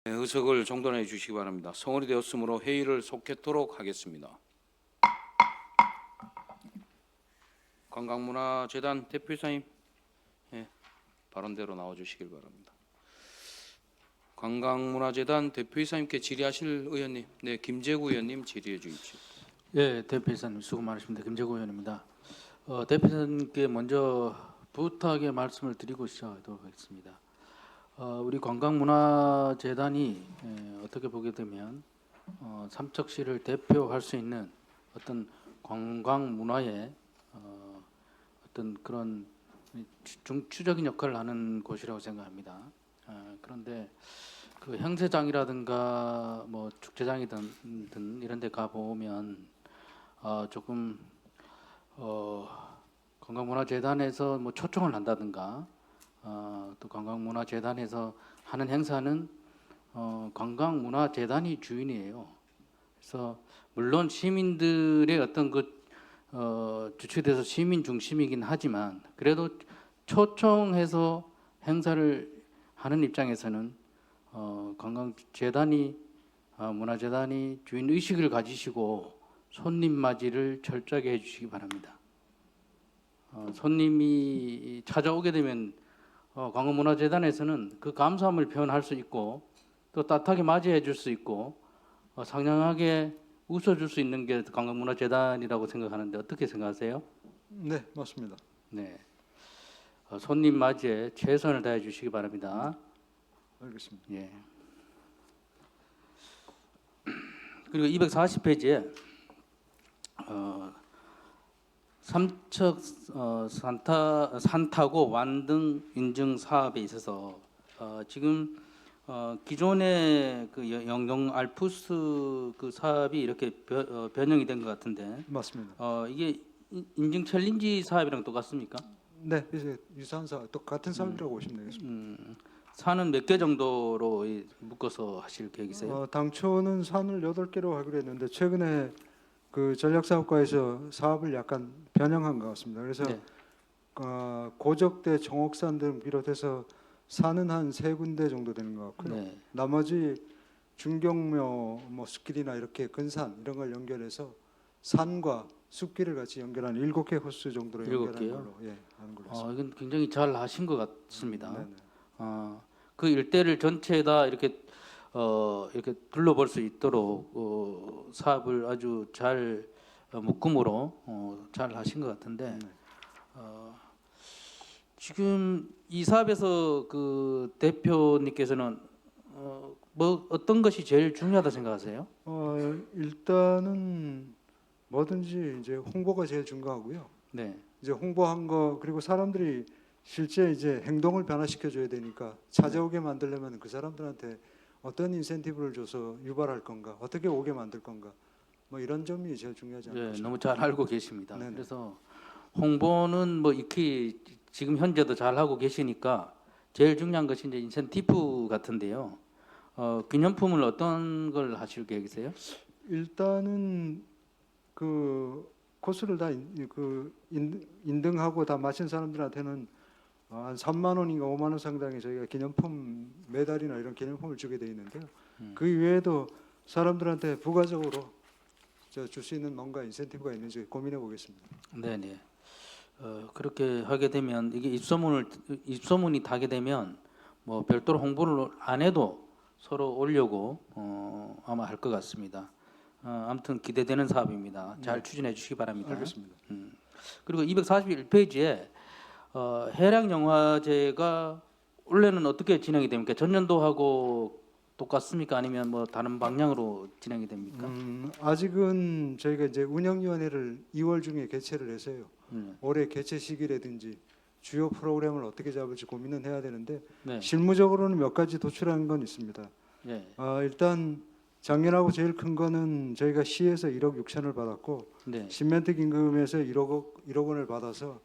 네, 의석을 정돈해 주시기 바랍니다. 성원이 되었으므로 회의를 속했도록 하겠습니다. 관광문화재단 대표이사님, 발언대로 나와주시길 바랍니다. 관광문화재단 대표이사님께 질의하실 의원님, 김재구 의원님 질의해 주십시오. 예, 대표이사님 수고 많으십니다. 김재구 의원입니다. 대표이사님께 먼저 부탁의 말씀을 드리고 시작하도록 하겠습니다. 우리 관광문화재단이 어떻게 보게 되면 삼척시를 대표할 수 있는 어떤 관광문화의 어떤 그런 중추적인 역할을 하는 곳이라고 생각합니다. 그런데 그 행사장이라든가 뭐 축제장이든 이런 데 가 보면 조금 관광문화재단에서 뭐 초청을 한다든가 또 관광문화재단에서 하는 행사는 관광문화재단이 주인이에요. 그래서 물론 시민들의 어떤 주축돼서 시민 중심이긴 하지만 그래도 초청해서 행사를 하는 입장에서는 관광재단이 문화재단이 주인 의식을 가지시고 손님 맞이를 철저하게 해주시기 바랍니다. 손님이 찾아오게 되면 관광문화재단에서는 그 감사함을 표현할 수 있고 또 따뜻하게 맞이해 줄 수 있고 상냥하게 웃어줄 수 있는 게 관광문화재단이라고 생각하는데 어떻게 생각하세요? 네, 맞습니다. 네, 손님 맞이에 최선을 다해 주시기 바랍니다. 알겠습니다. 예. 그리고 240페이지에 삼척 산타고 완등 인증 사업에 있어서 지금 기존의 그 영동 알프스 그 사업이 이렇게 변형이 된 것 같은데 맞습니다. 이게 인증 챌린지 사업이랑 똑같습니까? 네, 이제 유사한 사업, 똑같은 사업이라고 보시면 되겠습니다. 산은 몇 개 정도로 묶어서 하실 계획이세요? 당초는 산을 8개로 하기로 했는데 최근에 그 전략사업과에서 사업을 약간 변형한 것 같습니다. 그래서 네. 고적대, 정옥산 등 비롯해서 산은 한 3군데 정도 되는 것 같고요. 네. 나머지 중경묘, 뭐 숲길이나 이렇게 근산 이런 걸 연결해서 산과 숲길을 같이 연결한 7개 호수 정도로 연결하는 7개요? 걸로 하는 걸로 했습니다. 이건 굉장히 잘 하신 것 같습니다. 네네. 그 일대를 전체 다 이렇게 이렇게 둘러볼 수 있도록 사업을 아주 잘 묶음으로 잘 하신 것 같은데 네. 지금 이 사업에서 그 대표님께서는 뭐 어떤 것이 제일 중요하다 생각하세요? 일단은 뭐든지 이제 홍보가 제일 중요하고요. 네, 이제 홍보한 거 그리고 사람들이 실제 이제 행동을 변화시켜 줘야 되니까 찾아오게 만들려면 그 사람들한테 어떤 인센티브를 줘서 유발할 건가, 어떻게 오게 만들 건가, 뭐 이런 점이 제일 중요하지 않을까 네, 싶습니다. 너무 잘 알고 계십니다. 네네. 그래서 홍보는 뭐 익히 지금 현재도 잘 하고 계시니까 제일 중요한 것이 이제 인센티브 같은데요. 기념품을 어떤 걸 하실 계획이세요? 일단은 그 코스를 다 인등하고 다 마친 사람들한테는 한 3만 원인가 5만 원 상당의 저희가 기념품 메달이나 이런 기념품을 주게 돼 있는데요. 그 외에도 사람들한테 부가적으로 줄 수 있는 뭔가 인센티브가 있는지 고민해 보겠습니다. 네, 네. 그렇게 하게 되면 이게 입소문이 타게 되면 뭐 별도로 홍보를 안 해도 서로 오려고 아마 할 것 같습니다. 아무튼 기대되는 사업입니다. 잘 추진해 주시기 바랍니다. 알겠습니다. 그리고 241페이지에 해량 영화제가 올해는 어떻게 진행이 됩니까? 전년도하고 똑같습니까? 아니면 뭐 다른 방향으로 진행이 됩니까? 아직은 저희가 이제 운영위원회를 2월 중에 개최를 해서요. 올해 개최 시기라든지 주요 프로그램을 어떻게 잡을지 고민은 해야 되는데 네. 실무적으로는 몇 가지 도출한 건 있습니다. 네. 일단 작년하고 제일 큰 거는 저희가 시에서 1억 6천을 받았고 네. 신멘트 긴금에서 1억 원을 받아서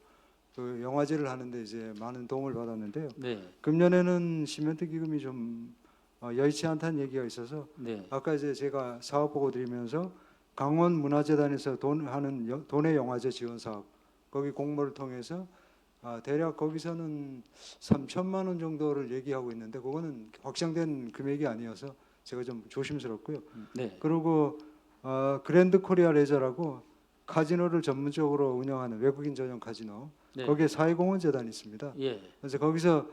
그 영화제를 하는데 이제 많은 도움을 받았는데요. 네. 금년에는 신멘트 기금이 좀 여의치 않다는 얘기가 있어서 네. 아까 이제 제가 사업 보고 드리면서 강원 문화재단에서 돈의 영화제 지원 사업 거기 공모를 통해서 대략 거기서는 3천만 원 정도를 얘기하고 있는데 그거는 확정된 금액이 아니어서 제가 좀 조심스럽고요. 네. 그리고 그랜드 코리아 레저라고 카지노를 전문적으로 운영하는 외국인 전용 카지노 네. 거기에 사회공헌 재단이 있습니다. 예. 그래서 거기서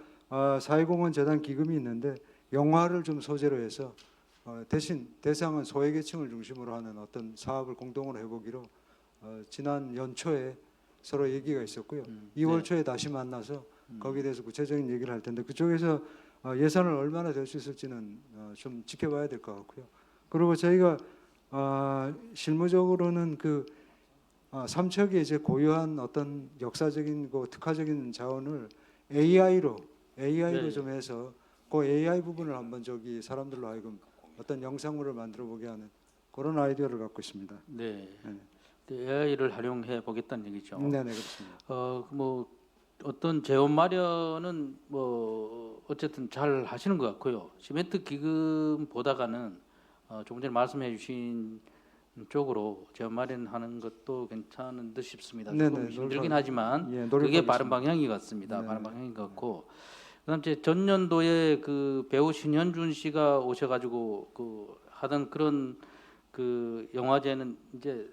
사회공헌 재단 기금이 있는데 영화를 좀 소재로 해서 대신 대상은 소외계층을 중심으로 하는 어떤 사업을 공동으로 해보기로 지난 연초에 서로 얘기가 있었고요. 2월 네. 초에 다시 만나서 거기에 대해서 구체적인 얘기를 할 텐데 그쪽에서 예산을 얼마나 될 수 있을지는 좀 지켜봐야 될 것 같고요. 그리고 저희가 실무적으로는 그 삼척이 이제 고유한 어떤 역사적인 그 특화적인 자원을 AI로 네. 좀 해서 그 AI 부분을 한번 저기 사람들로 하여금 어떤 영상물을 만들어 보게 하는 그런 아이디어를 갖고 있습니다. 네. 네. AI를 활용해 보겠다는 얘기죠. 네네 그렇습니다. 뭐 어떤 재원 마련은 뭐 어쨌든 잘 하시는 것 같고요. 시멘트 기금 보다가는 조금 전에 말씀해 주신 쪽으로 재원 마련하는 것도 괜찮은 듯 싶습니다. 조금 네네, 힘들긴 하지만 예, 그게 노력하겠습니다. 바른 방향인 것 같습니다. 네. 바른 방향인 것 같고 그다음 이제 전년도에 그 배우 신현준 씨가 오셔가지고 그 하던 그런 그 영화제는 이제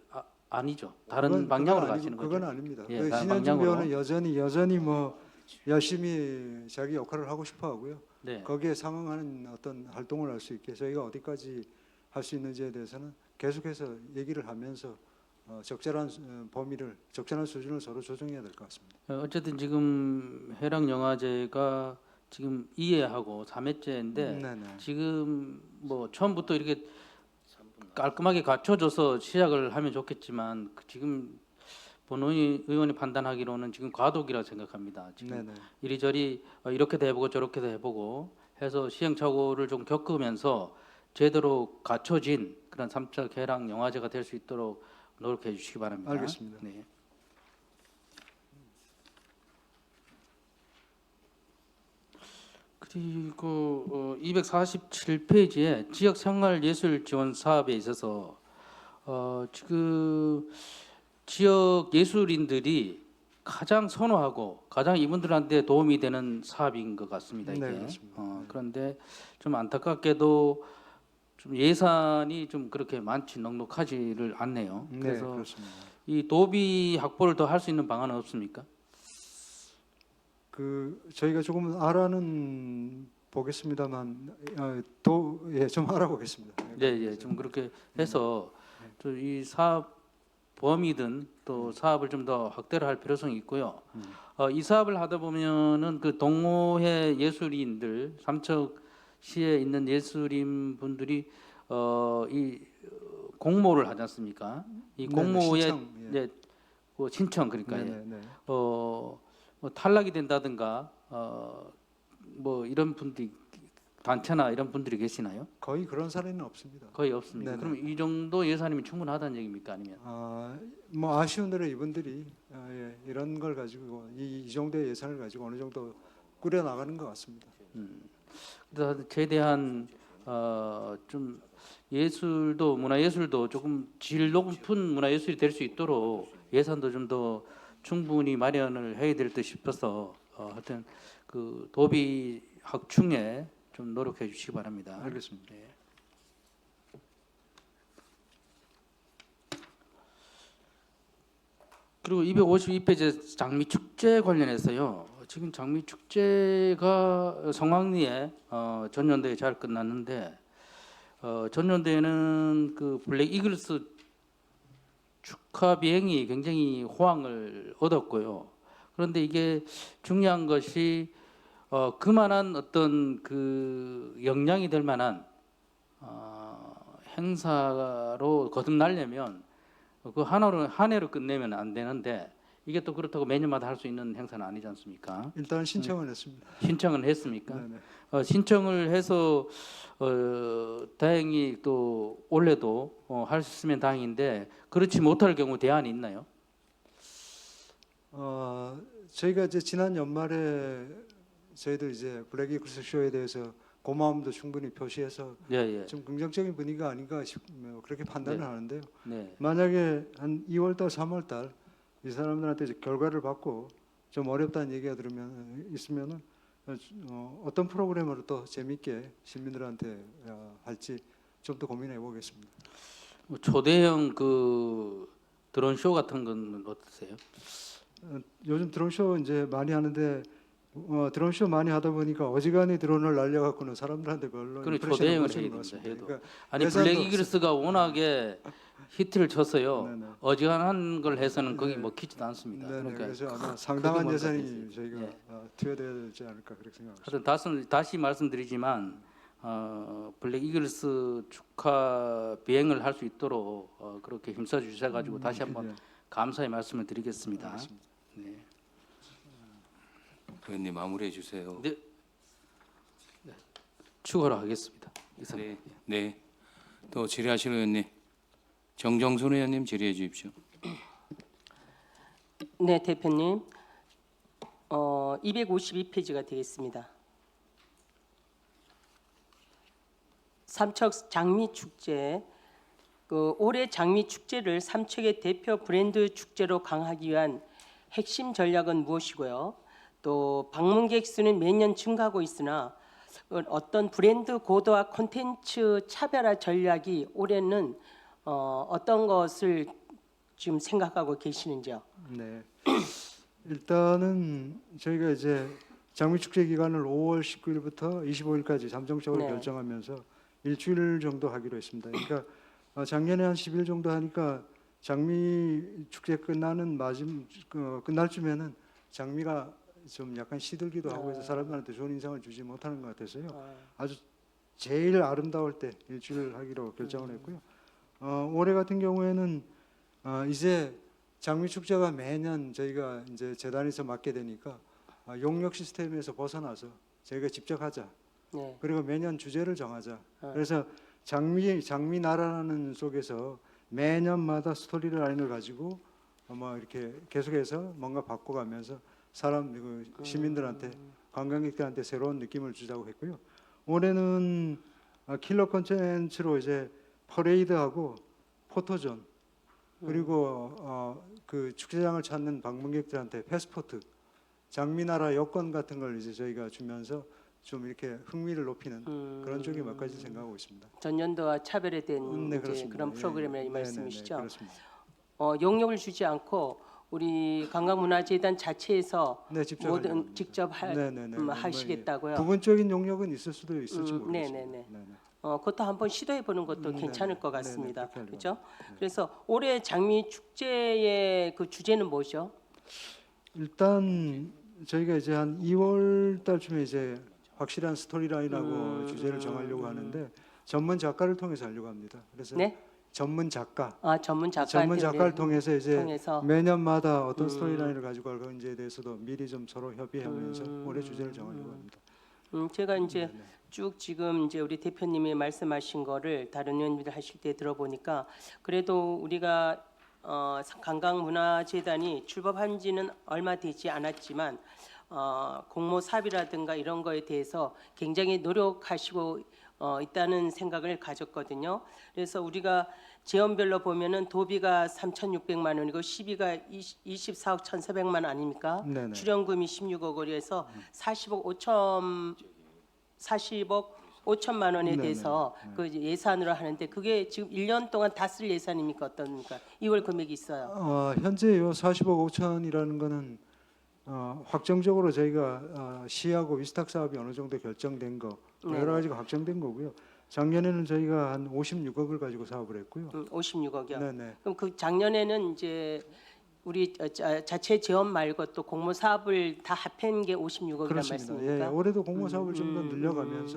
아니죠. 다른 그건 방향으로 아니고, 가시는 거죠. 그건 아닙니다. 예, 그 다른 신현준 방향으로. 배우는 여전히 뭐 열심히 자기 역할을 하고 싶어 하고요. 네. 거기에 상응하는 어떤 활동을 할 수 있게 저희가 어디까지 할 수 있는지에 대해서는 계속해서 얘기를 하면서 적절한 범위를 적절한 수준을 서로 조정해야 될 것 같습니다. 어쨌든 지금 해랑 영화제가 지금 2회하고 3회째인데 네네. 지금 뭐 처음부터 이렇게 깔끔하게 갖춰져서 시작을 하면 좋겠지만 지금 본원의 의원이 판단하기로는 지금 과도기라 생각합니다. 지금 네네. 이리저리 이렇게도 해보고 저렇게도 해보고 해서 시행착오를 좀 겪으면서 제대로 갖춰진 그런 삼척 해랑 영화제가 될 수 있도록 노력해 주시기 바랍니다. 알겠습니다. 네. 그리고 247페이지에 지역 생활 예술 지원 사업에 있어서 지금 지역 예술인들이 가장 선호하고 가장 이분들한테 도움이 되는 사업인 것 같습니다. 이게. 네, 그렇습니다. 네. 그런데 좀 안타깝게도 좀 예산이 좀 그렇게 많지 넉넉하지를 않네요. 네, 그래서 그렇습니다. 이 도비 확보를 더 할 수 있는 방안은 없습니까? 그 저희가 조금 알아는 보겠습니다만 좀 알아보겠습니다. 네, 예, 좀 그렇게 해서 이 사업 범위든 또 사업을 좀 더 확대를 할 필요성이 있고요. 이 사업을 하다 보면은 그 동호회 예술인들 삼척시에 있는 예술인 분들이 이 공모를 하지 않습니까? 이 공모에 신청, 예. 이제 그 신청 그러니까 네네. 뭐 탈락이 된다든가 뭐 이런 분들이 단체나 이런 분들이 계시나요? 거의 그런 사례는 없습니다. 거의 없습니다. 네네. 그럼 이 정도 예산이면 충분하다는 얘기입니까? 아니면? 뭐 아쉬운 대로 이분들이 이런 걸 가지고 이 정도의 예산을 가지고 어느 정도 꾸려 나가는 것 같습니다. 그래서 최대한 좀 예술도 문화예술도 조금 질 높은 문화예술이 될 수 있도록 예산도 좀 더 충분히 마련을 해야 될 듯 싶어서 하여튼 그 도비 확충에 좀 노력해 주시기 바랍니다. 알겠습니다. 네. 그리고 252페이지 장미 축제 관련해서요. 지금 장미 축제가 성황리에 전년도에 잘 끝났는데 전년도에는 그 블랙 이글스 축하 비행이 굉장히 호황을 얻었고요. 그런데 이게 중요한 것이 그만한 어떤 그 역량이 될 만한 행사로 거듭나려면 그 한 해로 끝내면 안 되는데 이게 또 그렇다고 매년마다 할 수 있는 행사는 아니지 않습니까? 일단 신청을 했습니다. 신청을 했습니까? 네네. 신청을 해서 다행히 또 올해도 할 수 있으면 다행인데 그렇지 못할 경우 대안이 있나요? 저희가 이제 지난 연말에 저희도 이제 블랙 이글스 쇼에 대해서 고마움도 충분히 표시해서 예, 예. 좀 긍정적인 분위기가 아닌가 그렇게 판단을 네. 하는데요. 네. 만약에 한 2월달, 3월달 이 사람들한테 이제 결과를 받고 좀 어렵다는 얘기가 있으면은 어떤 프로그램으로 또 재밌게 시민들한테 할지 좀 더 고민해 보겠습니다. 뭐 초대형 그 드론 쇼 같은 건 어떠세요? 요즘 드론쇼 이제 많이 하는데 드론쇼 많이 하다 보니까 어지간히 드론을 날려갖고는 사람들한테 별로 그런 임프레션을 초대형을 못 주는 해야 것 됩니다. 같습니다. 해도. 그러니까 아니 예산도 블랙 이글스가 워낙에 히트를 쳤어요. 네네. 어지간한 걸 해서는 거기 네. 먹히지도 않습니다. 네네, 그러니까 그래서 아마 크게 상당한 뭔가 예산이 있어요. 저희가 예. 투여돼야 되지 않을까 그렇게 생각합니다. 하여튼 다시 말씀드리지만 블랙 이글스 축하 비행을 할 수 있도록 그렇게 힘써 주셔가지고 다시 한번 예, 감사의 말씀을 드리겠습니다. 알겠습니다. 네. 의원님 마무리해 주세요. 네. 추가로 하겠습니다. 이상. 네. 네. 또 질의하실 의원님 정정순 의원님 질의해 주십시오. 네, 대표님. 252페이지가 되겠습니다. 삼척 장미 축제. 올해 장미 축제를 삼척의 대표 브랜드 축제로 강화하기 위한 핵심 전략은 무엇이고요? 또 방문객 수는 매년 증가하고 있으나 어떤 브랜드 고도화 콘텐츠 차별화 전략이 올해는 어떤 것을 지금 생각하고 계시는지요? 네. 일단은 저희가 이제 장미축제 기간을 5월 19일부터 25일까지 잠정적으로 네. 결정하면서 일주일 정도 하기로 했습니다. 그러니까 작년에 한 10일 정도 하니까 장미축제 끝날 쯤에는 장미가 좀 약간 시들기도 하고 해서 사람들한테 좋은 인상을 주지 못하는 것 같아서요. 아주 제일 아름다울 때 일주일 하기로 결정을 했고요. 올해 같은 경우에는 이제 장미 축제가 매년 저희가 이제 재단에서 맡게 되니까 용역 시스템에서 벗어나서 저희가 직접 하자. 네. 그리고 매년 주제를 정하자. 그래서 장미 나라라는 속에서 매년마다 스토리 라인을 가지고 뭐 이렇게 계속해서 뭔가 바꿔가면서 시민들한테 관광객들한테 새로운 느낌을 주자고 했고요. 올해는 킬러 콘텐츠로 이제 퍼레이드하고 포토존 그리고 그 축제장을 찾는 방문객들한테 패스포트, 장미나라 여권 같은 걸 이제 저희가 주면서 좀 이렇게 흥미를 높이는 그런 쪽에 몇 가지 생각하고 있습니다. 전년도와 차별화된 네, 이제 그렇습니다. 그런 예, 프로그램이라 이 네, 말씀이시죠? 네, 네, 그렇습니다. 용역을 주지 않고 우리 관광문화재단 자체에서 네, 직접 모든 하려고 합니다. 직접 네, 네, 네. 하시겠다고요? 부분적인 용역은 있을지 모르겠습니다. 네네네. 네, 네. 그것도 한번 시도해 보는 것도 네, 괜찮을 네, 것 네, 네, 같습니다. 그렇게 하려고 그렇죠? 합니다. 네. 그래서 올해 장미 축제의 그 주제는 뭐죠? 일단 저희가 이제 한 2월 달쯤에 이제 확실한 스토리라인하고 주제를 정하려고 하는데 전문 작가를 통해서 하려고 합니다. 그래서 네? 전문 작가, 전문 전문 작가를 통해서 이제 통해서 매년마다 어떤 스토리라인을 가지고 갈 건지에 대해서도 미리 좀 서로 협의하면서 올해 주제를 정하려고 합니다. 제가 이제 네, 네. 쭉 지금 이제 우리 대표님이 말씀하신 거를 다른 의원님들 하실 때 들어보니까 그래도 우리가 관광문화재단이 출범한 지는 얼마 되지 않았지만 공모 사업이라든가 이런 거에 대해서 굉장히 노력하시고 있다는 생각을 가졌거든요. 그래서 우리가 재원별로 보면은 도비가 3,600만 원이고 시비가 24억 1,400만 원 아닙니까? 네네. 출연금이 16억 원에서 40억 5천만 원에 네네. 대해서 그 예산으로 하는데 그게 지금 1년 동안 다 쓸 예산입니까 어떻습니까? 2월 금액이 있어요. 현재 요 40억 5천이라는 거는 확정적으로 저희가 시하고 위스탁 사업이 어느 정도 결정된 거 네네. 여러 가지가 확정된 거고요. 작년에는 저희가 한 56억을 가지고 사업을 했고요. 56억이요. 네네. 그럼 그 작년에는 이제 우리 자체 재원 말고 또 공모 사업을 다 합한 게 56억이란 그렇습니다. 말씀입니까? 예, 올해도 공모 사업을 좀 더 늘려가면서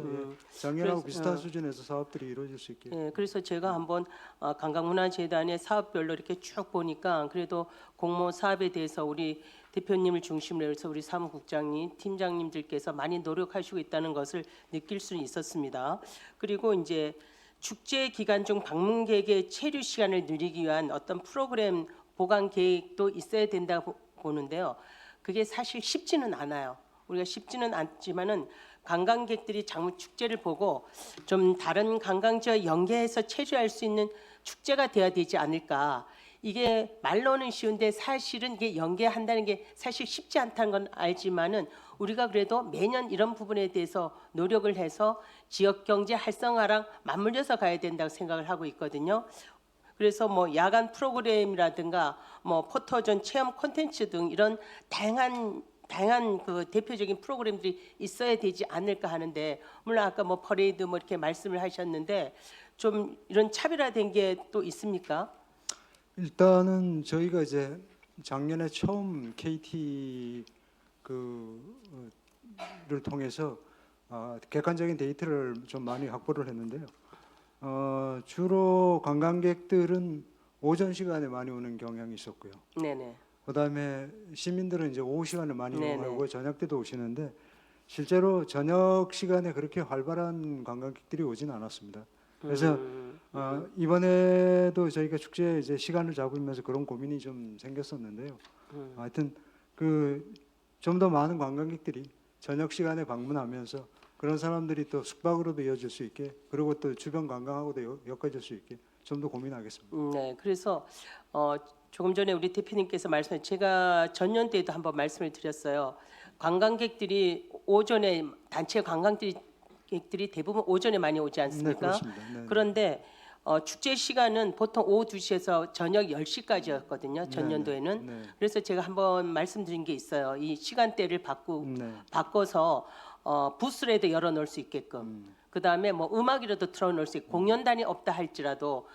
작년하고 그래서, 비슷한 수준에서 사업들이 이루어질 수 있게. 예, 그래서 제가 한번 관광문화재단의 사업별로 이렇게 쭉 보니까 그래도 공모 사업에 대해서 우리 대표님을 중심으로 해서 우리 사무국장님, 팀장님들께서 많이 노력하시고 있다는 것을 느낄 수 있었습니다. 그리고 이제 축제 기간 중 방문객의 체류 시간을 늘리기 위한 어떤 프로그램 보강 계획도 있어야 된다고 보는데요. 그게 사실 쉽지는 않아요. 우리가 쉽지는 않지만은 관광객들이 장미 축제를 보고 좀 다른 관광지와 연계해서 체류할 수 있는 축제가 돼야 되지 않을까. 이게 말로는 쉬운데 사실은 이게 연계한다는 게 사실 쉽지 않다는 건 알지만은 우리가 그래도 매년 이런 부분에 대해서 노력을 해서 지역 경제 활성화랑 맞물려서 가야 된다고 생각을 하고 있거든요. 그래서 뭐 야간 프로그램이라든가 뭐 포토존 체험 콘텐츠 등 이런 다양한 그 대표적인 프로그램들이 있어야 되지 않을까 하는데, 물론 아까 뭐 퍼레이드 뭐 이렇게 말씀을 하셨는데 좀 이런 차별화된 게 또 있습니까? 일단은 저희가 이제 작년에 처음 KT 를 통해서 객관적인 데이터를 좀 많이 확보를 했는데요. 주로 관광객들은 오전 시간에 많이 오는 경향이 있었고요. 네네. 그다음에 시민들은 이제 오후 시간에 많이 네네. 이용하고 저녁 때도 오시는데 실제로 저녁 시간에 그렇게 활발한 관광객들이 오지는 않았습니다. 그래서 이번에도 저희가 축제에 이제 시간을 잡으면서 그런 고민이 좀 생겼었는데요. 하여튼 좀 더 많은 관광객들이 저녁 시간에 방문하면서 그런 사람들이 또 숙박으로도 이어질 수 있게, 그리고 또 주변 관광하고도 엮어질 수 있게 좀 더 고민하겠습니다. 네. 그래서 조금 전에 우리 대표님께서 말씀해, 제가 전년 때도 한번 말씀을 드렸어요. 관광객들이 오전에 단체 관광객들이 대부분 오전에 많이 오지 네, 않습니까? 그렇습니다. 네, 그런데 축제 시간은 보통 오후 2시에서 저녁 10시까지였거든요. 전년도에는. 네, 그래서 제가 한번 말씀드린 게 있어요. 이 시간대를 네. 바꿔서 부스라도 열어놓을 수 있게끔. 그다음에 뭐 음악이라도 틀어놓을 수 있고, 공연단이 없다 할지라도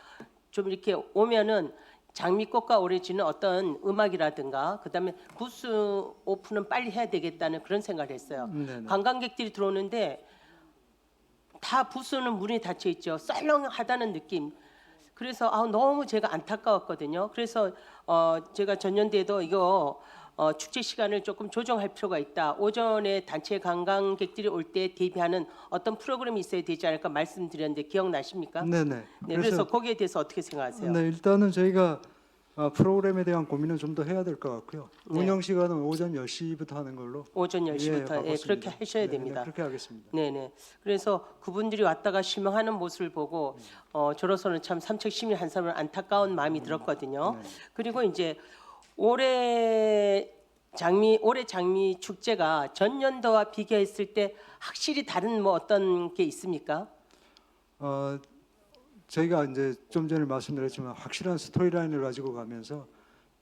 좀 이렇게 오면은 장미꽃과 오래지는 어떤 음악이라든가, 그다음에 부스 오픈은 빨리 해야 되겠다는 그런 생각을 했어요. 네, 네. 관광객들이 들어오는데 다 부스는 문이 닫혀 있죠. 썰렁하다는 느낌. 그래서 너무 제가 안타까웠거든요. 그래서 제가 전년도에도 이거 축제 시간을 조금 조정할 필요가 있다. 오전에 단체 관광객들이 올 때 대비하는 어떤 프로그램이 있어야 되지 않을까 말씀드렸는데 기억나십니까? 네네. 네, 그래서 거기에 대해서 어떻게 생각하세요? 네, 일단은 저희가 프로그램에 대한 고민은 좀 더 해야 될 것 같고요. 네. 운영 시간은 오전 10시부터 하는 걸로. 오전 10시부터 바꿨습니다. 그렇게 하셔야 네, 됩니다. 네, 그렇게 하겠습니다. 네네. 그래서 그분들이 왔다가 실망하는 모습을 보고 저로서는 참 삼척 시민 한 사람은 안타까운 마음이 들었거든요. 네. 그리고 이제 올해 장미 축제가 전년도와 비교했을 때 확실히 다른 뭐 어떤 게 있습니까? 저희가 이제 좀 전에 말씀드렸지만 확실한 스토리라인을 가지고 가면서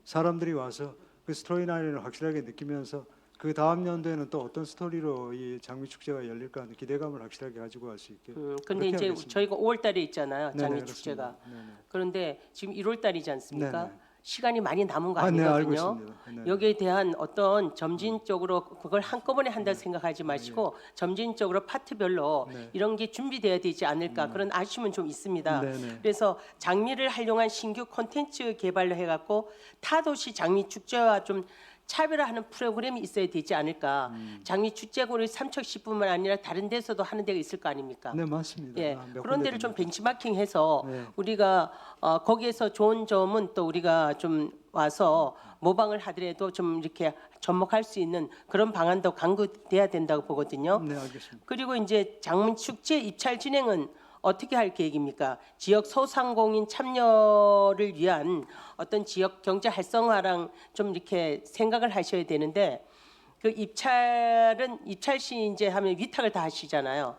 사람들이 와서 그 스토리라인을 확실하게 느끼면서 그 다음 연도에는 또 어떤 스토리로 이 장미 축제가 열릴까 하는 기대감을 확실하게 가지고 갈 수 있게. 근데 그렇게 이제 하겠습니다. 저희가 5월달에 있잖아요. 네네, 장미 그렇습니다. 축제가. 네네. 그런데 지금 1월달이지 않습니까? 네네. 시간이 많이 남은 거 네, 알고 아니거든요. 있습니다. 네. 여기에 대한 어떤 점진적으로 그걸 한꺼번에 한다 생각하지 마시고 점진적으로 파트별로 네. 이런 게 준비돼야 되지 않을까 그런 아쉬움은 좀 있습니다. 네네. 그래서 장미를 활용한 신규 콘텐츠 개발을 해갖고 타도시 장미 축제와 좀 차별화하는 프로그램이 있어야 되지 않을까. 장미 축제가 우리 삼척시뿐만 아니라 다른 데서도 하는 데가 있을 거 아닙니까? 네, 맞습니다. 예, 몇 그런 군데 데를 좀 됩니다. 벤치마킹해서 네. 우리가 거기에서 좋은 점은 또 우리가 좀 와서 모방을 하더라도 좀 이렇게 접목할 수 있는 그런 방안도 강구돼야 된다고 보거든요. 네, 알겠습니다. 그리고 이제 장미 축제 입찰 진행은 어떻게 할 계획입니까? 지역 소상공인 참여를 위한 어떤 지역 경제 활성화랑 좀 이렇게 생각을 하셔야 되는데, 그 입찰 시 이제 하면 위탁을 다 하시잖아요.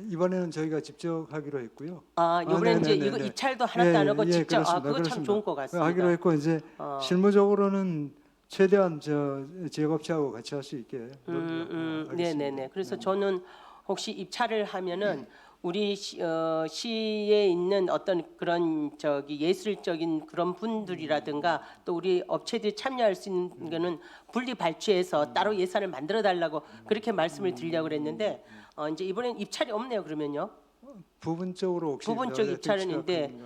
이번에는 저희가 직접 하기로 했고요. 이번에 이제 네네네네. 이거 입찰도 하나도 안 하고 직접 그렇습니다. 그거 참 그렇습니다. 좋은 것 같습니다. 하기로 했고 이제 실무적으로는 최대한 지역업체하고 같이 할 수 있게. 하겠습니다. 네네네. 그래서 저는 혹시 입찰을 하면은 우리 시에 있는 어떤 그런 예술적인 그런 분들이라든가 또 우리 업체들이 참여할 수 있는 거는 분리 발췌해서 따로 예산을 만들어 달라고 그렇게 말씀을 드리려고 그랬는데 이제 이번엔 입찰이 없네요. 그러면요. 부분적으로 혹시 부분적 입찰은인데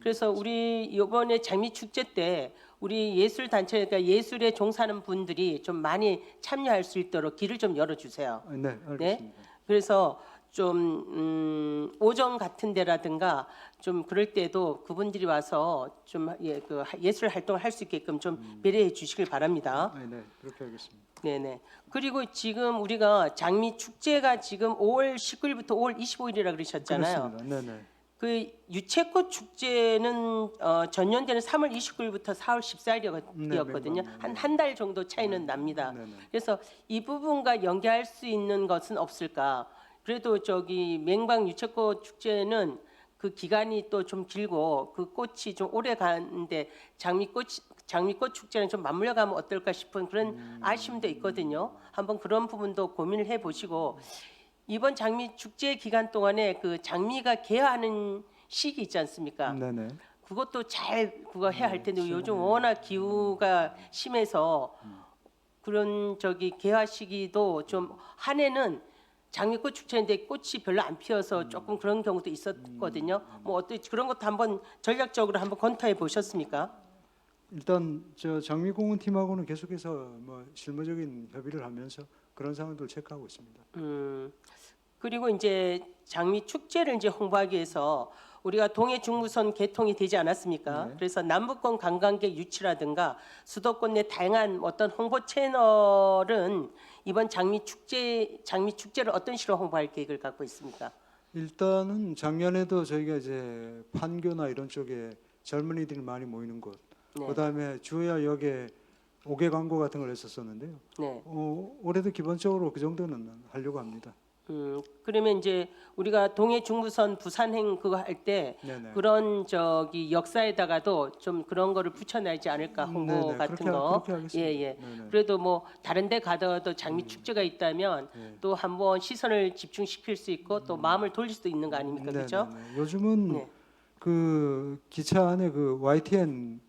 그래서 우리 이번에 장미 축제 때 우리 예술 단체, 그러니까 예술에 종사하는 분들이 좀 많이 참여할 수 있도록 길을 좀 열어주세요. 네, 알겠습니다. 네. 그래서 좀 오전 같은 데라든가 좀 그럴 때도 그분들이 와서 좀 그 예술 활동을 할 수 있게끔 좀 배려해 주시길 바랍니다. 네, 그렇게 하겠습니다. 네네. 그리고 지금 우리가 장미 축제가 지금 5월 19일부터 5월 25일이라 그러셨잖아요. 그렇습니다. 네네. 그 유채꽃 축제는 전년대는 3월 29일부터 4월 14일이었거든요. 네, 한 달 정도 차이는 납니다. 네네. 그래서 이 부분과 연계할 수 있는 것은 없을까? 그래도 저기 맹방 유채꽃 축제는 그 기간이 또 좀 길고 그 꽃이 좀 오래 가는데 장미꽃 축제는 좀 맞물려 가면 어떨까 싶은 그런 아쉬움도 있거든요. 한번 그런 부분도 고민을 해 보시고 이번 장미 축제 기간 동안에 그 장미가 개화하는 시기 있지 않습니까? 네네. 그것도 잘 그거 해야 할 텐데 요즘 워낙 기후가 심해서 그런 저기 개화 시기도 좀 한 해는 장미꽃 축제인데 꽃이 별로 안 피어서 조금 그런 경우도 있었거든요. 뭐 어떤 그런 것도 한번 전략적으로 한번 검토해 보셨습니까? 일단 저 장미공원 팀하고는 계속해서 뭐 실무적인 협의를 하면서 그런 상황들을 체크하고 있습니다. 그리고 이제 장미 축제를 이제 홍보하기 위해서 우리가 동해 중부선 개통이 되지 않았습니까? 네. 그래서 남북권 관광객 유치라든가 수도권 내 다양한 어떤 홍보 채널은 이번 장미 축제를 어떤 식으로 홍보할 계획을 갖고 있습니까? 일단은 작년에도 저희가 이제 판교나 이런 쪽에 젊은이들이 많이 모이는 곳, 네. 그다음에 주야역에 옥외 광고 같은 걸 했었었는데요. 네. 올해도 기본적으로 그 정도는 하려고 합니다. 그러면 이제 우리가 동해 중부선 부산행 그거 할 때 네네. 그런 저기 역사에다가도 좀 그런 거를 붙여내지 않을까 홍보 네네. 같은 그렇게 거. 그렇게 하겠습니다. 예. 네네. 그래도 뭐 다른 데 가더라도 장미 축제가 있다면 네. 또 한번 시선을 집중시킬 수 있고 또 마음을 돌릴 수도 있는 거 아닙니까? 그렇죠? 네네네. 요즘은 네. 그 기차 안에 그 YTN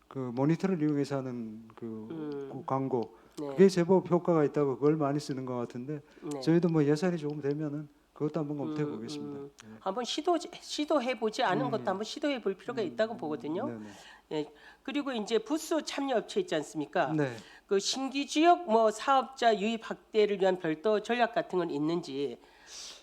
그 모니터를 이용해서 하는 그 광고, 네. 그게 제법 효과가 있다고 그걸 많이 쓰는 것 같은데 네. 저희도 뭐 예산이 조금 되면은 그것도 한번 검토해 보겠습니다. 한번 시도해 보지 않은 것도 한번 시도해 볼 필요가 있다고 보거든요. 네네. 예. 그리고 이제 부수 참여 업체 있지 않습니까? 네. 그 신규 지역 뭐 사업자 유입 확대를 위한 별도 전략 같은 건 있는지,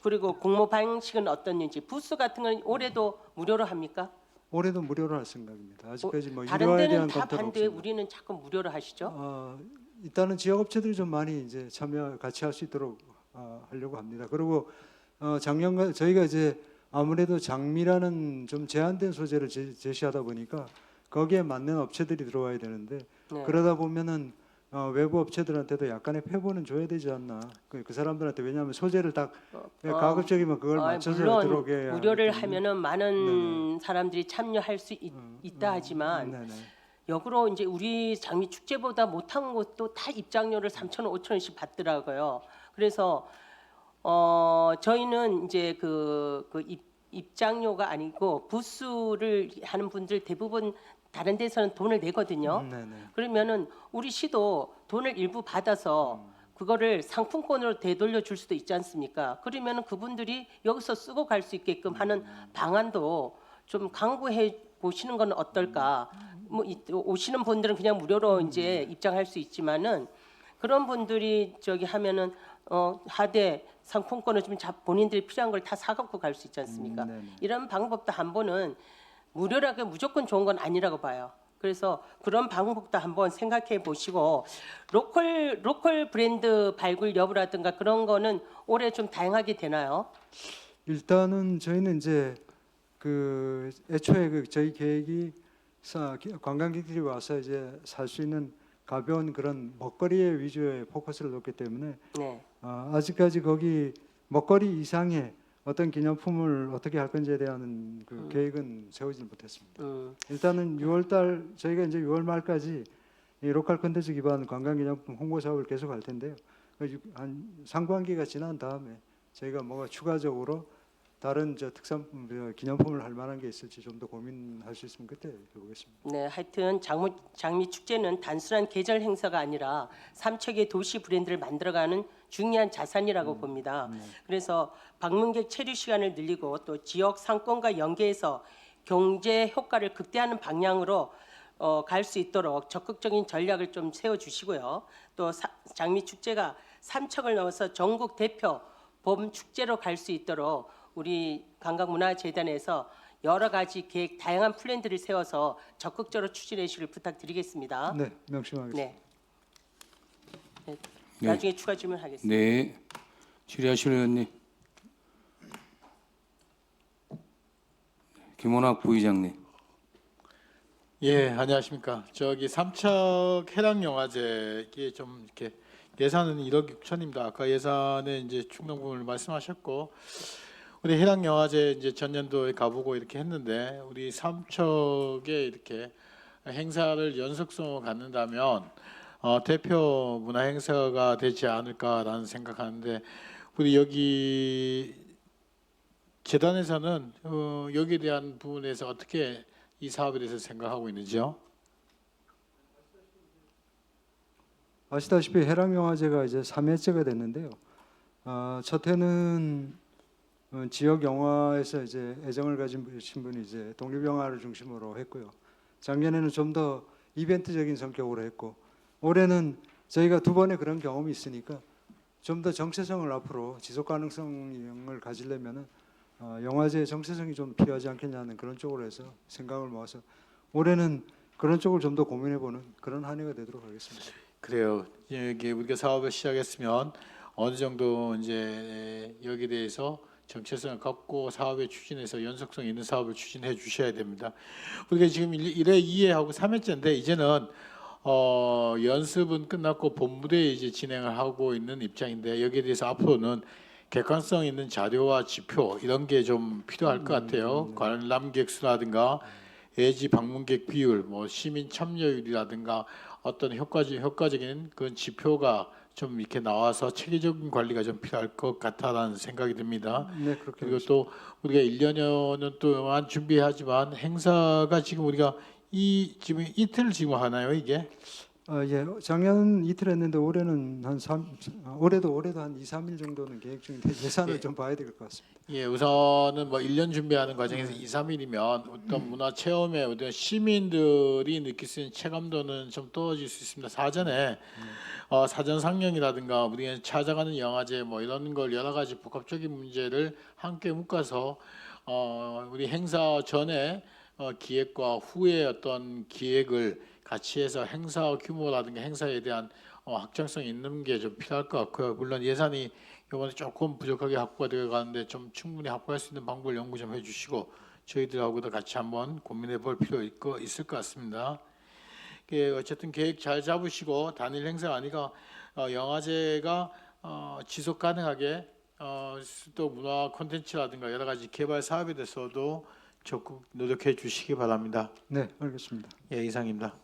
그리고 공모 방식은 어떻는지, 부수 같은 건 올해도 무료로 합니까? 올해도 무료로 할 생각입니다. 아직까지 뭐 다른 유료화에 데는 대한 다 검토는 반대에 없습니다. 우리는 자꾸 무료로 하시죠? 일단은 지역 업체들이 좀 많이 이제 참여 같이 할 수 있도록 하려고 합니다. 그리고 작년과 저희가 이제 아무래도 장미라는 좀 제한된 소재를 제시하다 보니까 거기에 맞는 업체들이 들어와야 되는데 네. 그러다 보면은 외부 업체들한테도 약간의 패보는 줘야 되지 않나. 그 사람들한테, 왜냐하면 소재를 딱 가급적이면 그걸 맞춰서 물론 들어오게 해야 무료를 하기 때문에. 하면은 많은 사람들이 참여할 수 있다 하지만 네네. 역으로 이제 우리 장미 축제보다 못한 곳도 다 입장료를 3,000원, 5,000원씩 받더라고요. 그래서 저희는 이제 입장료가 아니고 부스를 하는 분들 대부분 다른 데서는 돈을 내거든요. 네네. 그러면은 우리 시도 돈을 일부 받아서 그거를 상품권으로 되돌려 줄 수도 있지 않습니까? 그러면은 그분들이 여기서 쓰고 갈 수 있게끔 하는 방안도 좀 강구해 보시는 건 어떨까? 뭐 오시는 분들은 그냥 무료로 이제 입장할 수 있지만은 그런 분들이 저기 하면은 하되 상품권을 좀 본인들이 필요한 걸 다 사갖고 갈 수 있지 않습니까? 네네. 이런 방법도 한번은 무료라고 무조건 좋은 건 아니라고 봐요. 그래서 그런 방법도 한번 생각해 보시고 로컬 브랜드 발굴 여부라든가 그런 거는 올해 좀 다양하게 되나요? 일단은 저희는 이제 애초에 저희 계획이 관광객들이 와서 이제 살 수 있는 가벼운 그런 먹거리 위주의 포커스를 놓기 때문에 네. 아직까지 거기 먹거리 이상의 어떤 기념품을 어떻게 할 건지에 대한 계획은 세우지 못했습니다. 일단은 6월달 저희가 이제 6월 말까지 이 로컬 컨텐츠 기반 관광기념품 홍보 사업을 계속 할 텐데요. 한 상반기가 지난 다음에 저희가 뭐가 추가적으로 다른 특산품 기념품을 할 만한 게 있을지 좀 더 고민할 수 있으면 그때 해보겠습니다. 네, 하여튼 장미 축제는 단순한 계절 행사가 아니라 삼척의 도시 브랜드를 만들어가는 중요한 자산이라고 봅니다. 그래서 방문객 체류 시간을 늘리고 또 지역 상권과 연계해서 경제 효과를 극대화하는 방향으로 갈 수 있도록 적극적인 전략을 좀 세워주시고요. 또 장미 축제가 삼척을 넘어서 전국 대표 봄 축제로 갈 수 있도록 우리 관광문화재단에서 여러 가지 계획, 다양한 플랜들을 세워서 적극적으로 추진해 주시길 부탁드리겠습니다. 네, 명심하겠습니다. 네. 나중에 추가 질문하겠습니다. 네. 질의하실 의원님. 김원학 부의장님. 예, 안녕하십니까. 저기 삼척 해랑영화제 이게 좀 이렇게 예산은 1억 6천입니다. 아까 예산에 이제 충당 부분을 말씀하셨고 우리 해랑영화제 이제 전년도에 가보고 이렇게 했는데 우리 삼척에 이렇게 행사를 연속성으로 갖는다면 대표 문화 행사가 되지 않을까라는 생각하는데 우리 여기 재단에서는 여기에 대한 부분에서 어떻게 이 사업에 대해서 생각하고 있는지요? 아시다시피 해랑영화제가 이제 3회째가 됐는데요. 첫 해는 지역 영화에서 이제 애정을 가진 분이 이제 독립영화를 중심으로 했고요. 작년에는 좀 더 이벤트적인 성격으로 했고, 올해는 저희가 두 번의 그런 경험이 있으니까 좀 더 정체성을 앞으로 지속 가능성을 가지려면은 영화제의 정체성이 좀 필요하지 않겠냐는 그런 쪽으로 해서 생각을 모아서 올해는 그런 쪽을 좀 더 고민해보는 그런 한 해가 되도록 하겠습니다. 그래요. 이게 우리가 사업을 시작했으면 어느 정도 이제 여기에 대해서 정체성을 갖고 사업에 추진해서 연속성 있는 사업을 추진해 주셔야 됩니다. 우리가 지금 1회, 2회하고 3회째인데 이제는 연습은 끝났고 본무대에 이제 진행을 하고 있는 입장인데 여기에 대해서 앞으로는 객관성 있는 자료와 지표 이런 게 좀 필요할 것 같아요. 관람객 수라든가 예지 방문객 비율, 뭐 시민 참여율이라든가 어떤 효과적인 그런 지표가 좀 이렇게 나와서 체계적인 관리가 좀 필요할 것 같다라는 생각이 듭니다. 네, 그렇게 그리고 또 우리가 1년여는 동안 준비하지만 행사가 지금 우리가 지금 이틀 지금 하나요 이게? 예, 작년 이틀 했는데 올해는 올해도 한 2, 3일 정도는 계획 중인데 예산을 예. 좀 봐야 될 것 같습니다. 예, 우선은 뭐 1년 준비하는 과정에서 2, 3일이면 어떤 문화 체험에 어떤 시민들이 느낄 수 있는 체감도는 좀 떨어질 수 있습니다. 사전에 사전 상영이라든가 우리가 찾아가는 영화제 뭐 이런 걸 여러 가지 복합적인 문제를 함께 묶어서 우리 행사 전에 기획과 후에 어떤 기획을 같이 해서 행사 규모라든가 행사에 대한 확장성 있는 게 좀 필요할 것 같고요. 물론 예산이 이번에 조금 부족하게 확보가 되어 가는데 좀 충분히 확보할 수 있는 방법을 연구 좀 해주시고 저희들하고도 같이 한번 고민해볼 필요 있을 것 같습니다. 어쨌든 계획 잘 잡으시고 단일 행사가 아니라 영화제가 지속 가능하게 또 문화 콘텐츠라든가 여러 가지 개발 사업에 대해서도 적극 노력해 주시기 바랍니다. 네, 알겠습니다. 예, 이상입니다.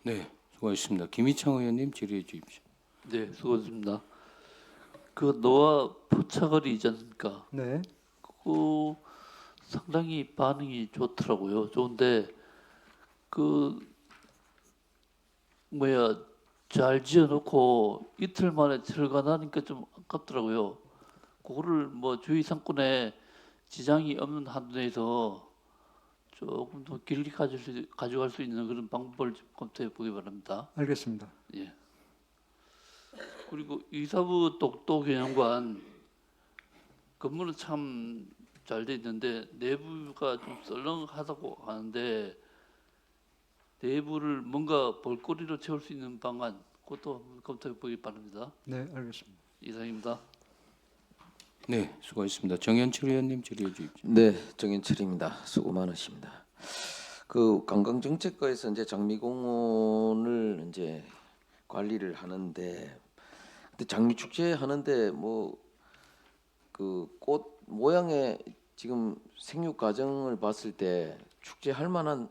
네, 수고하셨습니다. 김희창 의원님 질의해 주십시오. 네, 수고하셨습니다. 그 노아 포차거리 있지 않습니까? 네, 그 상당히 반응이 좋더라고요. 좋은데 그 잘 지어놓고 이틀 만에 철거하니까 좀 아깝더라고요. 그거를 뭐 주의 상권에 지장이 없는 한도 내에서 조금 더 길게 가져갈 수 있는 그런 방법을 좀 검토해 보기 바랍니다. 알겠습니다. 예. 그리고 이사부 독도기념관 건물은 참 잘 돼 있는데 내부가 좀 썰렁하다고 하는데 내부를 뭔가 볼거리로 채울 수 있는 방안 그것도 한번 검토해 보기 바랍니다. 네, 알겠습니다. 이상입니다. 네, 수고하셨습니다. 정현철 의원님 질의해 주십시오. 네, 정인철입니다. 수고 많으십니다. 그 관광정책과에서 이제 장미공원을 이제 관리를 하는데, 근데 장미축제 하는데 뭐 그 꽃 모양의 지금 생육 과정을 봤을 때 축제 할 만한데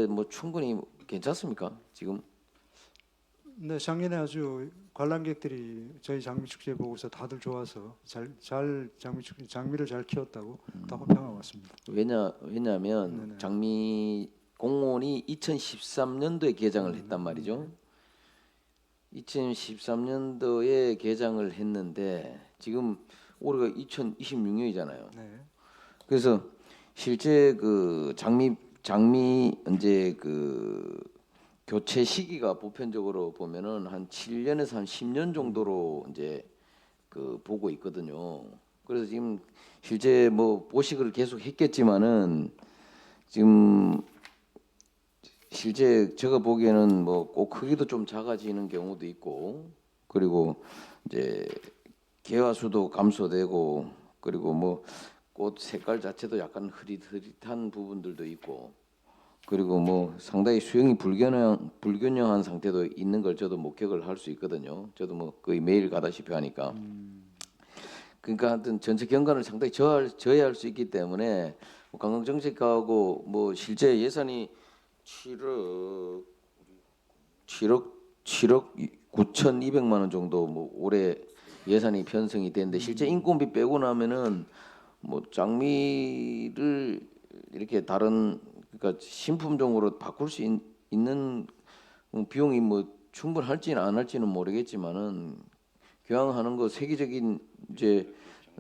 뭐 충분히 괜찮습니까 지금? 네, 작년에 아주 관람객들이 저희 장미축제 보고서 다들 좋아서 장미를 잘 키웠다고 다 호평하고 왔습니다. 왜냐하면 네네. 장미 공원이 2013년도에 개장을 했단 말이죠. 2013년도에 개장을 했는데 지금 올해가 2026년이잖아요. 네, 그래서 실제 그 장미 이제 그 교체 시기가 보편적으로 보면은 한 7년에서 한 10년 정도로 이제 그 보고 있거든요. 그래서 지금 실제 뭐 보식을 계속 했겠지만은 지금 실제 제가 보기에는 뭐 꼭 크기도 좀 작아지는 경우도 있고 그리고 이제 개화 수도 감소되고 그리고 뭐 꽃 색깔 자체도 약간 흐릿흐릿한 부분들도 있고, 그리고 뭐 상당히 수영이 불균형한 상태도 있는 걸 저도 목격을 할 수 있거든요. 저도 뭐 거의 매일 가다시피 하니까. 그러니까 하여튼 전체 경관을 상당히 저해할 수 있기 때문에 뭐 관광정책하고 뭐 실제 예산이 7억 9,200만 원 정도 뭐 올해 예산이 편성이 되는데, 실제 인건비 빼고 나면은 뭐 장미를 이렇게 다른, 그러니까 신품종으로 바꿀 수 있는 비용이 뭐 충분할지는 안 할지는 모르겠지만은, 교황하는 거 세계적인 이제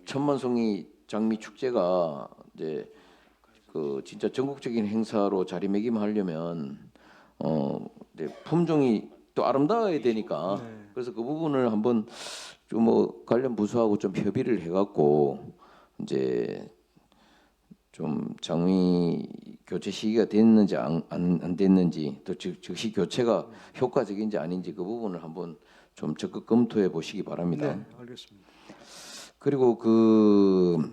천만송이 장미 축제가 이제 그 진짜 전국적인 행사로 자리매김하려면 이제 품종이 또 아름다워야 되니까, 네. 그래서 그 부분을 한번 좀 뭐 관련 부서하고 좀 협의를 해갖고 이제 좀 장미 교체 시기가 됐는지 안 됐는지, 또 즉시 교체가 효과적인지 아닌지 그 부분을 한번 좀 적극 검토해 보시기 바랍니다. 네, 알겠습니다. 그리고 그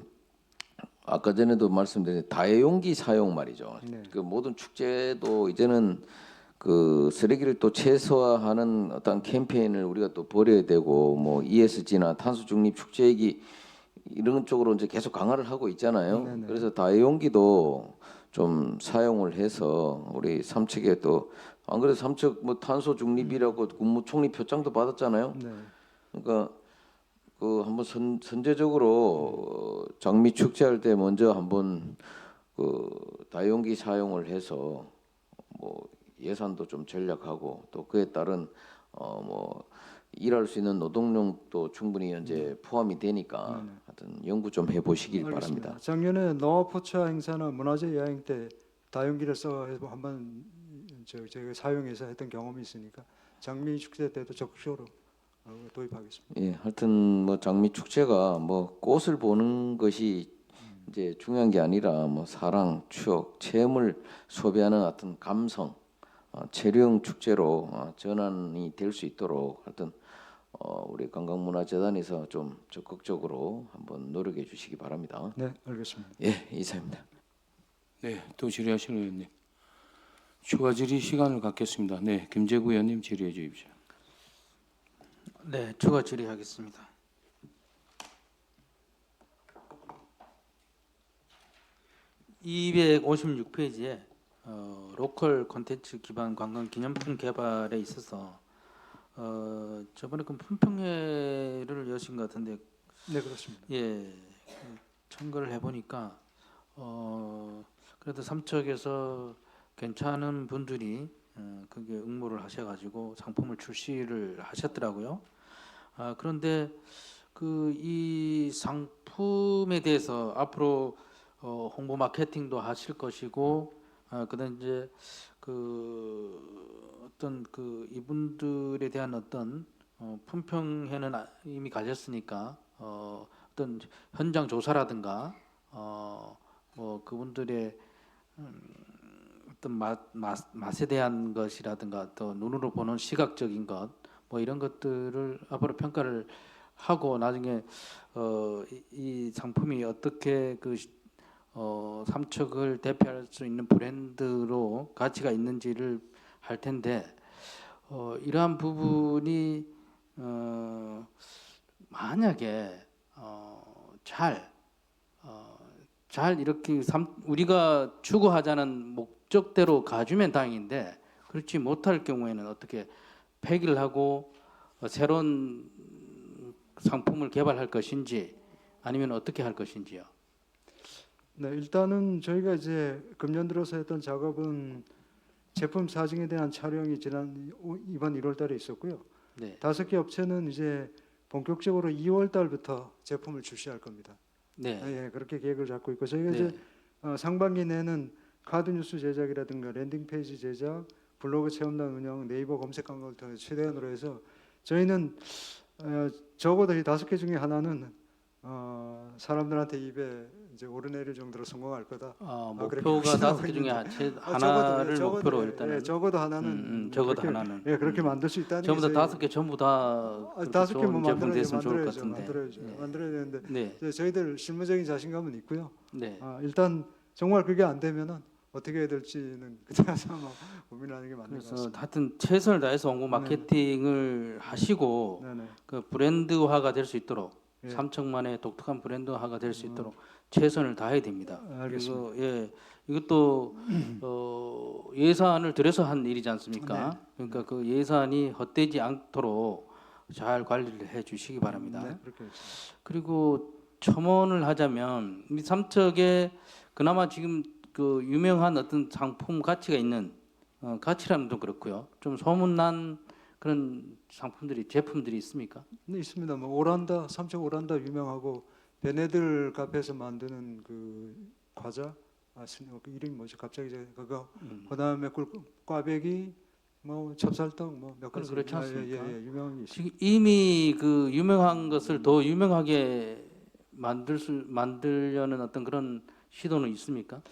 아까 전에도 말씀드린 다회용기 사용 말이죠. 네. 그 모든 축제도 이제는 그 쓰레기를 또 최소화하는 어떤 캠페인을 우리가 또 벌여야 되고, 뭐 ESG나 탄소 중립 축제이기 이런 쪽으로 이제 계속 강화를 하고 있잖아요. 네네. 그래서 다회용기도 좀 사용을 해서 우리 삼척에 또 안 그래도 삼척 뭐 탄소 중립이라고 국무총리 표창도 받았잖아요. 네. 그러니까 그 한번 선제적으로 장미 축제할 때 먼저 한번 그 다용기 사용을 해서 뭐 예산도 좀 절약하고, 또 그에 따른 뭐 일할 수 있는 노동력도 충분히 현재 포함이 되니까 하여튼 연구 좀 해보시길 알겠습니다. 바랍니다. 작년에 노화포차 행사나 문화재 여행 때 다용기를 써서 한번 저희가 사용해서 했던 경험이 있으니까 장미 축제 때도 적극적으로 도입하겠습니다. 예, 하여튼 뭐 장미 축제가 뭐 꽃을 보는 것이 이제 중요한 게 아니라 뭐 사랑, 추억, 체험을 소비하는 어떤 감성, 체류형 축제로 전환이 될 수 있도록 하여튼 우리 관광문화재단에서 좀 적극적으로 한번 노력해 주시기 바랍니다. 네, 알겠습니다. 예, 이상입니다. 네, 또 질의하실 의원님. 추가 질의 시간을 갖겠습니다. 네, 김재구 의원님 질의해 주십시오. 네, 추가 질의하겠습니다. 256페이지에 로컬 콘텐츠 기반 관광 기념품 개발에 있어서 저번에 그 품평회를 여신 것 같은데, 네, 그렇습니다. 예, 참고를 해보니까 그래도 삼척에서 괜찮은 분들이 그게 응모를 하셔가지고 상품을 출시를 하셨더라고요. 그런데 그 이 상품에 대해서 앞으로 홍보 마케팅도 하실 것이고, 그다음 이제 그 어떤 그 이분들에 대한 어떤 품평회는 이미 가졌으니까 어떤 현장 조사라든가 뭐 그분들의 어떤 맛에 대한 것이라든가, 또 눈으로 보는 시각적인 것, 뭐 이런 것들을 앞으로 평가를 하고, 나중에 이 상품이 어떻게 그 삼척을 대표할 수 있는 브랜드로 가치가 있는지를 할 텐데, 이러한 부분이 만약에 잘 이렇게 우리가 추구하자는 목적대로 가주면 다행인데, 그렇지 못할 경우에는 어떻게 폐기를 하고 새로운 상품을 개발할 것인지, 아니면 어떻게 할 것인지요. 네, 일단은 저희가 이제 금년 들어서 했던 작업은 제품 사진에 대한 촬영이 이번 1월달에 있었고요. 네, 5개 업체는 이제 본격적으로 2월달부터 제품을 출시할 겁니다. 네, 예, 그렇게 계획을 잡고 있고, 저희가 네. 이제 상반기 내는 카드 뉴스 제작이라든가 랜딩 페이지 제작, 블로그 체험단 운영, 네이버 검색 광고를 통해 최대한으로 해서 저희는 적어도 이 5개 중에 하나는 사람들한테 입에 이제 오르내릴 정도로 성공할 거다. 그렇게 목표가 확신하고 5개 중에 있는데, 하나를 적어도, 목표로 예, 일단은 예, 적어도 하나는 적어도 그렇게, 하나는 예, 그렇게 만들 수 있다는 전부 다 게 5개 전부 다 그렇게 5개 뭐 좋은 제품 만들어야죠, 됐으면 좋을 것 만들어야죠, 같은데. 만들어야죠, 만들어야 되는데 네, 이제 저희들 실무적인 자신감은 있고요. 네. 일단 정말 그게 안 되면은 어떻게 해야 될지는 그때 가서 뭐 고민하는 게 맞는 것 그래서 같습니다. 하여튼 최선을 다해서 홍보 마케팅을 하시고 네네. 그 브랜드화가 될 수 있도록 예. 삼척만의 독특한 브랜드화가 될 수 있도록 최선을 다해야 됩니다. 알겠습니다. 그리고 이것도 예산을 들여서 한 일이지 않습니까? 네. 그러니까 그 예산이 헛되지 않도록 잘 관리를 해 주시기 바랍니다. 네, 그렇게 하겠습니다. 그리고 첨언을 하자면 이 삼척에 그나마 지금 그 유명한 어떤 상품 가치가 있는 가치라는 좀 그렇고요. 좀 소문난 그런 상품들이 제품들이 있습니까? 네, 있습니다. 뭐 오란다, 삼척 오란다 유명하고 베네들 카페에서 만드는 그 과자, 그 이름이 뭐지? 갑자기 제가 그거. 그다음에 꽈배기, 뭐 찹쌀떡, 뭐 몇 가지. 그렇지 않습니까? 예, 유명한 게 있습니다. 지금 이미 그 유명한 것을 더 유명하게 만들려는 어떤 그런 시도는 있습니까?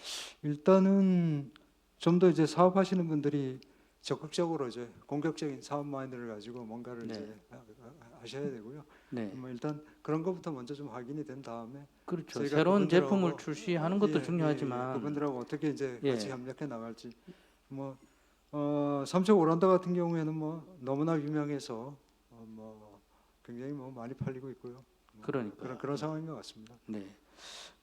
일단은 좀 더 이제 사업하시는 분들이 적극적으로 이제 공격적인 사업 마인드를 가지고 뭔가를 네. 이제 하셔야 되고요. 네, 뭐 일단 그런 것부터 먼저 좀 확인이 된 다음에 그렇죠. 저희가 새로운 그분들하고- 제품을 출시하는 것도 예, 중요하지만 그분들하고 어떻게 이제 예. 같이 협력해 나갈지 뭐 삼척 오란다 같은 경우에는 뭐 너무나 유명해서 뭐 굉장히 뭐 많이 팔리고 있고요. 뭐 그러니까요. 그런 상황인 것 같습니다. 네.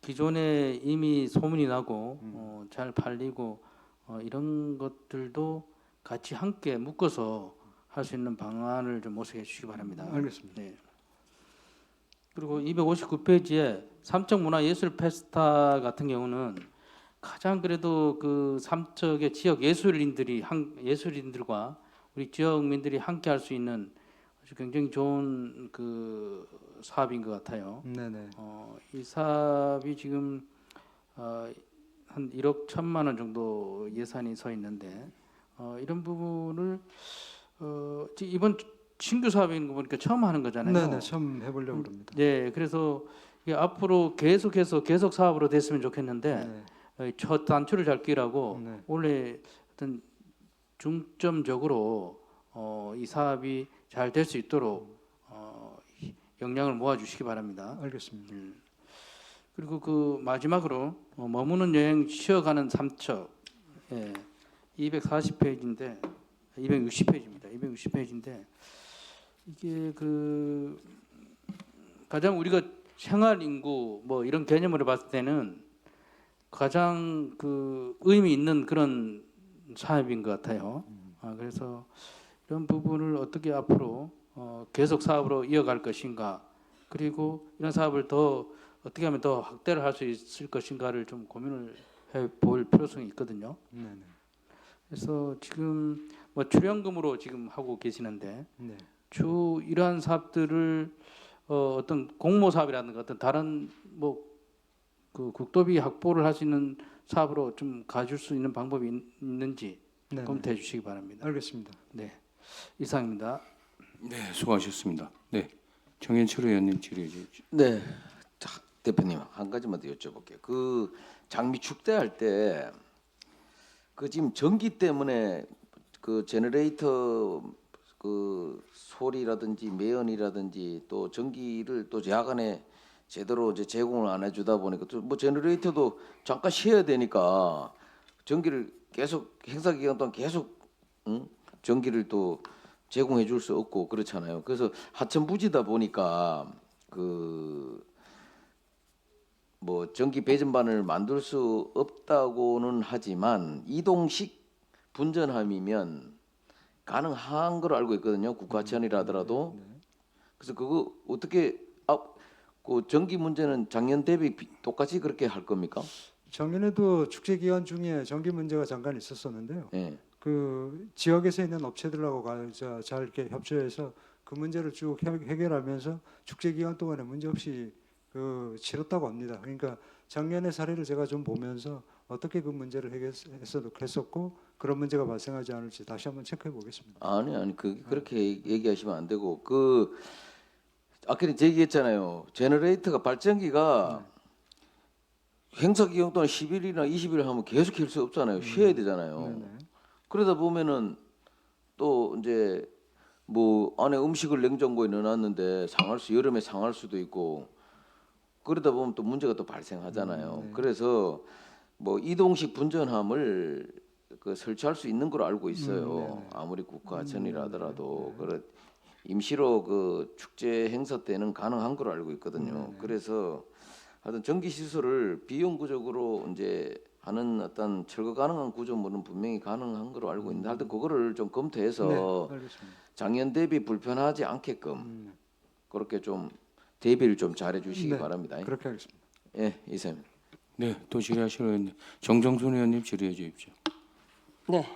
기존에 이미 소문이 나고 잘 팔리고 이런 것들도 같이 함께 묶어서 할 수 있는 방안을 좀 모색해 주시기 바랍니다. 알겠습니다. 네. 그리고 259페이지에 삼척 문화예술 페스타 같은 경우는 가장 그래도 그 삼척의 지역 예술인들과 우리 지역민들이 함께 할 수 있는 아주 굉장히 좋은 그 사업인 것 같아요. 네네. 이 사업이 지금 한 1억 1천만 원 정도 예산이 서 있는데 이런 부분을 이번 신규 사업인 거 보니까 처음 하는 거잖아요. 네네. 처음 해보려고 합니다. 네, 그래서 이게 앞으로 계속해서 계속 사업으로 됐으면 좋겠는데 네. 첫 단추를 잘 끼라고 네. 원래 어떤 중점적으로 이 사업이 잘 될 수 있도록 역량을 모아주시기 바랍니다. 알겠습니다. 그리고 그 마지막으로 머무는 여행 쉬어가는 삼척 240페이지인데 260페이지입니다. 260페이지인데 이게 그 가장 우리가 생활 인구 뭐 이런 개념으로 봤을 때는 가장 그 의미 있는 그런 사업인 것 같아요. 그래서 이런 부분을 어떻게 앞으로 계속 사업으로 이어갈 것인가, 그리고 이런 사업을 더 어떻게 하면 더 확대를 할 수 있을 것인가를 좀 고민을 해볼 필요성이 있거든요. 네네. 그래서 지금 뭐 출연금으로 지금 하고 계시는데 네. 주 이러한 사업들을 어떤 공모 사업이라든가 어떤 다른 뭐 그 국도비 확보를 할 수 있는 사업으로 좀 가줄 수 있는 방법이 있는지 네네. 검토해 주시기 바랍니다. 알겠습니다. 네, 이상입니다. 네, 수고하셨습니다. 네, 정현철 의원님 질의해 주십시오. 네, 자, 대표님 한 가지만 더 여쭤볼게요. 그 장미 축제할 때 그 지금 전기 때문에 그 제너레이터 그 소리라든지 매연이라든지 또 전기를 또 야간에 제대로 이제 제공을 안 해주다 보니까 또 뭐 제너레이터도 잠깐 쉬어야 되니까 전기를 계속 행사 기간 동안 계속 전기를 또 제공해 줄 수 없고 그렇잖아요. 그래서 하천부지다 보니까 그 뭐 전기 배전반을 만들 수 없다고는 하지만 이동식 분전함이면 가능한 걸로 알고 있거든요. 국가천이라 하더라도. 그래서 그거 어떻게 그 전기 문제는 작년 대비 똑같이 그렇게 할 겁니까? 작년에도 축제 기간 중에 전기 문제가 잠깐 있었었는데요. 예. 그 지역에서 있는 업체들하고 잘 이렇게 협조해서 그 문제를 쭉 해결하면서 축제 기간 동안에 문제 없이 그 치렀다고 합니다. 그러니까 작년의 사례를 제가 좀 보면서 어떻게 그 문제를 해결했었고 그런 문제가 발생하지 않을지 다시 한번 체크해 보겠습니다. 아니 그렇게 얘기하시면 안 되고 그 아까 제가 얘기했잖아요. 제너레이터가 발전기가 행사 기간 동안 10일이나 20일 하면 계속 할 수 없잖아요. 쉬어야 되잖아요. 네네. 그러다 보면은 또 이제 뭐 안에 음식을 냉장고에 넣어놨는데 여름에 상할 수도 있고 그러다 보면 또 문제가 또 발생하잖아요. 네. 그래서 뭐 이동식 분전함을 그 설치할 수 있는 걸로 알고 있어요. 네네. 아무리 국가하천이라 하더라도 그래 임시로 그 축제 행사 때는 가능한 걸로 알고 있거든요. 그래서 하여튼 전기 시설을 비영구적으로 이제 하는 어떤 철거 가능한 구조물은 분명히 가능한 걸로 알고 있는데 하여튼 그거를 좀 검토해서 네, 알겠습니다. 작년 대비 불편하지 않게끔 그렇게 좀 대비를 좀 잘해 주시기 네, 바랍니다. 그렇게 하겠습니다. 예, 이사님. 네, 또 질의하실 의원님 정정순 의원님 질의해 주십시오. 네.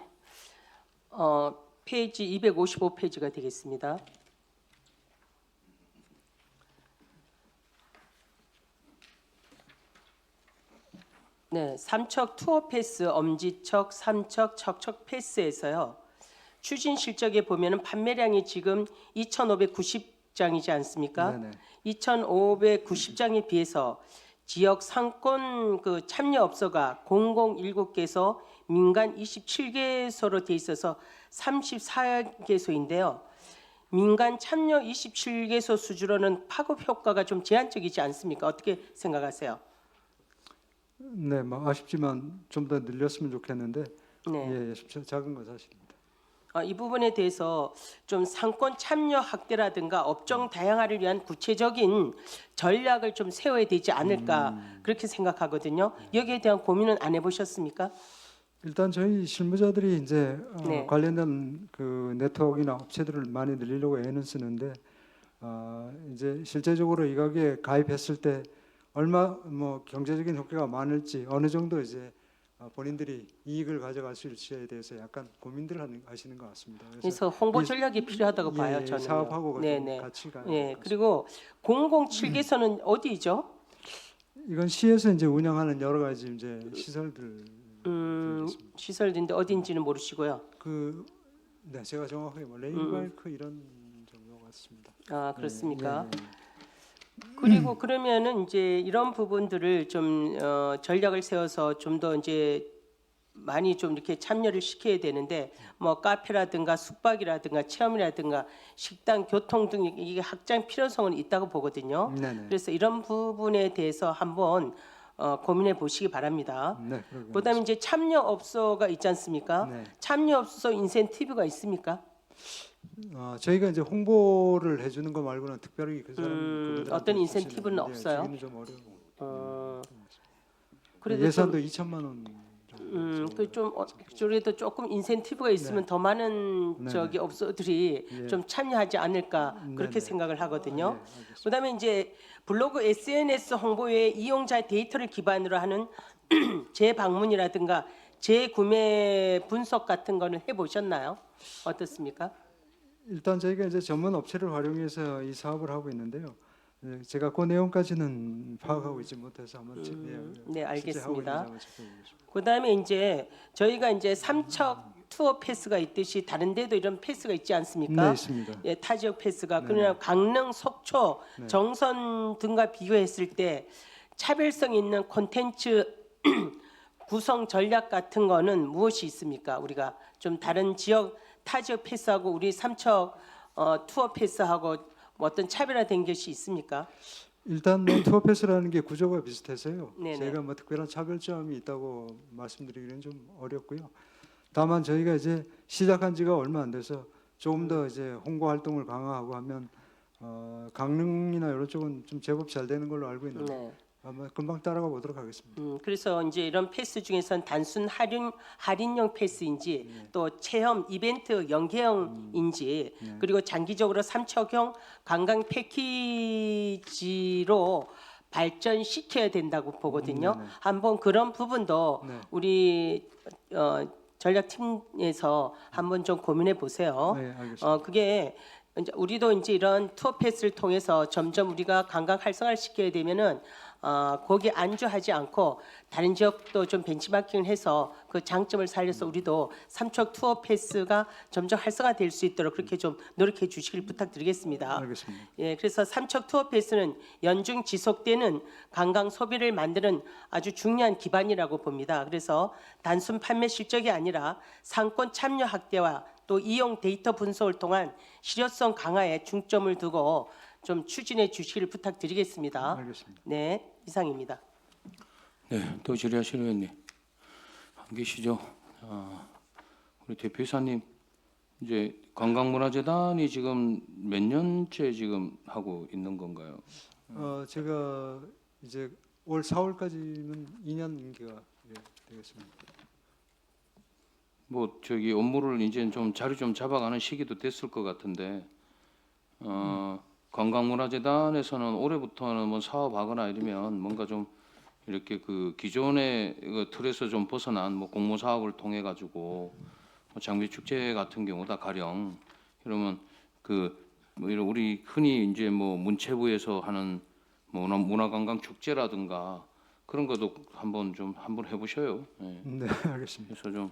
페이지 255페이지가 되겠습니다. 네, 삼척 투어 패스, 엄지척, 삼척, 척척 패스에서요. 추진 실적에 보면은 판매량이 지금 2,590장이지 않습니까? 네네. 2,590장에 비해서 지역 상권 그 참여업소가 007개소, 민간 27개소로 돼 있어서 34개소인데요. 민간 참여 27개소 수준으로는 파급 효과가 좀 제한적이지 않습니까? 어떻게 생각하세요? 네, 뭐 아쉽지만 좀 더 늘렸으면 좋겠는데 네. 예, 작은 건 사실입니다. 이 부분에 대해서 좀 상권 참여 확대라든가 업종 다양화를 위한 구체적인 전략을 좀 세워야 되지 않을까 그렇게 생각하거든요. 여기에 대한 고민은 안 해보셨습니까? 일단 저희 실무자들이 이제 네. 관련된 그 네트워크나 업체들을 많이 늘리려고 애는 쓰는데 이제 실제적으로 이 가게에 가입했을 때 얼마 뭐 경제적인 효과가 많을지 어느 정도 이제 본인들이 이익을 가져갈 수 있을지에 대해서 약간 고민들을 하시는 것 같습니다. 그래서 홍보 이- 전략이 필요하다고 봐요. 예, 저는. 사업하고 네네. 같이 가야 예. 될것 같습니다. 그리고 007개소는 어디죠? 이건 시에서 이제 운영하는 여러 가지 이제 시설들 시설인데 어딘지는 모르시고요. 네, 제가 정확하게 뭐 레인바이크 이런 정도 같습니다. 아 그렇습니까? 예, 예. 그리고 그러면은 이제 이런 부분들을 좀 전략을 세워서 좀 더 이제 많이 좀 이렇게 참여를 시켜야 되는데 뭐 카페라든가 숙박이라든가 체험이라든가 식당, 교통 등 이게 확장 필요성은 있다고 보거든요. 네네. 그래서 이런 부분에 대해서 한번 고민해 보시기 바랍니다. 네, 그다음에 이제 참여업소가 있지 않습니까? 네. 참여업소 인센티브가 있습니까? 저희가 이제 홍보를 해주는 거 말고는 특별히 그 사람 그분들한테 어떤 인센티브는 주시는, 없어요? 주기는 좀 어려워. 그래도 예산도 2천만 원 정도. 그좀 그래도 조금 인센티브가 있으면 더 많은 네. 저기 업소들이 예. 좀 참여하지 않을까 그렇게 네네. 생각을 하거든요. 예, 알겠습니다. 그다음에 이제 블로그 SNS 홍보 외에 이용자 데이터를 기반으로 하는 재방문이라든가 재구매 분석 같은 거는 해보셨나요? 어떻습니까? 일단 저희가 이제 전문 업체를 활용해서 이 사업을 하고 있는데요. 제가 그 내용까지는 파악하고 있지 못해서 한번 네, 실제 하고 알겠습니다. 있는지 한번 지켜보겠습니다. 그다음에 이제 저희가 이제 삼척 투어 패스가 있듯이 다른 데도 이런 패스가 있지 않습니까? 네, 있습니다. 예, 타 지역 패스가 네. 그러나 강릉, 속초, 네. 정선 등과 비교했을 때 차별성 있는 콘텐츠 구성 전략 같은 거는 무엇이 있습니까? 우리가 좀 다른 지역 타 지역 패스하고 우리 삼척 투어 패스하고 뭐 어떤 차별화된 것이 있습니까? 일단 뭐 투어 패스라는 게 구조가 비슷해서요. 네네. 제가 뭐 특별한 차별점이 있다고 말씀드리기는 좀 어렵고요. 다만 저희가 이제 시작한 지가 얼마 안 돼서 조금 더 이제 홍보 활동을 강화하고 하면 강릉이나 이런 쪽은 좀 제법 잘 되는 걸로 알고 있는데 네. 아마 금방 따라가 보도록 하겠습니다. 그래서 이제 이런 패스 중에서는 단순 할인용 패스인지 또 체험 이벤트 연계형인지 그리고 장기적으로 삼척형 관광 패키지로 발전시켜야 된다고 보거든요. 네네. 한번 그런 부분도 네. 우리 전략팀에서 한번 좀 고민해 보세요. 네, 알겠습니다. 그게 이제 우리도 이제 이런 투어 패스를 통해서 점점 우리가 관광 활성화를 시켜야 되면은 거기에 안주하지 않고 다른 지역도 좀 벤치마킹을 해서 그 장점을 살려서 우리도 삼척 투어 패스가 점점 활성화될 수 있도록 그렇게 좀 노력해 주시길 부탁드리겠습니다. 알겠습니다. 예, 그래서 삼척 투어 패스는 연중 지속되는 관광 소비를 만드는 아주 중요한 기반이라고 봅니다. 그래서 단순 판매 실적이 아니라 상권 참여 확대와 또 이용 데이터 분석을 통한 실효성 강화에 중점을 두고 좀 추진해 주시기를 부탁드리겠습니다. 알겠습니다. 네, 이상입니다. 네, 또 질의하실 의원님 안 계시죠? 우리 대표이사님 이제 관광문화재단이 지금 몇 년째 지금 하고 있는 건가요? 제가 이제 올 4월까지는 2년 임기가 되겠습니다. 뭐 저기 업무를 이제 좀 자리 좀 잡아가는 시기도 됐을 것 같은데 관광문화재단에서는 올해부터는 뭐 사업하거나 이러면 뭔가 좀 이렇게 그 기존의 그 틀에서 좀 벗어난 뭐 공모 사업을 통해 가지고 뭐 장미 축제 같은 경우다 가령 이러면 뭐 이런 우리 흔히 이제 뭐 문체부에서 하는 뭐 문화관광 축제라든가 그런 것도 한번 해보셔요. 예. 네, 알겠습니다. 그래서 좀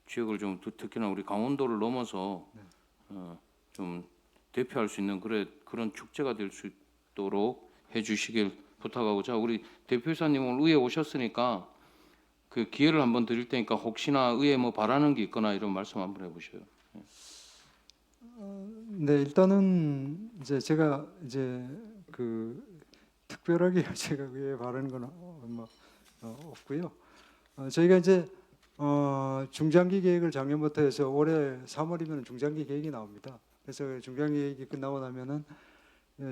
지역을 좀 특히나 우리 강원도를 넘어서 좀 대표할 수 있는 그런 축제가 될 수 있도록 해주시길 부탁하고, 자 우리 대표이사님 오늘 의회 오셨으니까 그 기회를 한번 드릴 테니까 혹시나 의회 뭐 바라는 게 있거나 이런 말씀 한번 해보셔요. 네, 일단은 이제 제가 이제 그 특별하게 제가 위에 바라는 건 없고요. 저희가 이제 중장기 계획을 작년부터 해서 올해 3월이면 중장기 계획이 나옵니다. 그래서 중장기 계획이 끝나고 나면은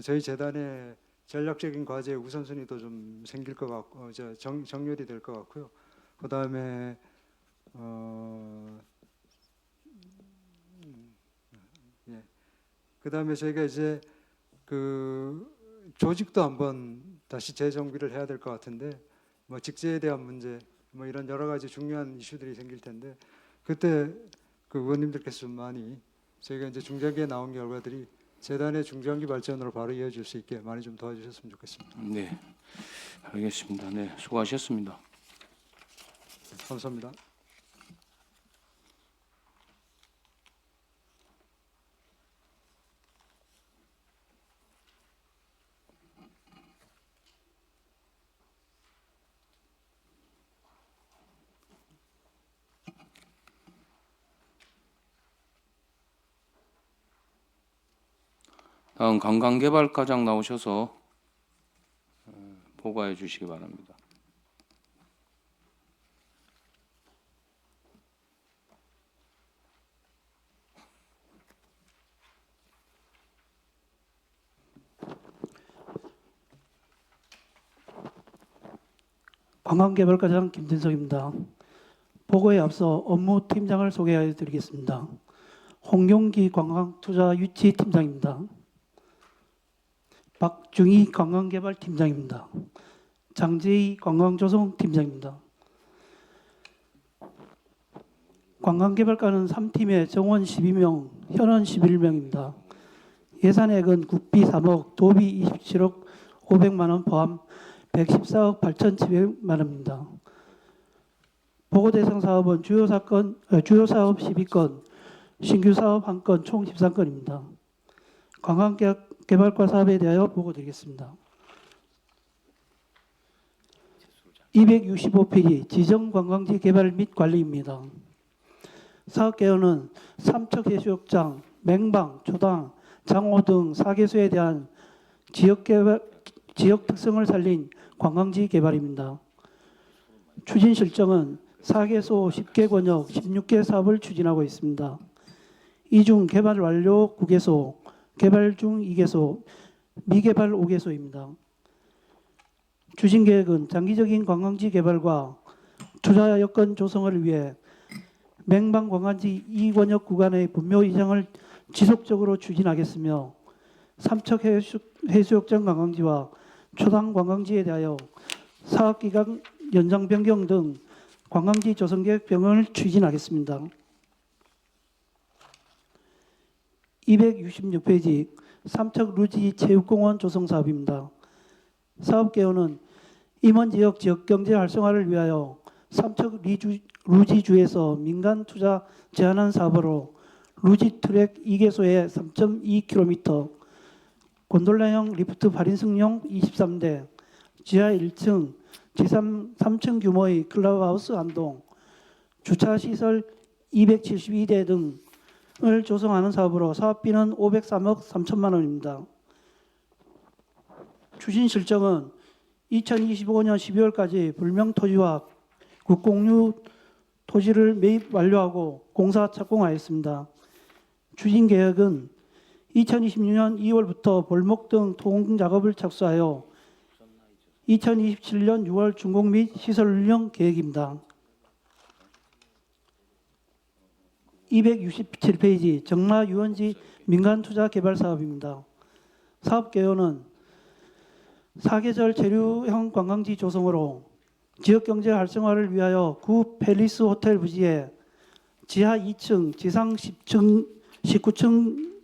저희 재단의 전략적인 과제의 우선순위도 좀 생길 것 같고 정렬이 될 것 같고요. 그다음에 그다음에 저희가 이제 그 조직도 한번 다시 재정비를 해야 될 것 같은데 뭐 직제에 대한 문제 뭐 이런 여러 가지 중요한 이슈들이 생길 텐데 그때 그 의원님들께서 좀 많이 저희가 이제 중장기에 나온 결과들이 재단의 중장기 발전으로 바로 이어질 수 있게 많이 좀 도와주셨으면 좋겠습니다. 네, 알겠습니다. 네, 수고하셨습니다. 감사합니다. 다음 관광개발과장 나오셔서 보고해 주시기 바랍니다. 관광개발과장 김진석입니다. 보고에 앞서 업무 팀장을 소개해 드리겠습니다. 홍용기 관광투자유치팀장입니다. 박중희 관광개발팀장입니다. 장재희 관광조성팀장입니다. 관광개발과는 3팀에 정원 12명, 현원 11명입니다. 예산액은 국비 3억, 도비 27억 500만 원 포함 114억 8,700만 원입니다. 보고 대상 사업은 주요 사업 12건, 신규 사업 1건, 총 13건입니다. 관광개발과 사업에 대하여 보고 드리겠습니다. 265페이지 지정관광지 개발 및 관리입니다. 사업개요는 삼척해수욕장, 맹방, 초당, 장호 등 4개소에 대한 지역 특성을 살린 관광지 개발입니다. 추진 실정은 4개소 10개 권역 16개 사업을 추진하고 있습니다. 이 중 개발 완료 9개소, 개발 중 2개소, 미개발 5개소입니다. 추진 계획은 장기적인 관광지 개발과 투자 여건 조성을 위해 맹방 관광지 2권역 구간의 분묘 이장을 지속적으로 추진하겠으며 삼척 해수욕장 관광지와 초당 관광지에 대하여 사업기간 연장 변경 등 관광지 조성계획 변경을 추진하겠습니다. 266페이지 삼척 루지 체육공원 조성 사업입니다. 사업 개요는 임원 지역 경제 활성화를 위하여 삼척 루지주에서 민간 투자 제한한 사업으로 루지 트랙 2개소에 3.2km, 곤돌라형 리프트 발인승용 23대, 지하 1층, 지상 3층 규모의 클럽하우스 한동, 주차 시설 272대 등을 조성하는 사업으로 사업비는 503억 3천만 원입니다. 추진 실적은 2025년 12월까지 불명 토지와 국공유 토지를 매입 완료하고 공사 착공하였습니다. 추진 계획은 2026년 2월부터 볼목 등 토공 작업을 착수하여 2027년 6월 준공 및 시설 운영 계획입니다. 267페이지 정라 유원지 민간 투자 개발 사업입니다. 사업 개요는 사계절 체류형 관광지 조성으로 지역 경제 활성화를 위하여 구 팰리스 호텔 부지에 지하 2층, 지상 10층, 19층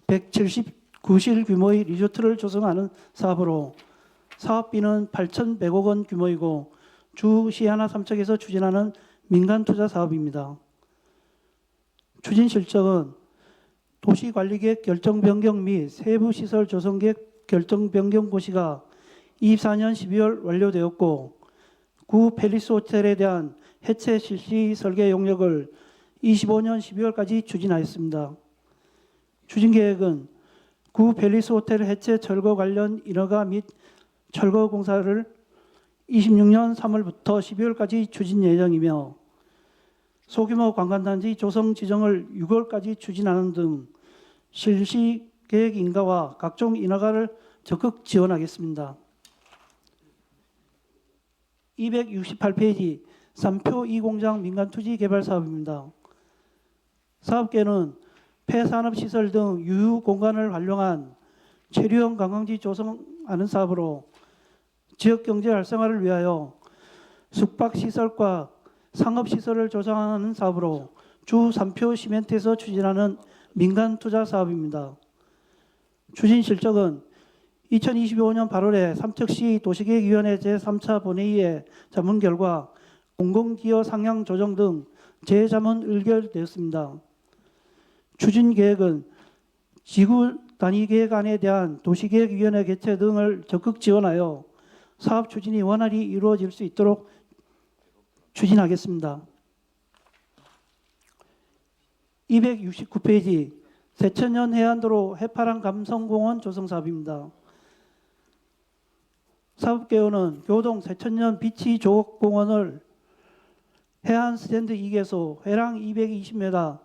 179실 규모의 리조트를 조성하는 사업으로 사업비는 8,100억 원 규모이고 주 시하나 삼척에서 추진하는 민간 투자 사업입니다. 추진 실적은 도시관리계획 결정 변경 및 세부 시설 조성 계획 결정 변경 고시가 24년 12월 완료되었고 구 팰리스 호텔에 대한 해체 실시 설계 용역을 25년 12월까지 추진하였습니다. 추진 계획은 구 팰리스 호텔 해체 철거 관련 인허가 및 철거 공사를 26년 3월부터 12월까지 추진 예정이며 소규모 관광단지 조성 지정을 6월까지 추진하는 등 실시 계획 인가와 각종 인허가를 적극 지원하겠습니다. 268페이지 3표 2공장 민간투지 개발 사업입니다. 사업계는 폐산업시설 등 유휴 공간을 활용한 체류형 관광지 조성하는 사업으로 지역경제 활성화를 위하여 숙박시설과 상업시설을 조성하는 사업으로 주 3표 시멘트에서 추진하는 민간투자 사업입니다. 추진 실적은 2025년 8월에 삼척시 도시계획위원회 제3차 본회의의 자문 결과 공공기여 상향 조정 등 재자문 의결되었습니다. 추진 계획은 지구 단위 계획안에 대한 도시계획위원회 개최 등을 적극 지원하여 사업 추진이 원활히 이루어질 수 있도록 추진하겠습니다. 269페이지 세천년 해안도로 해파람 감성공원 조성 사업입니다. 사업계획은 교동 세천년 비치 조곡공원을 해안 스탠드 2개소, 회랑 220m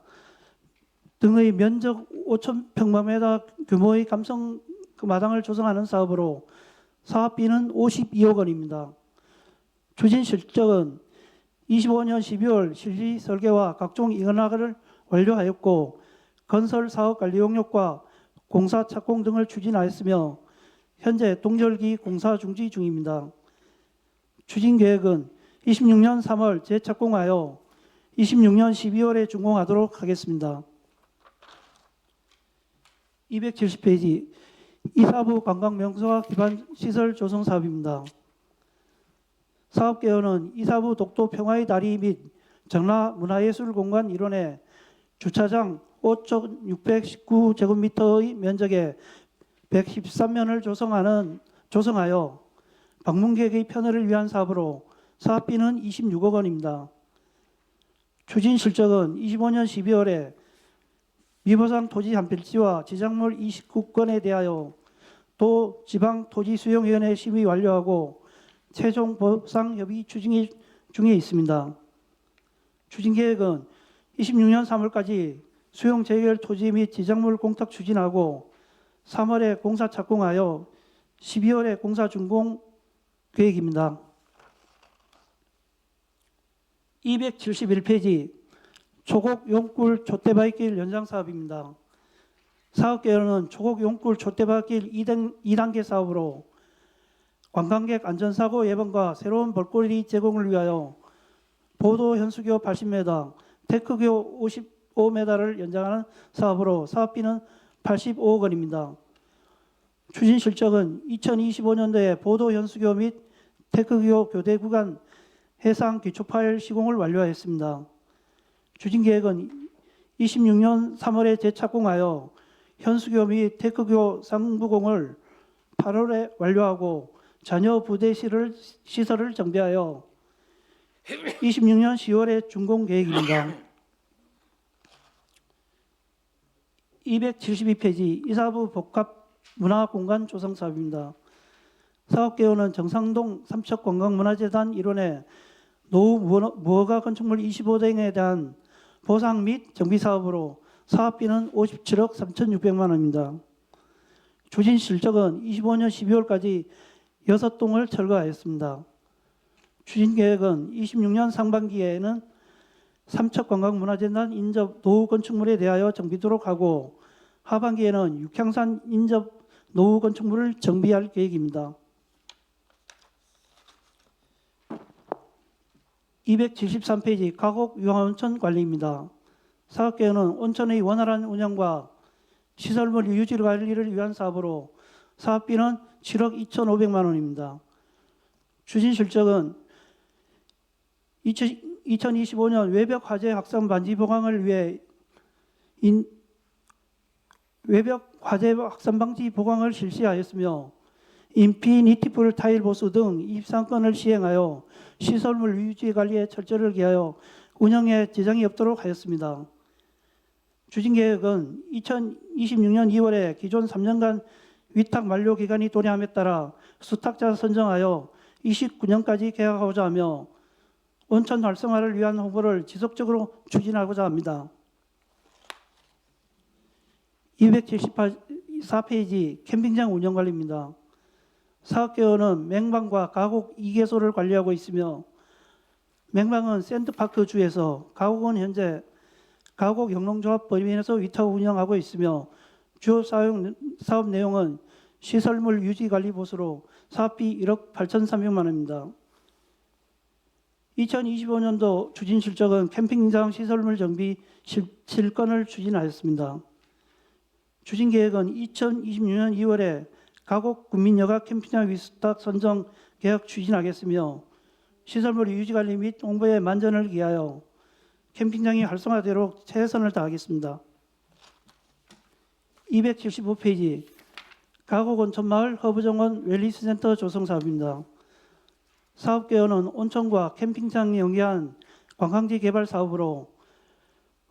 등의 면적 5,000평방미터 규모의 감성 마당을 조성하는 사업으로 사업비는 52억 원입니다. 추진 실적은 25년 12월 실시 설계와 각종 인허가를 완료하였고 건설 사업 관리 용역과 공사 착공 등을 추진하였으며 현재 동절기 공사 중지 중입니다. 추진 계획은 26년 3월 재착공하여 26년 12월에 준공하도록 하겠습니다. 270페이지 이사부 관광명소와 기반 시설 조성 사업입니다. 사업 개요는 이사부 독도 평화의 다리 및 정라 문화예술공간 일원에 주차장 5,619제곱미터의 면적에 113면을 조성하여 방문객의 편의를 위한 사업으로 사업비는 26억 원입니다. 추진 실적은 25년 12월에 미보상 토지 한 필지와 지작물 29건에 대하여 도 지방토지수용위원회 심의 완료하고 최종 보상 협의 추진 중에 있습니다. 추진 계획은 26년 3월까지 수용 재결 토지 및 지작물 공탁 추진하고 3월에 공사 착공하여 12월에 공사 준공 계획입니다. 271페이지 초곡 용굴 촛대바위길 연장 사업입니다. 사업 계획은 초곡 용굴 촛대바위길 2단계 사업으로 관광객 안전사고 예방과 새로운 볼거리 제공을 위하여 보도 현수교 80m, 테크교 55m를 연장하는 사업으로 사업비는 85억 원입니다. 추진 실적은 2025년도에 보도 현수교 및 테크교 교대 구간 해상 기초 파일 시공을 완료하였습니다. 추진 계획은 26년 3월에 재착공하여 현수교 및 테크교 상부공을 8월에 완료하고 잔여 부대 시설을 정비하여 26년 10월에 준공 계획입니다. 272페이지 이사부 복합 문화공간 조성 사업입니다. 사업 개요는 정상동 삼척관광문화재단 일원의 노후 무허가 건축물 25등에 대한 보상 및 정비 사업으로 사업비는 57억 3,600만 원입니다. 추진 실적은 25년 12월까지 6동을 철거하였습니다. 추진 계획은 26년 상반기에는 삼척관광문화재단 인접 노후 건축물에 대하여 정비도록 하고 하반기에는 육향산 인접 노후 건축물을 정비할 계획입니다. 273페이지 가곡 유황온천 관리입니다. 사업계획은 온천의 원활한 운영과 시설물 유지 관리를 위한 사업으로 사업비는 7억 2,500만 원입니다. 추진 실적은 2025년 외벽 화재 확산 방지 보강을 위해 외벽 화재 확산 방지 보강을 실시하였으며 인피니티풀 타일 보수 등 23건을 시행하여 시설물 유지 관리에 철저를 기하여 운영에 지장이 없도록 하였습니다. 추진 계획은 2026년 2월에 기존 3년간 위탁 만료 기간이 도래함에 따라 수탁자 선정하여 29년까지 계약하고자 하며 온천 활성화를 위한 홍보를 지속적으로 추진하고자 합니다. 274페이지 캠핑장 운영관리입니다. 사업계획은 맹방과 가곡 2개소를 관리하고 있으며 맹방은 샌드파크 주에서 가곡은 현재 가곡 영농조합 법인에서 위탁 운영하고 있으며 주요 사업 내용은 시설물 유지 관리 보수로 사업비 1억 8,300만 원입니다. 2025년도 추진 실적은 캠핑장 시설물 정비 7건을 추진하였습니다. 추진 계획은 2026년 2월에 가곡 군민여가 캠핑장 위수탁 선정 계약 추진하겠으며 시설물 유지 관리 및 홍보에 만전을 기하여 캠핑장이 활성화되도록 최선을 다하겠습니다. 275페이지 가곡 온천마을 허브정원 웰리스센터 조성 사업입니다. 사업 개요는 온천과 캠핑장이 연계한 관광지 개발 사업으로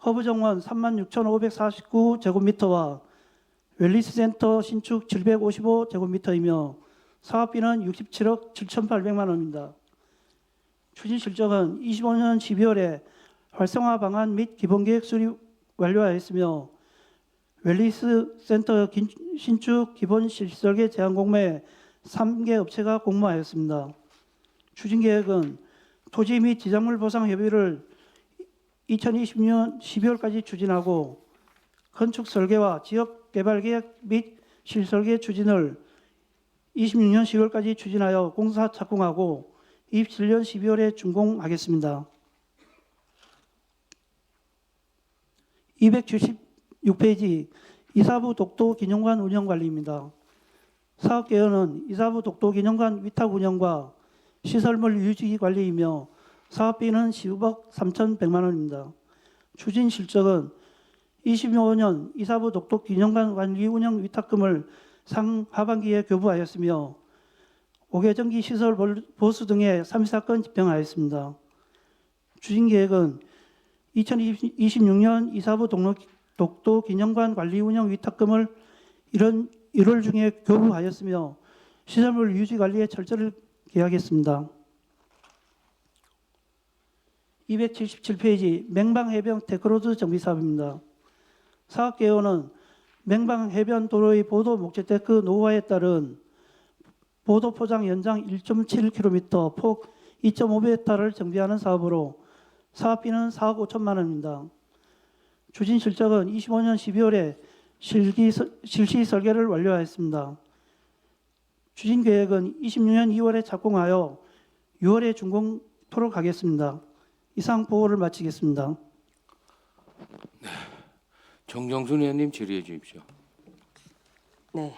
허브정원 36,549제곱미터와 웰리스센터 신축 755제곱미터이며 사업비는 67억 7,800만 원입니다. 추진 실적은 25년 12월에 활성화 방안 및 기본계획 수립 완료하였으며 웰리스 센터 신축 기본 실설계 제안 공모에 3개 업체가 공모하였습니다. 추진 계획은 토지 및 지작물 보상 협의를 2020년 12월까지 추진하고 건축 설계와 지역 개발 계획 및 실설계 추진을 26년 10월까지 추진하여 공사 착공하고 27년 12월에 준공하겠습니다. 276페이지 이사부 독도 기념관 운영 관리입니다. 사업 계획은 이사부 독도 기념관 위탁 운영과 시설물 유지 관리이며 사업비는 10억 3,100만 원입니다. 추진 실적은 25년 이사부 독도 기념관 관리 운영 위탁금을 상하반기에 교부하였으며 5개 전기 시설 보수 등의 34건 집행하였습니다. 추진 계획은 2026년 이사부 독도 기념관 관리 운영 위탁금을 1월 중에 교부하였으며 시설물 유지 관리에 철저를 기하겠습니다. 277페이지 맹방해변 테크로드 정비 사업입니다. 사업 개요는 맹방해변 도로의 보도 목재테크 노후화에 따른 보도 포장 연장 1.7km, 폭 2.5m를 정비하는 사업으로 사업비는 4억 5천만 원입니다. 추진 실적은 25년 12월에 실시 설계를 완료하였습니다. 추진 계획은 26년 2월에 착공하여 6월에 준공토록 하겠습니다. 이상 보고를 마치겠습니다. 정정순 의원님 질의해 주십시오. 네.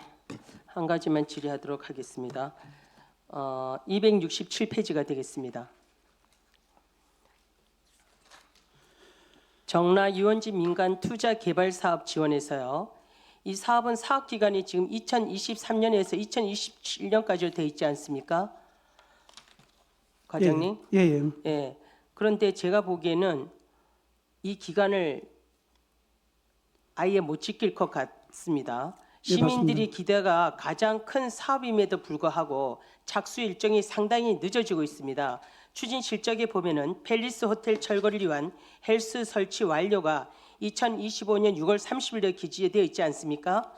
한 가지만 질의하도록 하겠습니다. 267페이지가 되겠습니다. 정라 유원지 민간 투자 개발 사업 지원에서요. 이 사업은 사업 기간이 지금 2023년에서 2027년까지로 되어 있지 않습니까? 과장님? 예, 예. 예. 그런데 제가 보기에는 이 기간을 아예 못 지킬 것 같습니다. 예, 시민들이 기대가 가장 큰 사업임에도 불구하고 착수 일정이 상당히 늦어지고 있습니다. 추진 실적에 보면은 팰리스 호텔 철거를 위한 헬스 설치 완료가 2025년 6월 30일에 기재되어 있지 않습니까?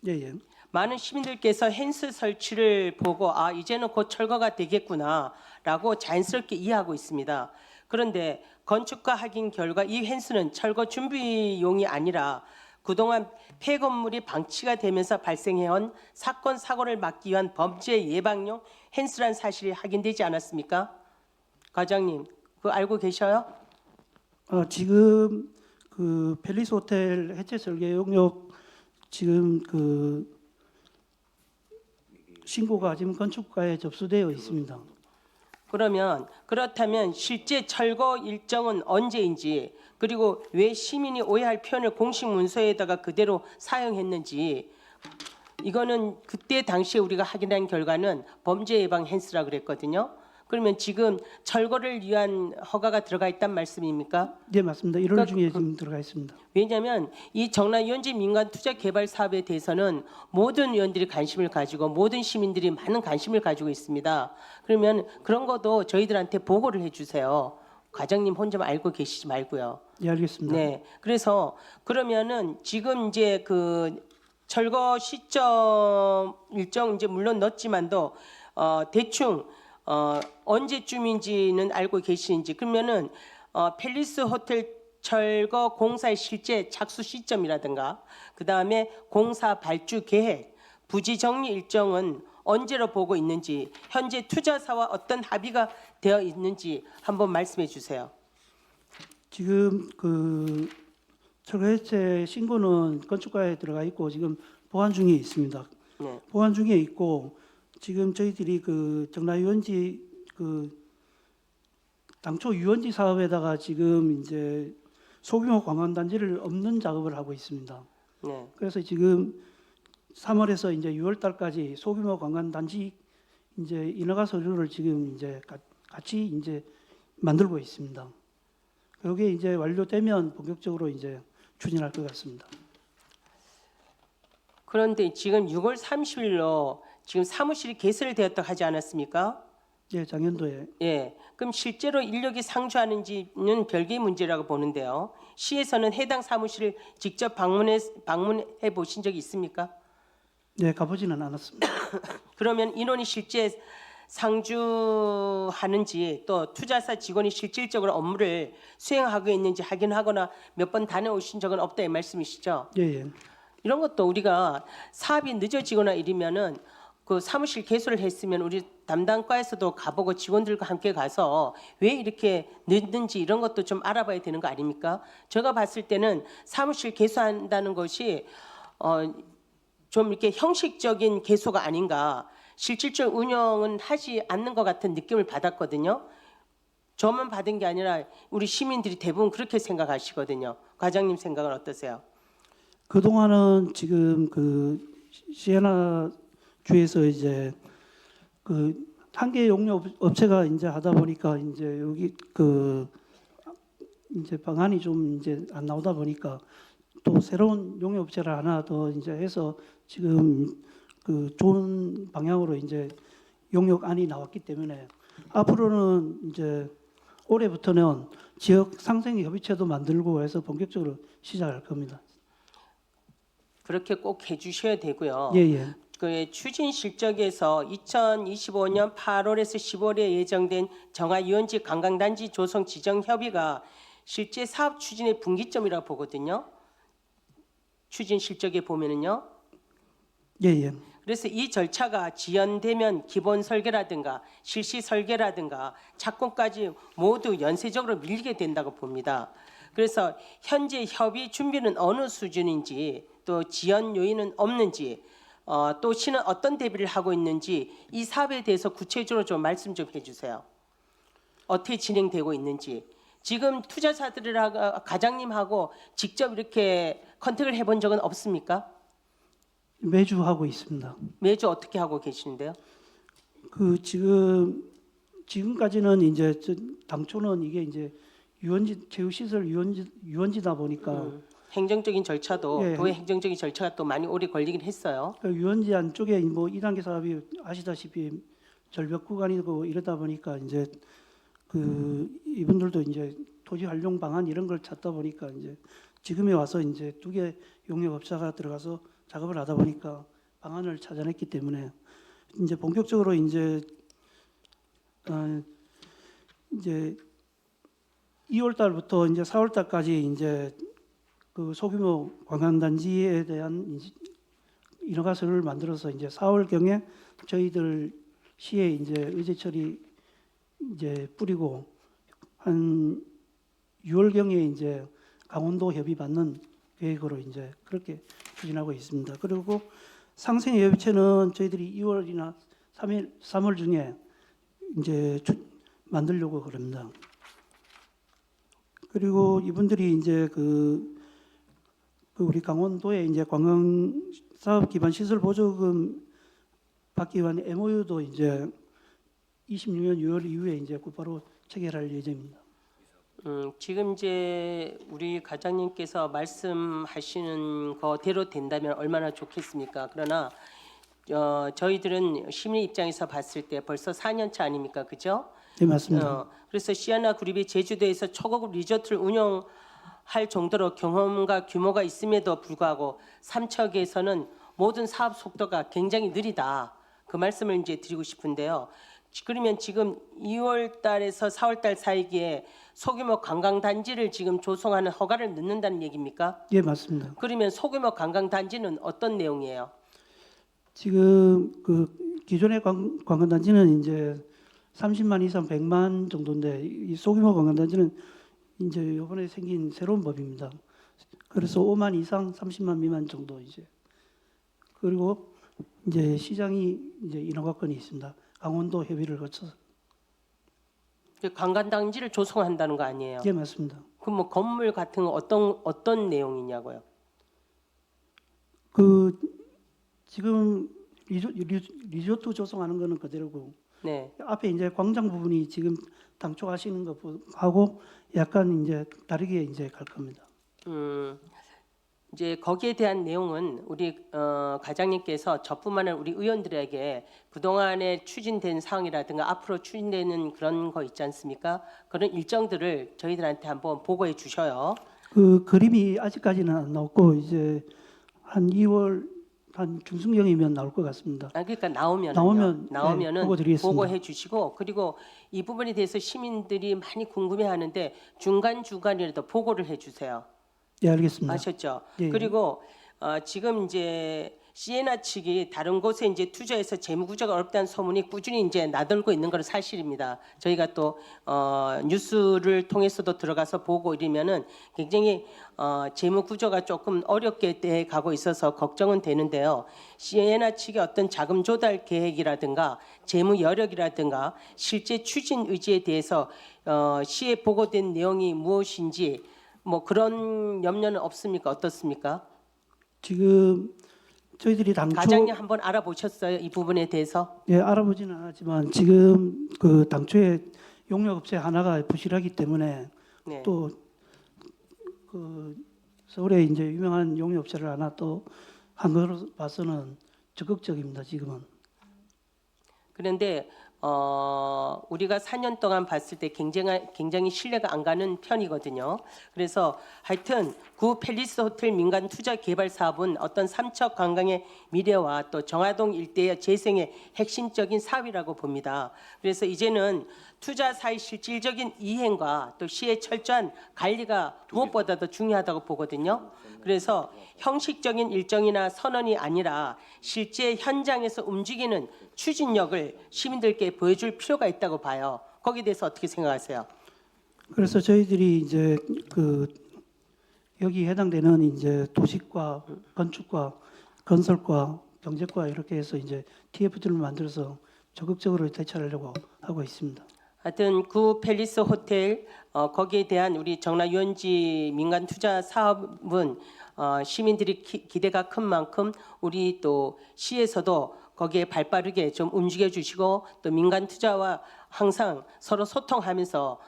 예, 예. 많은 시민들께서 헬스 설치를 보고 아 이제는 곧 철거가 되겠구나라고 자연스럽게 이해하고 있습니다. 그런데 건축가 확인 결과 이 헬스는 철거 준비용이 아니라 그동안 폐건물이 방치가 되면서 발생해온 사건 사고를 막기 위한 범죄 예방용 헬스란 사실이 확인되지 않았습니까? 과장님, 그거 알고 계셔요? 지금 그 팰리스 호텔 해체 설계 용역 지금 그 신고가 지금 건축가에 접수되어 있습니다. 그렇다면 실제 철거 일정은 언제인지 그리고 왜 시민이 오해할 표현을 공식 문서에다가 그대로 사용했는지 이거는 그때 당시에 우리가 확인한 결과는 범죄 예방 헬스라 그랬거든요. 그러면 지금 철거를 위한 허가가 들어가 있단 말씀입니까? 네, 맞습니다. 1월 중에 지금 들어가 있습니다. 왜냐하면 이 정라 유원지 민간 투자 개발 사업에 대해서는 모든 의원들이 관심을 가지고 모든 시민들이 많은 관심을 가지고 있습니다. 그러면 그런 것도 저희들한테 보고를 해주세요. 과장님 혼자만 알고 계시지 말고요. 예, 알겠습니다. 네, 그래서 그러면은 지금 이제 그 철거 시점 일정 이제 물론 넣었지만도 대충 언제쯤인지는 알고 계시는지 그러면은 팰리스 호텔 철거 공사의 실제 착수 시점이라든가 그 다음에 공사 발주 계획, 부지 정리 일정은 언제로 보고 있는지 현재 투자사와 어떤 합의가 되어 있는지 한번 말씀해 주세요. 지금 그 철거 해체 신고는 건축가에 들어가 있고 지금 보완 중에 있습니다. 네. 보완 중에 있고 지금 저희들이 그 정라 유원지 그 당초 유원지 사업에다가 지금 이제 소규모 관광단지를 엎는 작업을 하고 있습니다. 네. 그래서 지금 3월에서 이제 6월 달까지 소규모 관광단지 이제 인허가 서류를 지금 이제 같이 이제 만들고 있습니다. 그게 이제 완료되면 본격적으로 이제 추진할 것 같습니다. 그런데 지금 6월 30일로 지금 사무실이 개설되었다고 하지 않았습니까? 예, 작년도에 예. 그럼 실제로 인력이 상주하는지는 별개의 문제라고 보는데요. 시에서는 해당 사무실을 직접 방문해 보신 적이 있습니까? 네, 가보지는 않았습니다. 그러면 인원이 실제 상주하는지 또 투자사 직원이 실질적으로 업무를 수행하고 있는지 확인하거나 몇 번 다녀오신 적은 없다 이 말씀이시죠? 예, 예. 이런 것도 우리가 사업이 늦어지거나 이러면은 그 사무실 개소를 했으면 우리 담당과에서도 가보고 직원들과 함께 가서 왜 이렇게 늦는지 이런 것도 좀 알아봐야 되는 거 아닙니까? 제가 봤을 때는 사무실 개소한다는 것이 좀 이렇게 형식적인 개소가 아닌가, 실질적 운영은 하지 않는 것 같은 느낌을 받았거든요. 저만 받은 게 아니라 우리 시민들이 대부분 그렇게 생각하시거든요. 과장님 생각은 어떠세요? 그 동안은 지금 그 시에나 주에서 이제 그 한 개의 용역 업체가 이제 하다 보니까 이제 여기 그 이제 방안이 좀 이제 안 나오다 보니까 또 새로운 용역 업체를 하나 더 이제 해서 지금 그 좋은 방향으로 이제 용역안이 나왔기 때문에 앞으로는 이제 올해부터는 지역 상생 협의체도 만들고 해서 본격적으로 시작할 겁니다. 그렇게 꼭 해주셔야 되고요. 예, 예. 그 추진 실적에서 2025년 8월에서 10월에 예정된 정화 유원지 관광단지 조성 지정 협의가 실제 사업 추진의 분기점이라고 보거든요. 추진 실적에 보면은요. 예, 예. 그래서 이 절차가 지연되면 기본 설계라든가 실시 설계라든가 착공까지 모두 연쇄적으로 밀리게 된다고 봅니다. 그래서 현재 협의 준비는 어느 수준인지 또 지연 요인은 없는지 또 시는 어떤 대비를 하고 있는지 이 사업에 대해서 구체적으로 좀 말씀 좀 해주세요. 어떻게 진행되고 있는지. 지금 투자사들하고 과장님하고 직접 이렇게 컨택을 해본 적은 없습니까? 매주 하고 있습니다. 매주 어떻게 하고 계시는데요? 그 지금까지는 이제 당초는 이게 이제 유원지 제휴시설 유원지다 보니까 행정적인 절차도 예. 도의 행정적인 절차가 또 많이 오래 걸리긴 했어요. 그 유원지 안쪽에 뭐 2단계 사업이 아시다시피 절벽 구간이고 이러다 보니까 이제 그 이분들도 이제 토지 활용 방안 이런 걸 찾다 보니까 이제 지금에 와서 이제 2개 용역업자가 들어가서 작업을 하다 보니까 방안을 찾아냈기 때문에 이제 본격적으로 이제 2월 달부터 이제 4월 달까지 이제 그 소규모 관광단지에 대한 인허가서를 만들어서 이제 4월 경에 저희들 시에 이제 의제 처리 이제 뿌리고 한 6월 경에 이제 강원도 협의 받는 계획으로 이제 그렇게 추진하고 있습니다. 그리고 상생 협의체는 저희들이 2월이나 3월 중에 이제 만들려고 그럽니다. 그리고 이분들이 이제 그 우리 강원도에 이제 관광 사업 기반 시설 보조금 받기 위한 MOU도 이제 26년 6월 이후에 이제 곧바로 체결할 예정입니다. 지금 이제 우리 과장님께서 말씀하시는 거대로 된다면 얼마나 좋겠습니까? 그러나 저희들은 시민 입장에서 봤을 때 벌써 4년 차 아닙니까, 그죠? 네, 맞습니다. 그래서 시아나 그룹이 제주도에서 초고급 리조트를 운영할 정도로 경험과 규모가 있음에도 불구하고 삼척에서는 모든 사업 속도가 굉장히 느리다. 그 말씀을 이제 드리고 싶은데요. 그러면 지금 2월 달에서 4월 달 사이에 소규모 관광단지를 지금 조성하는 허가를 넣는다는 얘기입니까? 예, 맞습니다. 그러면 소규모 관광단지는 어떤 내용이에요? 지금 그 기존의 관광단지는 이제 30만 이상 100만 정도인데 이 소규모 관광단지는 이제 이번에 생긴 새로운 법입니다. 그래서 5만 이상 30만 미만 정도 이제 그리고 이제 시장이 이제 인허가권이 있습니다. 강원도 협의를 거쳐서. 관광단지를 조성한다는 거 아니에요? 예, 맞습니다. 그럼 뭐 건물 같은 거 어떤 내용이냐고요? 그 지금 리조트 조성하는 거는 그대로고 네. 앞에 이제 광장 부분이 지금 당초 하시는 것하고 약간 이제 다르게 이제 갈 겁니다. 이제 거기에 대한 내용은 우리 과장님께서 저뿐만 아니라 우리 의원들에게 그동안에 추진된 사항이라든가 앞으로 추진되는 그런 거 있지 않습니까? 그런 일정들을 저희들한테 한번 보고해 주셔요. 그 그림이 아직까지는 안 나왔고 이제 한 2월 한 중순경이면 나올 것 같습니다. 그러니까 나오면은 네, 보고드리겠습니다. 보고해 주시고 그리고 이 부분에 대해서 시민들이 많이 궁금해하는데 중간이라도 보고를 해 주세요. 예, 알겠습니다. 아셨죠? 예, 예. 그리고 지금 이제 시에나 측이 다른 곳에 이제 투자해서 재무 구조가 어렵다는 소문이 꾸준히 이제 나돌고 있는 건 사실입니다. 저희가 또 뉴스를 통해서도 들어가서 보고 이러면은 굉장히 재무 구조가 조금 어렵게 돼 가고 있어서 걱정은 되는데요. 시에나 측의 어떤 자금 조달 계획이라든가 재무 여력이라든가 실제 추진 의지에 대해서 시에 보고된 내용이 무엇인지 뭐 그런 염려는 없습니까? 어떻습니까? 지금 저희들이 당초 과장님 한번 알아보셨어요? 이 부분에 대해서? 예, 알아보지는 않았지만 지금 그 당초에 용역업체 하나가 부실하기 때문에 네. 또 그 서울에 이제 유명한 용역업체를 하나 또 한 걸로 봐서는 적극적입니다. 지금은. 그런데 우리가 4년 동안 봤을 때 굉장히 신뢰가 안 가는 편이거든요. 그래서 하여튼 구 팰리스 호텔 민간 투자 개발 사업은 어떤 삼척 관광의 미래와 또 정화동 일대의 재생의 핵심적인 사업이라고 봅니다. 그래서 이제는 투자사의 실질적인 이행과 또 시의 철저한 관리가 무엇보다도 중요하다고 보거든요. 그래서 형식적인 일정이나 선언이 아니라 실제 현장에서 움직이는 추진력을 시민들께 보여줄 필요가 있다고 봐요. 거기에 대해서 어떻게 생각하세요? 그래서 저희들이 이제 그 여기 해당되는 이제 도시과 건축과 건설과 경제과 이렇게 해서 이제 TF들을 만들어서 적극적으로 대처하려고 하고 있습니다. 하여튼 구 팰리스 호텔 거기에 대한 우리 정라 유원지 민간 투자 사업은 시민들이 기대가 큰 만큼 우리 또 시에서도 거기에 발빠르게 좀 움직여 주시고 또 민간 투자와 항상 서로 소통하면서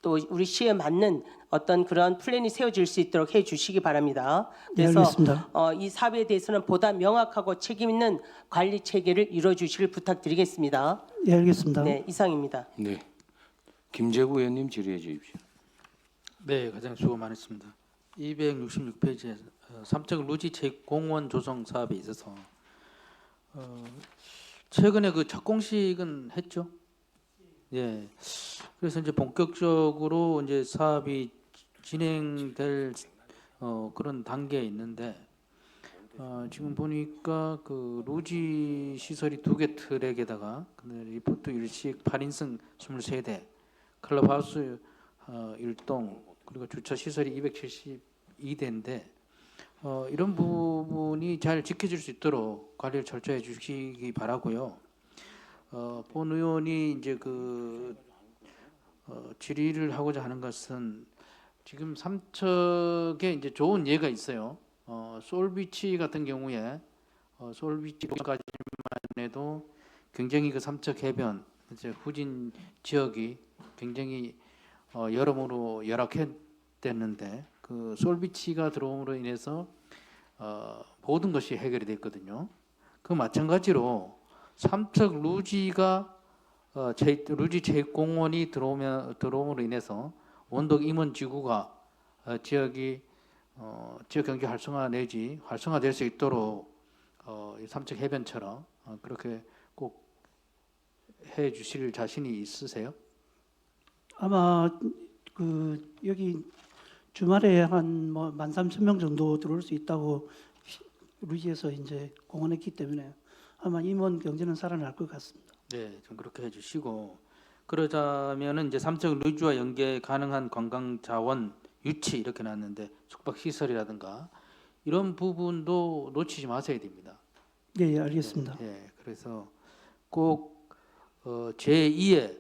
또 우리 시에 맞는 어떤 그런 플랜이 세워질 수 있도록 해 주시기 바랍니다. 네, 그래서 알겠습니다. 이 사업에 대해서는 보다 명확하고 책임 있는 관리 체계를 이루어 주시길 부탁드리겠습니다. 예, 알겠습니다. 네, 이상입니다. 네. 김재구 의원님 질의해 주십시오. 네, 가장 수고 많으십니다. 266페이지에 삼척 루지 공원 조성 사업에 있어서 최근에 그 착공식은 했죠. 예. 그래서 이제 본격적으로 이제 사업이 진행될 그런 단계에 있는데 지금 보니까 그 루지 시설이 2개 트랙에다가 리포트 일식 8인승 23대, 클럽하우스 1동 그리고 주차 시설이 272대인데 이런 부분이 잘 지켜질 수 있도록 관리를 철저히 해주시기 바라고요. 본 의원이 이제 그 질의를 하고자 하는 것은 지금 삼척에 이제 좋은 예가 있어요. 솔비치 같은 경우에 솔비치까지만 해도 굉장히 그 삼척 해변 이제 후진 지역이 굉장히 여러모로 열악했댔는데 그 솔비치가 들어옴으로 인해서 모든 것이 해결이 됐거든요. 그 마찬가지로 삼척 루지가 루지 체육공원이 들어옴으로 인해서 원덕 임원 지구가 지역이 지역 경제 활성화 내지 활성화될 수 있도록 이 삼척 해변처럼 그렇게 꼭 해주실 자신이 있으세요? 아마 그 여기 주말에 한 뭐 13,000명 정도 들어올 수 있다고 루지에서 이제 공언했기 때문에 아마 임원 경제는 살아날 것 같습니다. 네, 좀 그렇게 해주시고 그러자면은 이제 삼척 루지와 연계 가능한 관광 자원 유치 이렇게 나왔는데 숙박 시설이라든가 이런 부분도 놓치지 마셔야 됩니다. 예, 예, 알겠습니다. 예, 그래서 꼭 제2의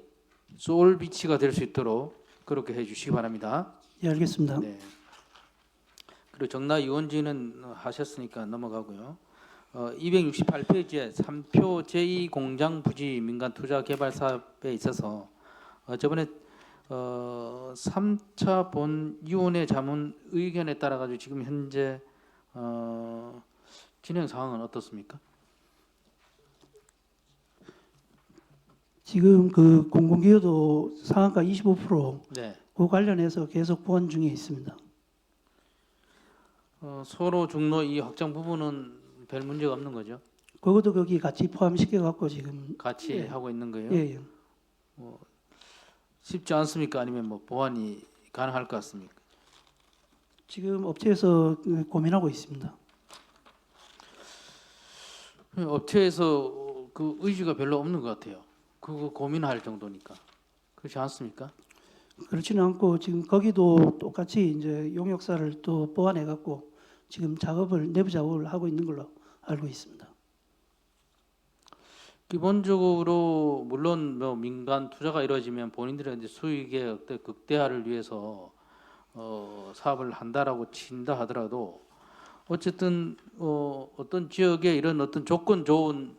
소울비치가 될 수 있도록 그렇게 해주시기 바랍니다. 예, 알겠습니다. 네. 그리고 정나 유원지는 하셨으니까 넘어가고요. 268페이지에 3표 제2공장 부지 민간 투자 개발 사업에 있어서 저번에 3차 본위원회 자문 의견에 따라 가지고 지금 현재 진행 상황은 어떻습니까? 지금 그 공공기여도 상한가 25% 네. 그 관련해서 계속 보완 중에 있습니다. 서로 중로 이 확장 부분은 별 문제가 없는 거죠? 그것도 거기 같이 포함시켜 갖고 지금 같이 예. 하고 있는 거예요? 예, 예. 쉽지 않습니까? 아니면 뭐 보완이 가능할 것 같습니까? 지금 업체에서 고민하고 있습니다. 업체에서 그 의지가 별로 없는 것 같아요. 그거 고민할 정도니까. 그렇지 않습니까? 그렇지는 않고 지금 거기도 똑같이 이제 용역사를 또 보완해 갖고 지금 내부 작업을 하고 있는 걸로 알고 있습니다. 기본적으로 물론 뭐 민간 투자가 이루어지면 본인들의 이제 수익의 어떤 극대화를 위해서 사업을 한다라고 친다 하더라도 어쨌든 어떤 지역에 이런 어떤 조건 좋은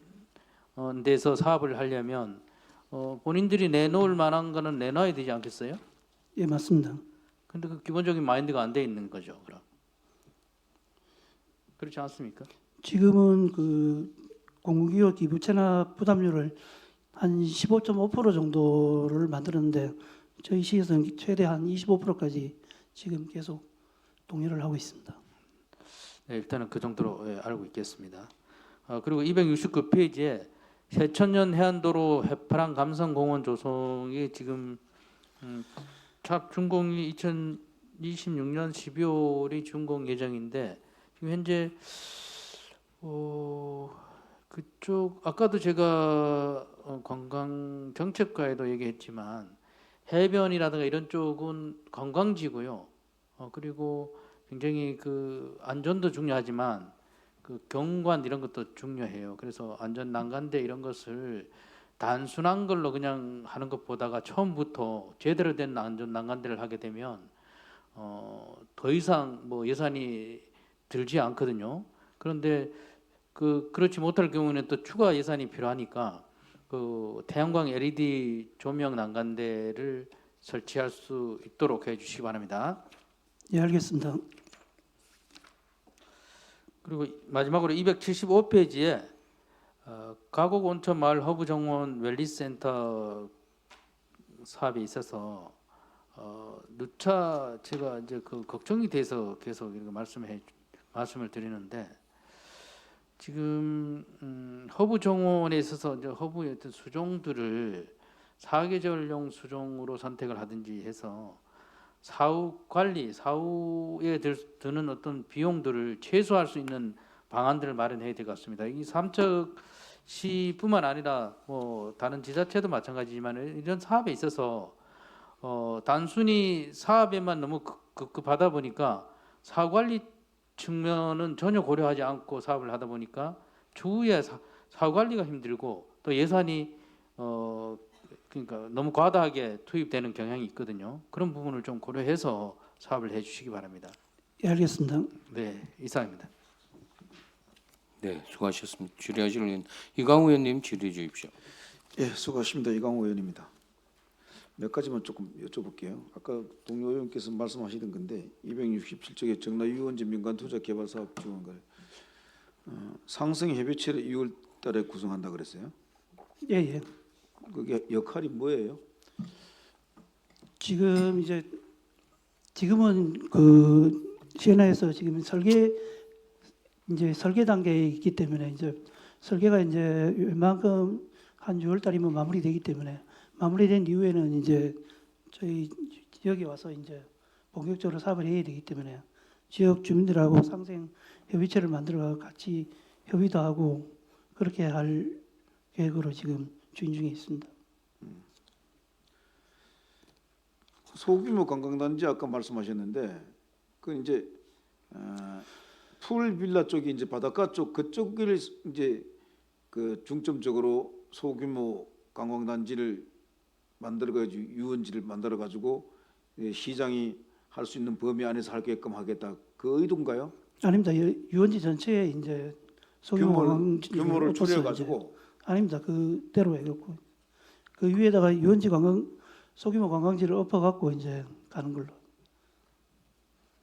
데서 사업을 하려면 본인들이 내놓을 만한 거는 내놔야 되지 않겠어요? 예, 맞습니다. 근데 그 기본적인 마인드가 안 돼 있는 거죠, 그럼. 그렇지 않습니까? 지금은 그 공공기여 기부 체납 부담률을 한 15.5% 정도를 만들었는데 저희 시에서는 최대 한 25%까지 지금 계속 동의를 하고 있습니다. 네, 일단은 그 정도로 알고 있겠습니다. 그리고 269페이지에 새천년 해안도로 해파람 감성공원 조성이 지금 착 준공이 2026년 12월이 준공 예정인데 지금 현재 그쪽 아까도 제가 관광 정책과에도 얘기했지만 해변이라든가 이런 쪽은 관광지고요. 그리고 굉장히 그 안전도 중요하지만 그 경관 이런 것도 중요해요. 그래서 안전 난간대 이런 것을 단순한 걸로 그냥 하는 것보다가 처음부터 제대로 된 안전 난간대를 하게 되면 더 이상 뭐 예산이 들지 않거든요. 그런데 그렇지 못할 경우에는 또 추가 예산이 필요하니까 그 태양광 LED 조명 난간대를 설치할 수 있도록 해주시기 바랍니다. 예, 알겠습니다. 그리고 마지막으로 275페이지에 가곡 온천 마을 허브 정원 웰리센터 사업에 있어서 누차 제가 이제 그 걱정이 돼서 계속 이렇게 말씀을 드리는데 지금 허브 정원에 있어서 이제 허브의 어떤 수종들을 사계절용 수종으로 선택을 하든지 해서 사후 관리, 사후에 드는 어떤 비용들을 최소화할 수 있는 방안들을 마련해야 될 것 같습니다. 이 삼척시뿐만 아니라 뭐 다른 지자체도 마찬가지지만 이런 사업에 있어서 단순히 사업에만 너무 급급하다 보니까 사후 관리 측면은 전혀 고려하지 않고 사업을 하다 보니까 추후에 사후 관리가 힘들고 또 예산이 그러니까 너무 과다하게 투입되는 경향이 있거든요. 그런 부분을 좀 고려해서 사업을 해주시기 바랍니다. 예, 알겠습니다. 네, 이상입니다. 네, 수고하셨습니다. 질의하실 의원 이강우 의원님 질의해 주십시오. 예, 수고하십니다. 이강호 의원입니다. 몇 가지만 조금 여쭤볼게요. 아까 동료 의원께서 말씀하시던 건데 267쪽에 정라 유원지 민간 투자 개발 사업 지원을 상승 협의체를 2월 달에 구성한다 그랬어요. 예, 예. 그게 역할이 뭐예요? 지금은 그 시연회에서 지금 설계 단계에 있기 때문에 이제 설계가 이제 웬만큼 한 6월 달이면 마무리되기 때문에 마무리된 이후에는 이제 저희 지역에 와서 이제 본격적으로 사업을 해야 되기 때문에 지역 주민들하고 상생 협의체를 만들어 같이 협의도 하고 그렇게 할 계획으로 지금 추진 중에 있습니다. 소규모 관광단지 아까 말씀하셨는데 그 이제 풀 빌라 쪽이 이제 바닷가 쪽 그쪽을 이제 그 중점적으로 소규모 관광단지를 만들어가지고 유원지를 만들어가지고 시장이 할 수 있는 범위 안에서 하게끔 하겠다 그 의도인가요? 아닙니다. 유원지 전체에 이제 소규모 관광지를 규모를 엎어서 줄여가지고 아닙니다. 그대로 해갖고 그 위에다가 소규모 관광지를 엎어갖고 이제 가는 걸로.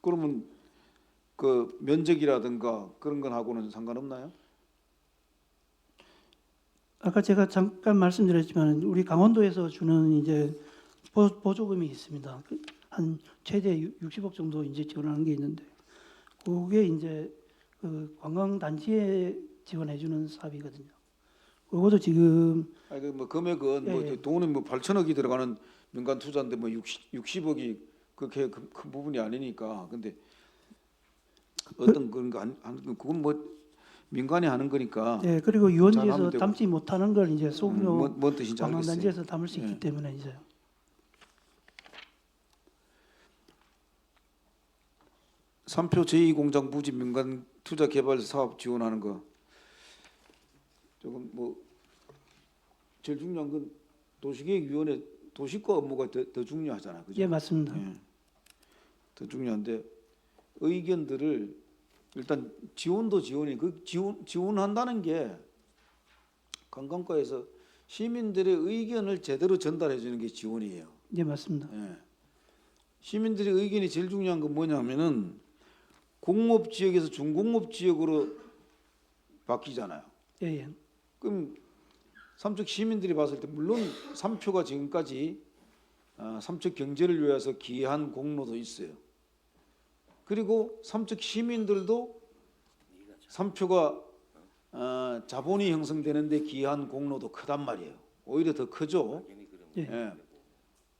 그러면 그 면적이라든가 그런 건 하고는 상관없나요? 아까 제가 잠깐 말씀드렸지만 우리 강원도에서 주는 이제 보조금이 있습니다. 한 최대 60억 정도 이제 지원하는 게 있는데 그게 이제 그 관광 단지에 지원해 주는 사업이거든요. 그것도 지금 아니 그뭐 금액은 뭐 예. 돈은 뭐 8천억이 들어가는 민간 투자인데 뭐 60억이 그렇게 큰 부분이 아니니까. 근데 어떤 그런 거 그건 뭐 민간이 하는 거니까. 예, 그리고 잘하면 유원지에서 되고. 담지 못하는 걸 이제 소규모 뭔 뜻인지 관광 알겠어요. 단지에서 담을 수 있기 예. 때문에 이제 삼표 제2공장 부지 민간 투자 개발 사업 지원하는 거 조금 뭐 제일 중요한 건 도시계획위원회 도시과 업무가 더 중요하잖아, 그죠? 예, 맞습니다. 예. 더 중요한데 의견들을 일단 지원도 지원이 그 지원한다는 게 관광과에서 시민들의 의견을 제대로 전달해 주는 게 지원이에요. 예, 맞습니다. 예. 시민들의 의견이 제일 중요한 건 뭐냐면은 공업 지역에서 중공업 지역으로 바뀌잖아요. 예, 예. 그럼 삼척 시민들이 봤을 때 물론 삼표가 지금까지 삼척 경제를 위해서 기여한 공로도 있어요. 그리고 삼척 시민들도 삼표가 자본이 형성되는데 기여한 공로도 크단 말이에요. 오히려 더 크죠. 예. 예.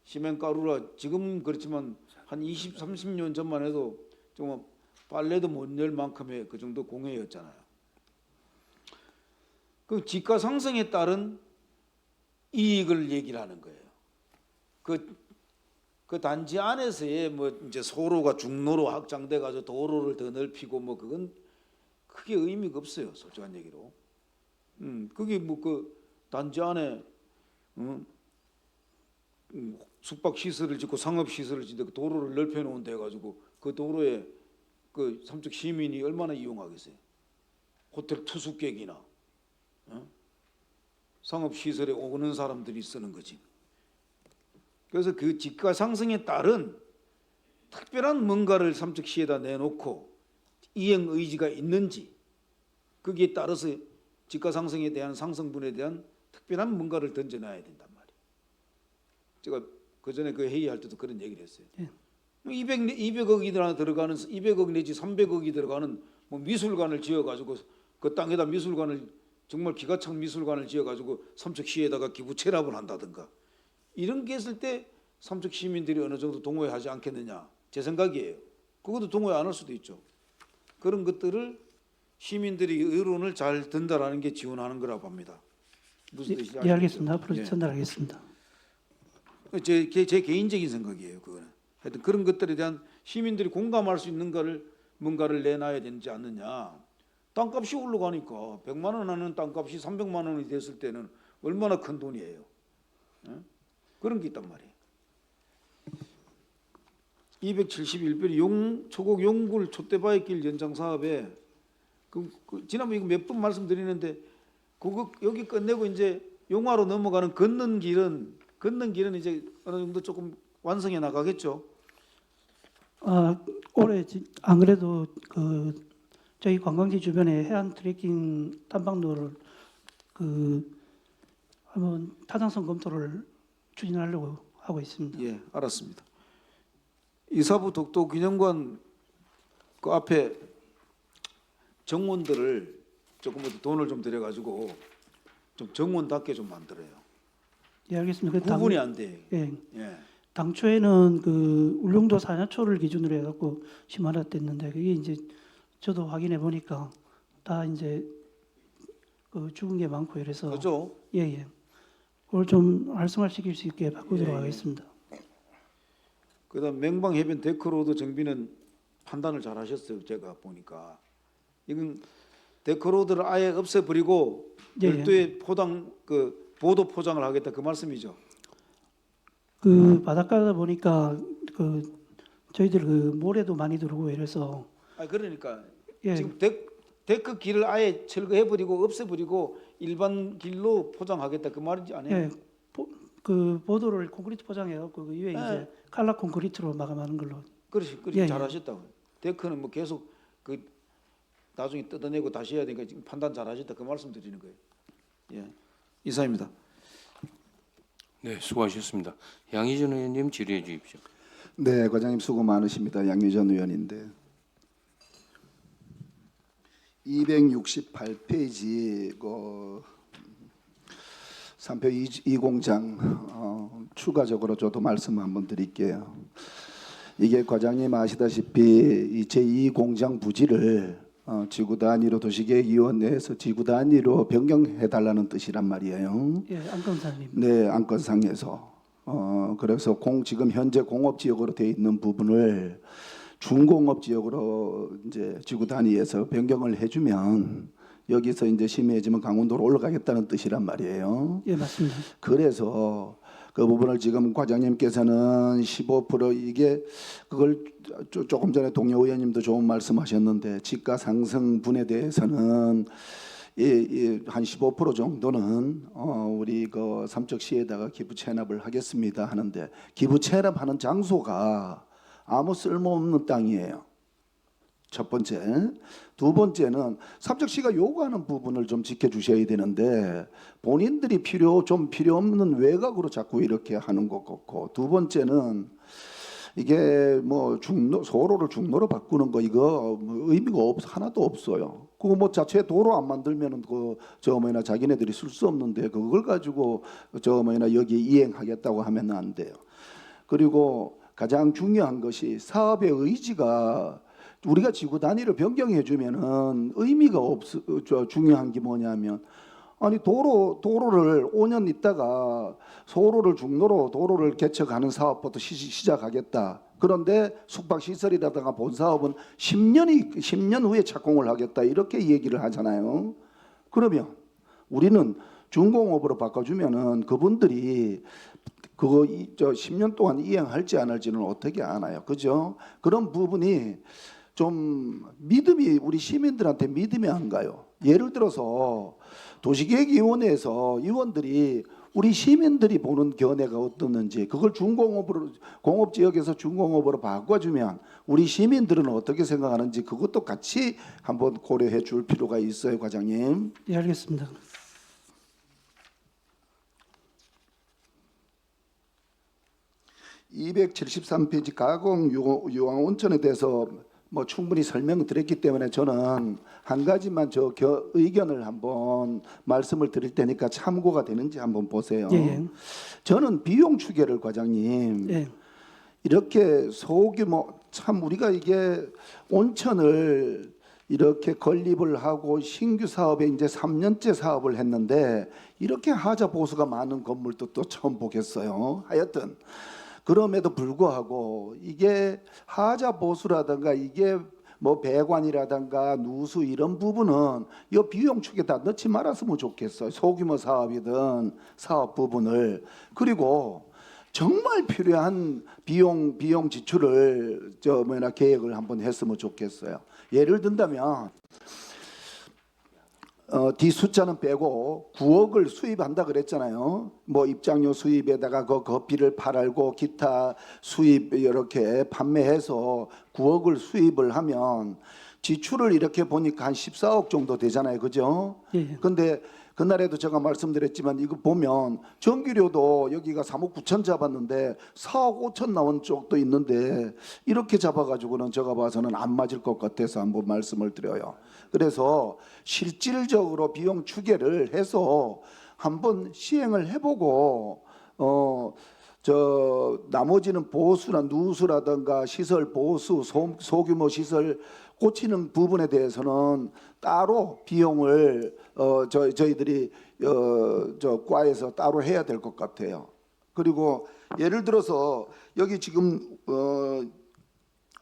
시멘가루라 지금 그렇지만 한 20, 30년 전만 해도 정말 빨래도 못 열 만큼의 그 정도 공해였잖아요. 그 지가 상승에 따른 이익을 얘기를 하는 거예요. 그 단지 안에서의 뭐 이제 소로가 중로로 확장돼 가지고 도로를 더 넓히고 뭐 그건 크게 의미가 없어요. 솔직한 얘기로. 그게 뭐 그 단지 안에 숙박 시설을 짓고 상업 시설을 짓고 그 도로를 넓혀 놓은 데 가지고 그 도로에 그 삼척 시민이 얼마나 이용하겠어요? 호텔 투숙객이나 상업 시설에 오는 사람들이 쓰는 거지. 그래서 그 집가 상승에 따른 특별한 뭔가를 삼척시에다 내놓고 이행 의지가 있는지 거기에 따라서 집가 상승에 대한 상승분에 대한 특별한 뭔가를 던져놔야 된단 말이에요. 제가 그 전에 그 회의할 때도 그런 얘기를 했어요. 200억이 들어가는 200억 내지 300억이 들어가는 뭐 미술관을 지어가지고 그 땅에다 미술관을 정말 기가 찬 미술관을 지어가지고 삼척시에다가 기부 체납을 한다든가 이런 게 있을 때 삼척 시민들이 어느 정도 동의하지 않겠느냐 제 생각이에요. 그것도 동의 안 할 수도 있죠. 그런 것들을 시민들이 의론을 잘 든다라는 게 지원하는 거라고 합니다. 무슨 뜻인지 예, 알겠습니다. 아시겠죠? 앞으로 예. 전달하겠습니다. 제 개인적인 생각이에요. 그거는 하여튼 그런 것들에 대한 시민들이 공감할 수 있는 거를 뭔가를 내놔야 되지 않느냐. 땅값이 올라가니까 100만 원 하는 땅값이 300만 원이 됐을 때는 얼마나 큰 돈이에요. 예? 그런 게 있단 말이에요. 271별 초곡 용굴 촛대바위길 연장 사업에 지난번에 이거 몇 번 말씀드리는데 그거 여기 끝내고 이제 용화로 넘어가는 걷는 길은 이제 어느 정도 조금 완성해 나가겠죠. 올해 안 그래도 그 저희 관광지 주변에 해안 트레킹 탐방로를 한번 타당성 검토를 추진하려고 하고 있습니다. 예, 알았습니다. 이사부 독도 기념관 그 앞에 정원들을 조금 더 돈을 좀 들여가지고 좀 정원답게 좀 만들어요. 예, 알겠습니다. 구분이 안 돼. 예, 예. 당초에는 그 울릉도 산야초를 기준으로 해갖고 심하랬댔는데 그게 이제 저도 확인해 보니까 다 이제 그 죽은 게 많고 이래서 그죠? 예. 그걸 좀 활성화시킬 수 있게 바꾸도록 예. 하겠습니다. 그다음 맹방해변 데크로드 정비는 판단을 잘 하셨어요. 제가 보니까 이건 데크로드를 아예 없애버리고 예. 별도의 보도 포장을 하겠다 그 말씀이죠. 그 바닷가다 보니까 그 저희들 그 모래도 많이 들어오고 이래서 그러니까 예. 지금 데크 길을 아예 철거해버리고 없애버리고 일반 길로 포장하겠다 그 말인지 아니에요? 예, 그 보도를 콘크리트 포장해갖고 그 위에 예. 이제 칼라 콘크리트로 마감하는 걸로. 그렇지 예. 잘하셨다고. 데크는 뭐 계속 그 나중에 뜯어내고 다시 해야 되니까 지금 판단 잘하셨다 그 말씀 드리는 거예요. 예, 이사입니다. 네, 수고하셨습니다. 양희전 의원님 질의해 주십시오. 네, 과장님 수고 많으십니다. 양유전 의원인데 268페이지 그 3표 2공장 추가적으로 저도 말씀 한번 드릴게요. 이게 과장님 아시다시피 이 제2공장 부지를 지구 단위로 도시계획위원회에서 지구 단위로 변경해달라는 뜻이란 말이에요. 예, 안건사님. 네, 안건상에서 그래서 지금 현재 공업지역으로 되어 있는 부분을 중공업지역으로 이제 지구 단위에서 변경을 해주면 여기서 이제 심해지면 강원도로 올라가겠다는 뜻이란 말이에요. 예, 맞습니다. 그래서 그 부분을 지금 과장님께서는 15% 이게 그걸 조금 전에 동료 의원님도 좋은 말씀하셨는데 집가 상승분에 대해서는 한 15% 정도는 우리 그 삼척시에다가 기부 체납을 하겠습니다 하는데 기부 체납하는 장소가 아무 쓸모없는 땅이에요. 첫 번째. 두 번째는 삼척시가 요구하는 부분을 좀 지켜주셔야 되는데 본인들이 필요 없는 외곽으로 자꾸 이렇게 하는 것 같고 두 번째는 이게 뭐 소로를 중로로 바꾸는 거 이거 의미가 하나도 없어요. 그거 뭐 자체 도로 안 만들면은 자기네들이 쓸 수 없는데 그걸 가지고 여기 이행하겠다고 하면 안 돼요. 그리고 가장 중요한 것이 사업의 의지가 우리가 지구 단위로 변경해 주면은 의미가 중요한 게 뭐냐면 아니 도로를 5년 있다가 소로를 중로로 도로를 개척하는 사업부터 시작하겠다. 그런데 숙박시설이라든가 본사업은 10년 후에 착공을 하겠다 이렇게 얘기를 하잖아요. 그러면 우리는 준공업으로 바꿔주면은 그분들이 그거 10년 동안 이행할지 안 할지는 어떻게 아나요? 그죠? 그런 부분이 좀 믿음이 우리 시민들한테 믿음이 안 가요. 예를 들어서 도시계획위원회에서 위원들이 우리 시민들이 보는 견해가 어떻는지 그걸 준공업으로 공업 지역에서 준공업으로 바꿔주면 우리 시민들은 어떻게 생각하는지 그것도 같이 한번 고려해 줄 필요가 있어요, 과장님. 예, 알겠습니다. (273페이지) 가공 유황 온천에 대해서 뭐 충분히 설명드렸기 때문에 저는 한 가지만 의견을 한번 말씀을 드릴 테니까 참고가 되는지 한번 보세요. 예, 예. 저는 비용 추계를 과장님 예. 이렇게 소규모 참 우리가 이게 온천을 이렇게 건립을 하고 신규 사업에 이제 3년째 사업을 했는데 이렇게 하자 보수가 많은 건물도 또 처음 보겠어요. 하여튼 그럼에도 불구하고 이게 하자 보수라든가 이게 뭐 배관이라든가 누수 이런 부분은 이 비용 축에 다 넣지 말았으면 좋겠어요. 소규모 사업이든 사업 부분을. 그리고 정말 필요한 비용 지출을 계획을 한번 했으면 좋겠어요. 예를 든다면 뒤 숫자는 빼고 9억을 수입한다 그랬잖아요. 뭐 입장료 수입에다가 그 커피를 팔고 기타 수입 이렇게 판매해서 9억을 수입을 하면 지출을 이렇게 보니까 한 14억 정도 되잖아요. 그죠? 예. 근데 그날에도 제가 말씀드렸지만 이거 보면 전기료도 여기가 3억 9천 잡았는데 4억 5천 나온 쪽도 있는데 이렇게 잡아가지고는 제가 봐서는 안 맞을 것 같아서 한번 말씀을 드려요. 그래서 실질적으로 비용 추계를 해서 한번 시행을 해보고 나머지는 보수나 누수라든가 시설 보수 소규모 시설 고치는 부분에 대해서는 따로 비용을 저희들이 과에서 따로 해야 될 것 같아요. 그리고 예를 들어서 여기 지금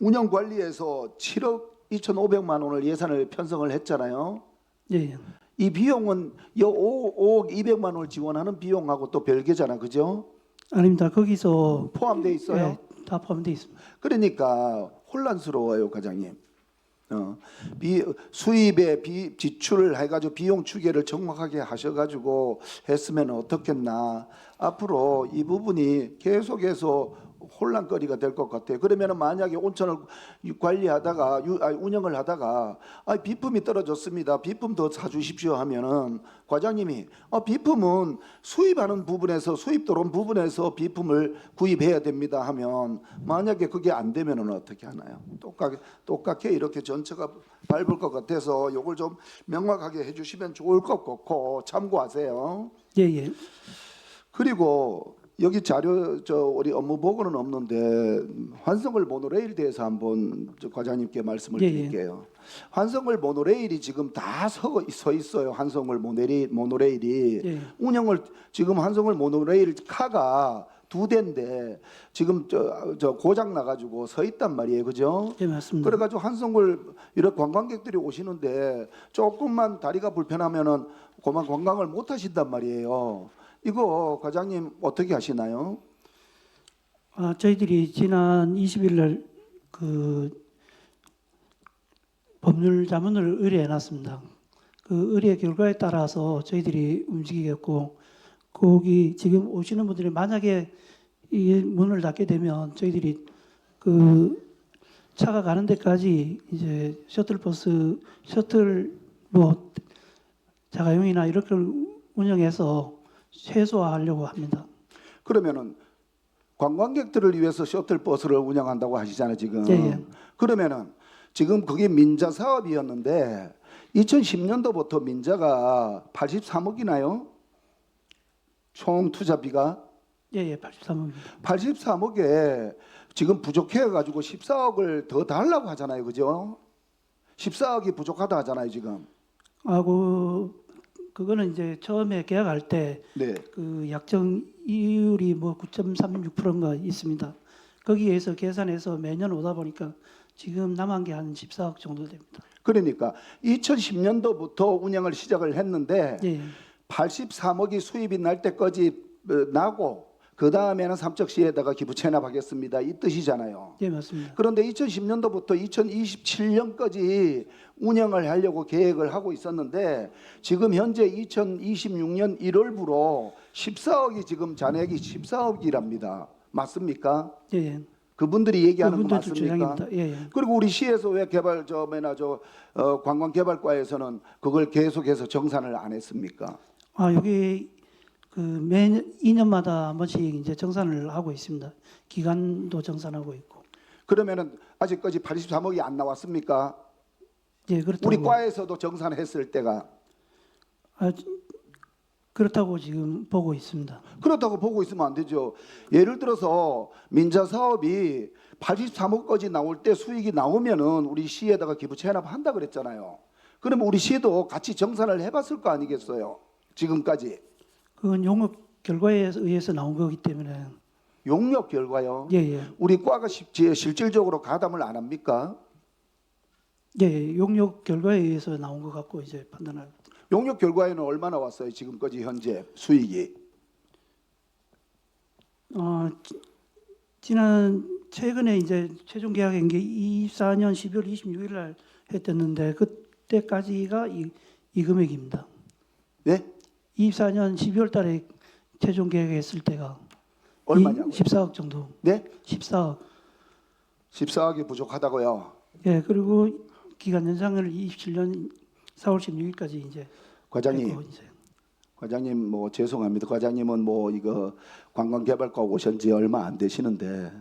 운영 관리에서 7억 2,500만 원을 예산을 편성을 했잖아요. 예. 이 비용은 5억 200만 원을 지원하는 비용하고 또 별개잖아, 그죠? 아닙니다. 거기서 포함돼 있어요. 예, 다 포함되어 있습니다. 그러니까 혼란스러워요, 과장님. 수입에 지출을 해가지고 비용 추계를 정확하게 하셔가지고 했으면 어떻겠나. 앞으로 이 부분이 계속해서 혼란거리가 될 것 같아요. 그러면 만약에 온천을 관리하다가 운영을 하다가 비품이 떨어졌습니다. 비품 더 사주십시오 하면은 과장님이 비품은 수입하는 부분에서 수입 들어온 부분에서 비품을 구입해야 됩니다 하면 만약에 그게 안 되면은 어떻게 하나요? 똑같게 이렇게 전체가 밟을 것 같아서 이걸 좀 명확하게 해주시면 좋을 것 같고 참고하세요. 예. 그리고 여기 자료 우리 업무 보고는 없는데 환성을 모노레일 대해서 한번 과장님께 말씀을 드릴게요. 환성을 모노레일이 지금 다 서 있어요. 환성을 모노레일이 예. 운영을 지금 환성을 모노레일 카가 2대인데 지금 고장 나가지고 서 있단 말이에요, 그죠? 예, 맞습니다. 그래가지고 환성을 이렇게 관광객들이 오시는데 조금만 다리가 불편하면은 그만 관광을 못 하신단 말이에요. 이거 과장님 어떻게 하시나요? 저희들이 지난 20일 날 그 법률 자문을 의뢰해 놨습니다. 그 의뢰 결과에 따라서 저희들이 움직이겠고 거기 지금 오시는 분들이 만약에 이 문을 닫게 되면 저희들이 그 차가 가는 데까지 이제 셔틀 뭐 자가용이나 이렇게 운영해서 최소화하려고 합니다. 그러면은 관광객들을 위해서 셔틀버스를 운영한다고 하시잖아요, 지금. 예. 그러면은 지금 그게 민자 사업이었는데 2010년도부터 민자가 83억이나요? 총 투자비가? 예, 83억입니다. 83억에 지금 부족해가지고 14억을 더 달라고 하잖아요, 그죠? 14억이 부족하다 하잖아요, 지금. 그거는 이제 처음에 계약할 때 네. 그 약정 이율이 뭐 9.36%인가 있습니다. 거기에서 계산해서 매년 오다 보니까 지금 남은 게 한 14억 정도 됩니다. 그러니까 2010년도부터 운영을 시작을 했는데 예, 83억이 수입이 날 때까지 나고 그 다음에는 삼척시에다가 기부 체납하겠습니다. 이 뜻이잖아요. 예, 맞습니다. 그런데 2010년도부터 2027년까지 운영을 하려고 계획을 하고 있었는데 지금 현재 2026년 1월부로 14억이 지금 잔액이 14억이랍니다. 맞습니까? 예, 예. 그분들이 얘기하는 거 그분들 맞습니까? 주장입니다. 예, 예. 그리고 우리 시에서 왜 관광개발과에서는 그걸 계속해서 정산을 안 했습니까? 아, 여기 그 매년 2년마다 한 번씩 이제 정산을 하고 있습니다. 기간도 정산하고 있고. 그러면은 아직까지 83억이 안 나왔습니까? 예, 그렇다고. 우리 과에서도 정산했을 때가 아, 그렇다고 지금 보고 있습니다. 그렇다고 보고 있으면 안 되죠. 예를 들어서 민자 사업이 83억까지 나올 때 수익이 나오면은 우리 시에다가 기부 체납한다 그랬잖아요. 그러면 우리 시도 같이 정산을 해봤을 거 아니겠어요? 지금까지 그건 용역 결과에 의해서 나온 거기 때문에. 용역 결과요. 예, 예. 우리 과가 실질적으로 가담을 안 합니까? 예, 용역 결과에 의해서 나온 것 같고 이제 판단할. 용역 결과에는 얼마나 왔어요? 지금까지 현재 수익이? 지난 최근에 이제 최종 계약한 게 24년 12월 26일 날 했었는데 그때까지가 이 금액입니다. 네? 24년 12월 달에 최종 계약했을 때가 얼마냐고요? 14억 정도. 네? 14억. 14억이 부족하다고요. 예, 그리고 기간 연장을 27년 4월 16일까지 이제 과장님, 했고 이제. 과장님 뭐 죄송합니다. 과장님은 뭐 이거 관광개발과 오신 지 얼마 안 되시는데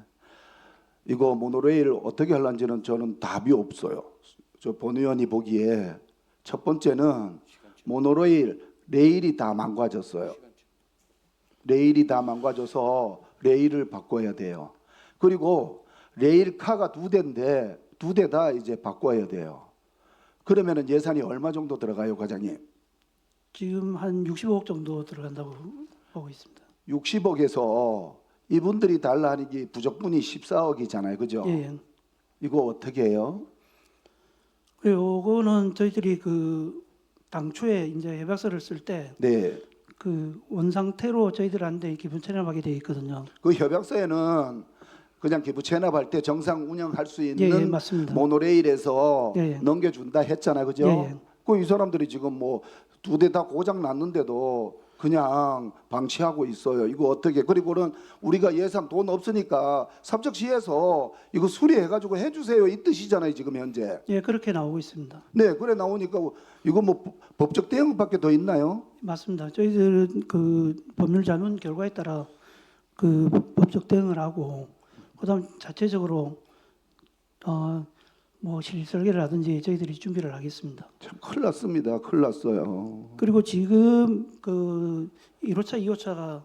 이거 모노레일 어떻게 하려는지는 저는 답이 없어요. 저 본 의원이 보기에 첫 번째는 레일이 다 망가졌어요. 레일이 다 망가져서 레일을 바꿔야 돼요. 그리고 레일카가 2대인데 2대 다 이제 바꿔야 돼요. 그러면은 예산이 얼마 정도 들어가요, 과장님? 지금 한 65억 정도 들어간다고 보고 있습니다. 60억에서 이분들이 달라 하는 게 부적분이 14억이잖아요. 그죠? 예, 예. 이거 어떻게 해요? 요거는 저희들이 그 당초에 이제 협약서를 쓸 때 네. 그 원상태로 저희들한테 기분 체납하게 돼 있거든요. 그 협약서에는 그냥 기부 체납할 때 정상 운영할 수 예, 있는 예, 맞습니다. 모노레일에서 예, 예. 넘겨준다 했잖아요. 그죠? 예, 예. 그 이 사람들이 지금 뭐 2대 다 고장 났는데도 그냥 방치하고 있어요. 이거 어떻게? 그리고는 우리가 예산 돈 없으니까 삼척시에서 이거 수리해가지고 해주세요. 이 뜻이잖아요. 지금 현재. 예, 그렇게 나오고 있습니다. 네, 그래 나오니까 이거 뭐 법적 대응밖에 더 있나요? 맞습니다. 저희들은 그 법률 자문 결과에 따라 그 법적 대응을 하고 그다음 자체적으로 뭐 실설계라든지 저희들이 준비를 하겠습니다. 참 큰일 났습니다. 큰일 났어요. 그리고 지금 그 1호차, 2호차가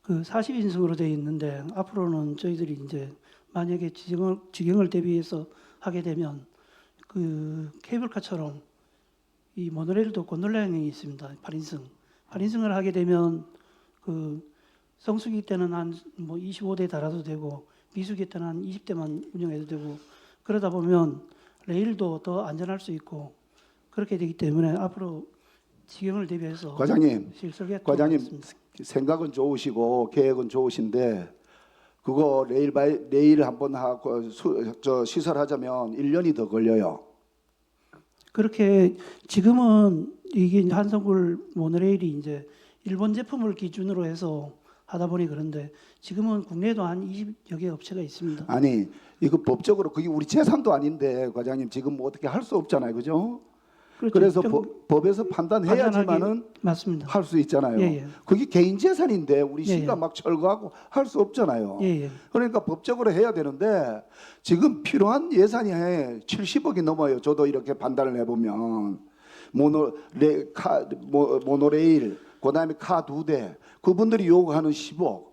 그 40인승으로 되어 있는데 앞으로는 저희들이 이제 만약에 지경을 대비해서 하게 되면 그 케이블카처럼 이 모노레일도 곤돌라형이 있습니다. 8인승을 하게 되면 그 성수기 때는 한 뭐 25대 달아도 되고 미수기 때는 한 20대만 운영해도 되고 그러다 보면 레일도 더 안전할 수 있고 그렇게 되기 때문에 앞으로 지경을 대비해서 과장님, 실설계 과장님 생각은 좋으시고 계획은 좋으신데 그거 레일 한번 하고 시설하자면 1년이 더 걸려요. 그렇게 지금은 이게 한성굴 모노레일이 이제 일본 제품을 기준으로 해서 하다 보니 그런데 지금은 국내에도 한 20여 개 업체가 있습니다. 아니 이거 법적으로 그게 우리 재산도 아닌데 과장님 지금 뭐 어떻게 할 수 없잖아요, 그죠? 그렇죠. 그래서 좀 법에서 판단해야지만은 맞습니다. 할 수 있잖아요. 예, 예. 그게 개인 재산인데 우리 예, 시가 예. 막 철거하고 할 수 없잖아요. 예, 예. 그러니까 법적으로 해야 되는데 지금 필요한 예산이 70억이 넘어요. 저도 이렇게 판단을 해보면 모노레일 그다음에 카 2대 그분들이 요구하는 10억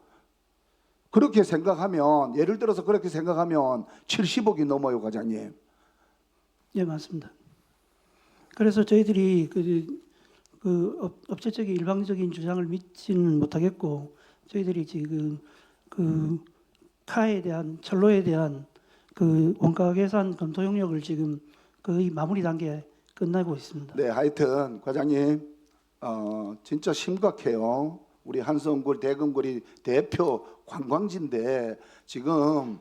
그렇게 생각하면 예를 들어서 그렇게 생각하면 70억이 넘어요, 과장님. 예, 맞습니다. 그래서 저희들이 그 업체적인 일방적인 주장을 믿지는 못하겠고 저희들이 지금 그 카에 대한 철로에 대한 그 원가 계산 검토 용역을 지금 거의 마무리 단계에 끝나고 있습니다. 네, 하여튼 과장님 진짜 심각해요. 우리 한성굴 대금굴이 대표 관광지인데 지금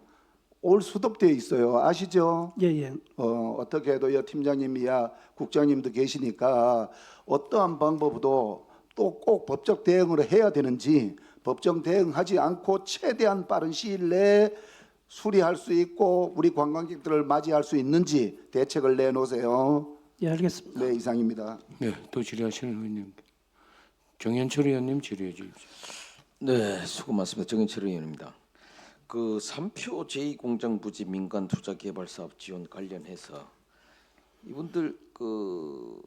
올 수독돼 있어요. 아시죠? 예예. 어떻게 해도 여 팀장님이야 국장님도 계시니까 어떠한 방법으로 또 꼭 법적 대응을 해야 되는지 법정 대응하지 않고 최대한 빠른 시일 내에 수리할 수 있고 우리 관광객들을 맞이할 수 있는지 대책을 내놓으세요. 예, 알겠습니다. 네, 이상입니다. 네, 또 질의하시는 의원님. 정현철 의원님 질의해 주십시오. 네, 수고 많습니다. 정인철 의원입니다. 그 3표 제2공장 부지 민간 투자 개발 사업 지원 관련해서 이분들 그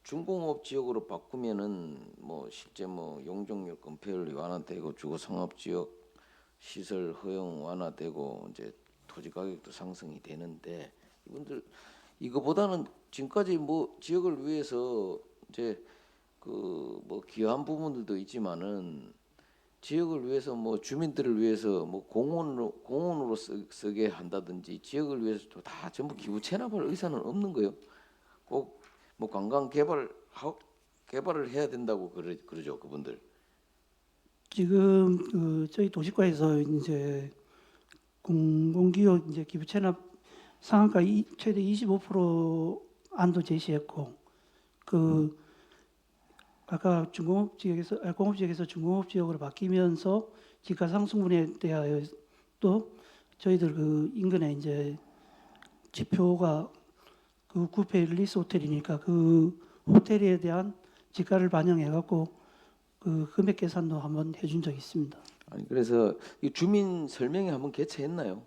중공업 지역으로 바꾸면은 뭐 실제 뭐 용적률 건폐율이 완화되고 주거 상업 지역 시설 허용 완화되고 이제 토지 가격도 상승이 되는데 이분들 이거보다는 지금까지 뭐 지역을 위해서 이제 그 뭐 기여한 부분들도 있지만은 지역을 위해서 뭐 주민들을 위해서 뭐 공원으로 쓰게 한다든지 지역을 위해서도 다 전부 기부 체납할 의사는 없는 거예요. 꼭 뭐 관광 개발을 해야 된다고 그러죠 그분들. 지금 그 저희 도시과에서 이제 공공기업 이제 기부 체납 상한가 최대 25% 안도 제시했고 그 아까 중공업 지역에서 공업 지역에서 중공업 지역으로 바뀌면서 지가 상승분에 대하여 또 저희들 그 인근에 이제 지표가 그 구페 릴리스 호텔이니까 그 호텔에 대한 지가를 반영해 갖고 그 금액 계산도 한번 해준 적이 있습니다. 아니 그래서 이 주민 설명회 한번 개최했나요?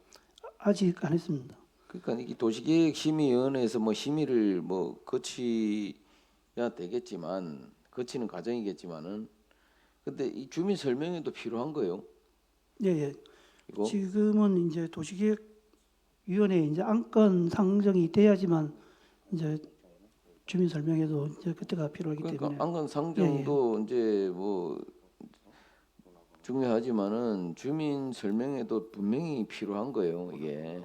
아직 안 했습니다. 그러니까 이 도시계획심의위원회에서 뭐 심의를 뭐 거치야 되겠지만 거치는 과정이겠지만은 근데 이 주민 설명회도 필요한 거예요. 예. 이거 지금은 이제 도시계획위원회 이제 안건 상정이 돼야지만 이제 주민 설명회도 이제 그때가 필요하기 그러니까 때문에 안건 상정도 이제 뭐 중요하지만은 주민 설명회도 분명히 필요한 거예요. 이게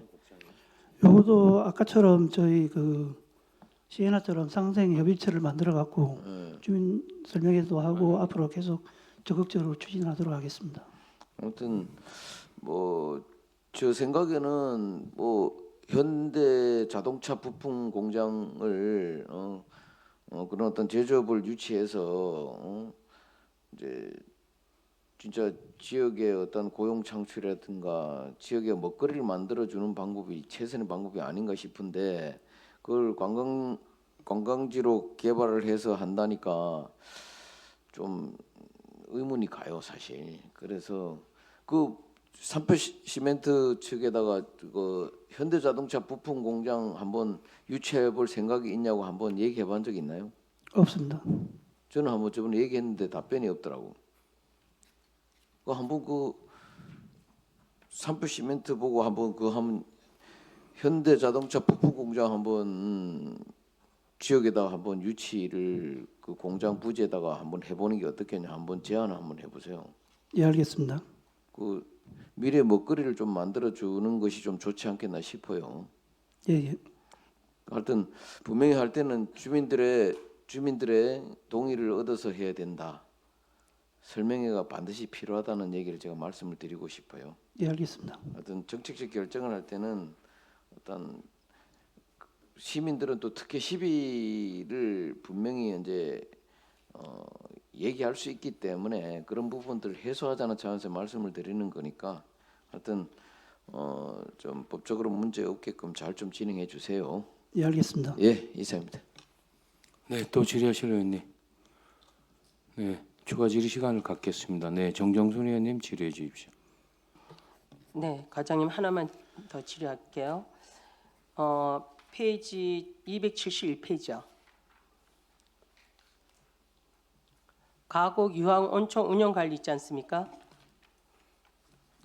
요것도 아까처럼 저희 그 시에나처럼 상생 협의체를 만들어 갖고 주민 설명회도 하고 앞으로 계속 적극적으로 추진하도록 하겠습니다. 아무튼 뭐 저 생각에는 뭐 현대 자동차 부품 공장을 그런 어떤 제조업을 유치해서 이제 진짜 지역의 어떤 고용 창출이라든가 지역의 먹거리를 만들어주는 방법이 최선의 방법이 아닌가 싶은데 그걸 관광지로 개발을 해서 한다니까 좀 의문이 가요 사실. 그래서 그 삼표 시멘트 측에다가 그 현대자동차 부품 공장 한번 유치해볼 생각이 있냐고 한번 얘기해본 적 있나요? 없습니다. 저는 한번 저번에 얘기했는데 답변이 없더라고. 그 한번 그 삼표 시멘트 보고 한번 현대자동차 부품 공장 한번 지역에다가 한번 유치를 그 공장 부지에다가 한번 해보는 게 어떻겠냐 한번 제안을 한번 해보세요. 예, 알겠습니다. 그 미래 먹거리를 좀 만들어 주는 것이 좀 좋지 않겠나 싶어요. 예. 하여튼 분명히 할 때는 주민들의 동의를 얻어서 해야 된다. 설명회가 반드시 필요하다는 얘기를 제가 말씀을 드리고 싶어요. 예, 알겠습니다. 어떤 정책적 결정을 할 때는 어떤 시민들은 또 특혜 시비를 분명히 이제 얘기할 수 있기 때문에 그런 부분들을 해소하자는 차원에서 말씀을 드리는 거니까 하여튼 좀 법적으로 문제 없게끔 잘 좀 진행해 주세요. 예, 알겠습니다. 예, 이상입니다. 네, 또 질의하실 의원님. 네, 추가 질의 시간을 갖겠습니다. 네, 정정순 의원님 질의해 주십시오. 네, 과장님 하나만 더 질의할게요. 페이지 271페이지요. 가곡 유황 온천 운영 관리 있지 않습니까?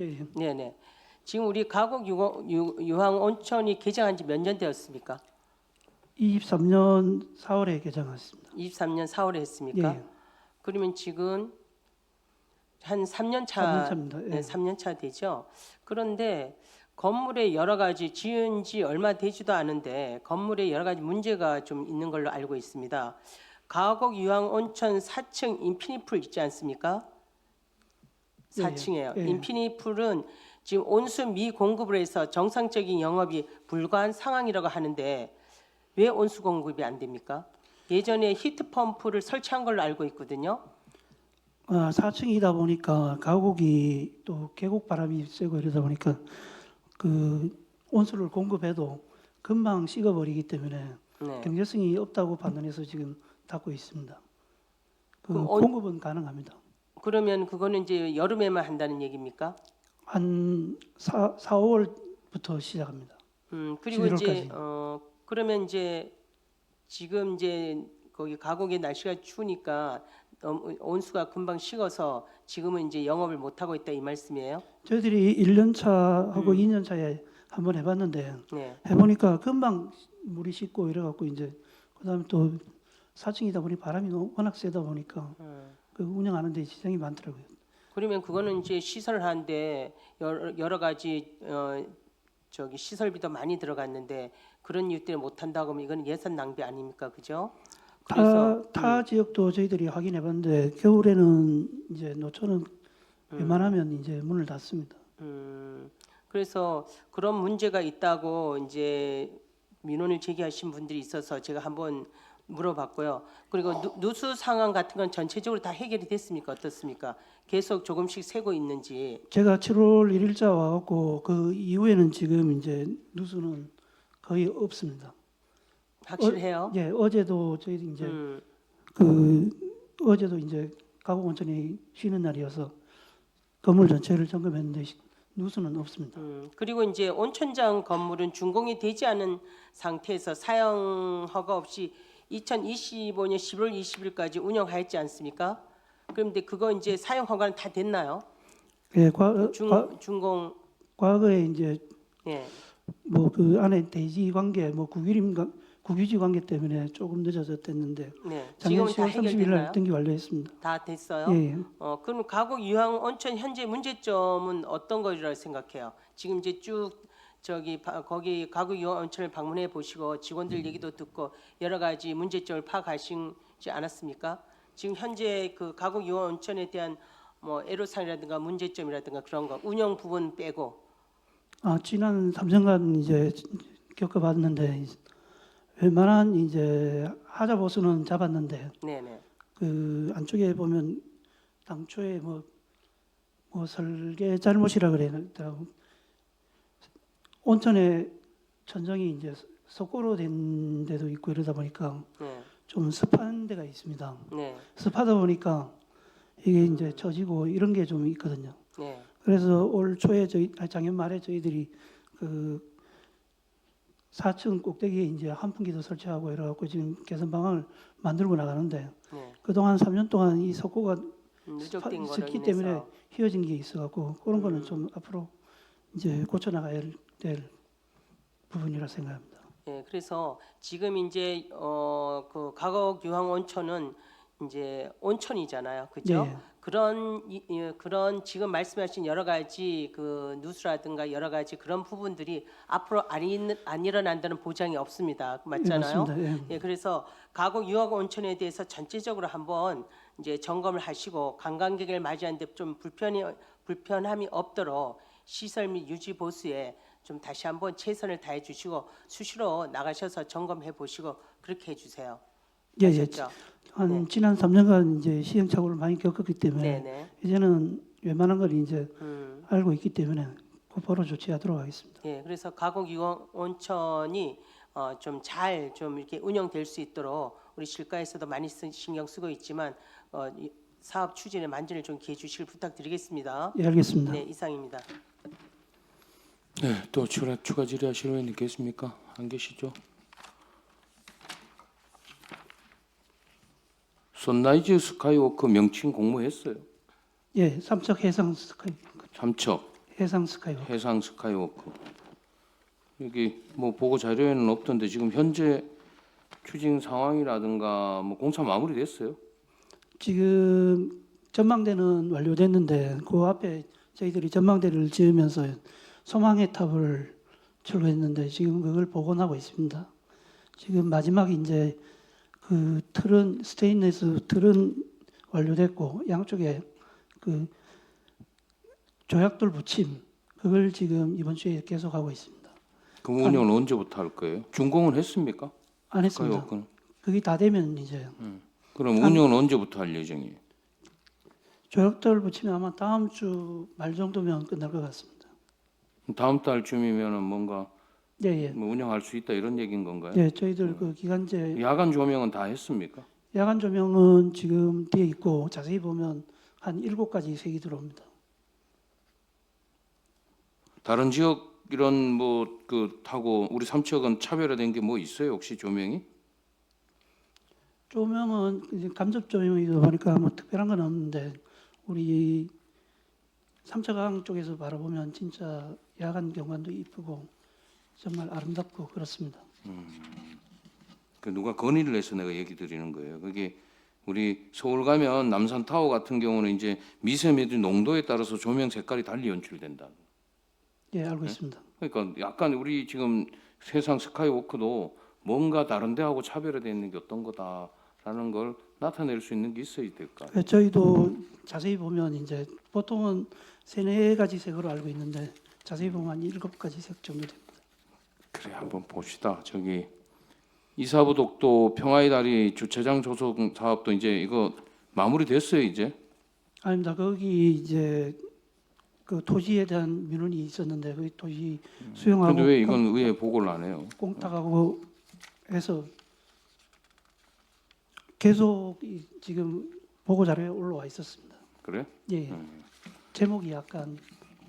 예. 네네. 지금 우리 가곡 유황 온천이 개장한 지 몇 년 되었습니까? 23년 4월에 개장했습니다. 23년 4월에 했습니까? 예. 그러면 지금 한 3년 3년 차, 차입니다. 예. 네, 3년 차 되죠. 그런데 건물에 여러 가지 지은 지 얼마 되지도 않은데 건물에 여러 가지 문제가 좀 있는 걸로 알고 있습니다. 가곡 유황 온천 4층 인피니풀 있지 않습니까? 예, 예. 4층이에요. 예. 인피니풀은 지금 온수 미공급을 해서 정상적인 영업이 불가한 상황이라고 하는데 왜 온수 공급이 안 됩니까? 예전에 히트 펌프를 설치한 걸로 알고 있거든요. 4층이다 보니까 가곡이 또 계곡 바람이 세고 이러다 보니까 그 온수를 공급해도 금방 식어버리기 때문에 네. 경제성이 없다고 판단해서 지금 닫고 있습니다. 그 그럼 공급은 가능합니다. 그러면 그거는 이제 여름에만 한다는 얘기입니까? 한 5월부터 시작합니다. 그리고 이제 11월까지. 그러면 이제 지금 이제 거기 가곡의 날씨가 추우니까 온수가 금방 식어서 지금은 이제 영업을 못 하고 있다 이 말씀이에요? 저희들이 1년 차하고 2년 차에 한번 해봤는데 네. 해보니까 금방 물이 식고 이래갖고 이제 그다음에 또 4층이다 보니 바람이 워낙 세다 보니까 그 운영하는데 지장이 많더라고요. 그러면 그거는 이제 시설을 하는데 여러 가지 저기 시설비도 많이 들어갔는데 그런 이유 때문에 못 한다고 하면 이건 예산 낭비 아닙니까, 그죠? 타 지역도 저희들이 확인해봤는데 겨울에는 이제 노천은 웬만하면 이제 문을 닫습니다. 그래서 그런 문제가 있다고 이제 민원을 제기하신 분들이 있어서 제가 한번 물어봤고요. 그리고 누수 상황 같은 건 전체적으로 다 해결이 됐습니까? 어떻습니까? 계속 조금씩 새고 있는지. 제가 7월 1일자 와갖고 그 이후에는 지금 이제 누수는 거의 없습니다. 확실해요? 예, 어제도 저희들이 이제 어제도 이제 가곡 온천이 쉬는 날이어서 건물 전체를 점검했는데 누수는 없습니다. 그리고 이제 온천장 건물은 준공이 되지 않은 상태에서 사용 허가 없이 2025년 11월 20일까지 운영하였지 않습니까? 그런데 그거 이제 사용 허가는 다 됐나요? 예, 준공. 과거에 이제 예. 뭐 그 안에 대지 관계, 뭐 국유지 관계 때문에 조금 늦어졌댔는데 네. 작년 지금은 다 10월 30일 해결됐나요? 날 등기 완료했습니다. 다 됐어요? 예, 예. 그럼 가곡 유황 온천 현재 문제점은 어떤 거라고 생각해요? 지금 이제 쭉 저기 거기 가곡 유황 온천을 방문해 보시고 직원들 얘기도 듣고 여러 가지 문제점을 파악하시지 않았습니까? 지금 현재 그 가곡 유황 온천에 대한 뭐 애로사항이라든가 문제점이라든가 그런 거 운영 부분 빼고. 지난 3년간 이제 겪어봤는데 웬만한 이제 하자 보수는 잡았는데 네네. 그 안쪽에 보면 당초에 뭐 설계 잘못이라 그래야 되나 온천에 천정이 이제 석고로 된 데도 있고 이러다 보니까 네. 좀 습한 데가 있습니다. 네. 습하다 보니까 이게 이제 처지고 이런 게 좀 있거든요. 네. 그래서 올 초에 작년 말에 저희들이 그 4층 꼭대기에 이제 환풍기도 설치하고 이래갖고 지금 개선 방안을 만들고 나가는데 네. 그동안 3년 동안 이 석고가 누적된 거로 습기 인해서. 때문에 휘어진 게 있어갖고 그런 거는 좀 앞으로 이제 고쳐 나가야 될 부분이라 생각합니다. 네, 그래서 지금 이제 그 가곡 유황 온천은 이제 온천이잖아요, 그죠? 예. 그런 지금 말씀하신 여러 가지 그 누수라든가 여러 가지 그런 부분들이 앞으로 안 일어난다는 보장이 없습니다, 맞잖아요? 예, 맞습니다. 예. 예, 그래서 가곡 유황 온천에 대해서 전체적으로 한번 이제 점검을 하시고 관광객을 맞이하는데 좀 불편함이 없도록 시설 및 유지 보수에 좀 다시 한번 최선을 다해 주시고 수시로 나가셔서 점검해 보시고 그렇게 해 주세요. 예, 아셨죠? 네. 지난 3년간 이제 시행착오를 많이 겪었기 때문에 네네. 이제는 웬만한 걸 이제 알고 있기 때문에 곧바로 조치하도록 하겠습니다. 예, 그래서 가곡 유황 온천이 좀 잘 좀 이렇게 운영될 수 있도록 우리 실가에서도 많이 신경 쓰고 있지만 이 사업 추진에 만전을 좀 기해 주시길 부탁드리겠습니다. 예, 알겠습니다. 네, 이상입니다. 네, 또 추가 질의하실 의원님 계십니까? 안 계시죠? 선라이즈 스카이워크 명칭 공모했어요. 예, 삼척 해상 스카이워크. 해상 스카이워크. 여기 뭐 보고 자료에는 없던데 지금 현재 추진 상황이라든가 뭐 공사 마무리됐어요? 지금 전망대는 완료됐는데 그 앞에 저희들이 전망대를 지으면서 소망의 탑을 철거했는데 지금 그걸 복원하고 있습니다. 지금 마지막에 이제 그 틀은 스테인리스 틀은 완료됐고 양쪽에 그 조약돌 붙임 그걸 지금 이번 주에 계속하고 있습니다. 그럼 운영은 언제부터 할 거예요? 준공은 했습니까? 안 했습니다. 그건. 그게 다 되면 이제 그럼 운영은 언제부터 할 예정이에요? 조약돌 붙이면 아마 다음 주 말 정도면 끝날 것 같습니다. 다음 달쯤이면은 뭔가 예, 예. 뭐 운영할 수 있다 이런 얘기인 건가요? 예, 저희들 그 기간제 야간 조명은 다 했습니까? 야간 조명은 지금 뒤에 있고 자세히 보면 한 7가지 색이 들어옵니다. 다른 지역 이런 뭐 그 타고 우리 삼척은 차별화된 게 뭐 있어요? 혹시 조명이? 조명은 이제 간접 조명이다 보니까 뭐 특별한 건 없는데 우리 삼척항 쪽에서 바라보면 진짜 야간 경관도 이쁘고 정말 아름답고 그렇습니다. 그 누가 건의를 해서 내가 얘기 드리는 거예요. 그게 우리 서울 가면 남산 타워 같은 경우는 이제 미세먼지 농도에 따라서 조명 색깔이 달리 연출된다. 예, 알고 있습니다. 그러니까 약간 우리 지금 세상 스카이워크도 뭔가 다른 데하고 차별화되어 있는 게 어떤 거다라는 걸 나타낼 수 있는 게 있어야 될까? 저희도 자세히 보면 이제 보통은 3-4가지 색으로 알고 있는데 자세히 보면 한 7가지 색 정도 됩니다. 그래 한번 봅시다. 저기 이사부 독도 평화의 다리 주차장 조성 사업도 이제 이거 마무리됐어요 이제? 아닙니다. 거기 이제 그 토지에 대한 민원이 있었는데 그 토지 수용하고 근데 왜 이건 의회 보고를 안 해요? 공탁하고 해서 계속 지금 보고 자료에 올라와 있었습니다. 그래? 예, 제목이 약간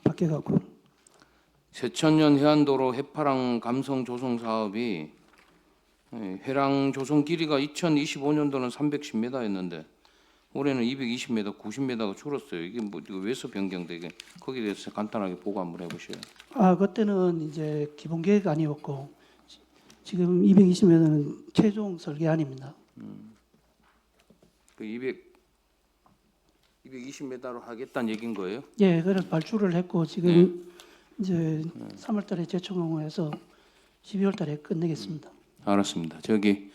바뀌어갖고 새천년 해안도로 해파랑 감성 조성 사업이 해랑 조성 길이가 2025년도는 310m였는데 올해는 220m, 90m가 줄었어요. 이게 뭐 이거 왜서 변경되게? 거기에 대해서 간단하게 보고 한번 해보셔요. 그때는 이제 기본 계획 아니었고 지금 220m는 최종 설계안입니다. 그 220m로 하겠다는 얘기인 거예요? 예, 그래서 발주를 했고 지금 이제 3월달에 재청공해서 12월달에 끝내겠습니다. 알았습니다. 저기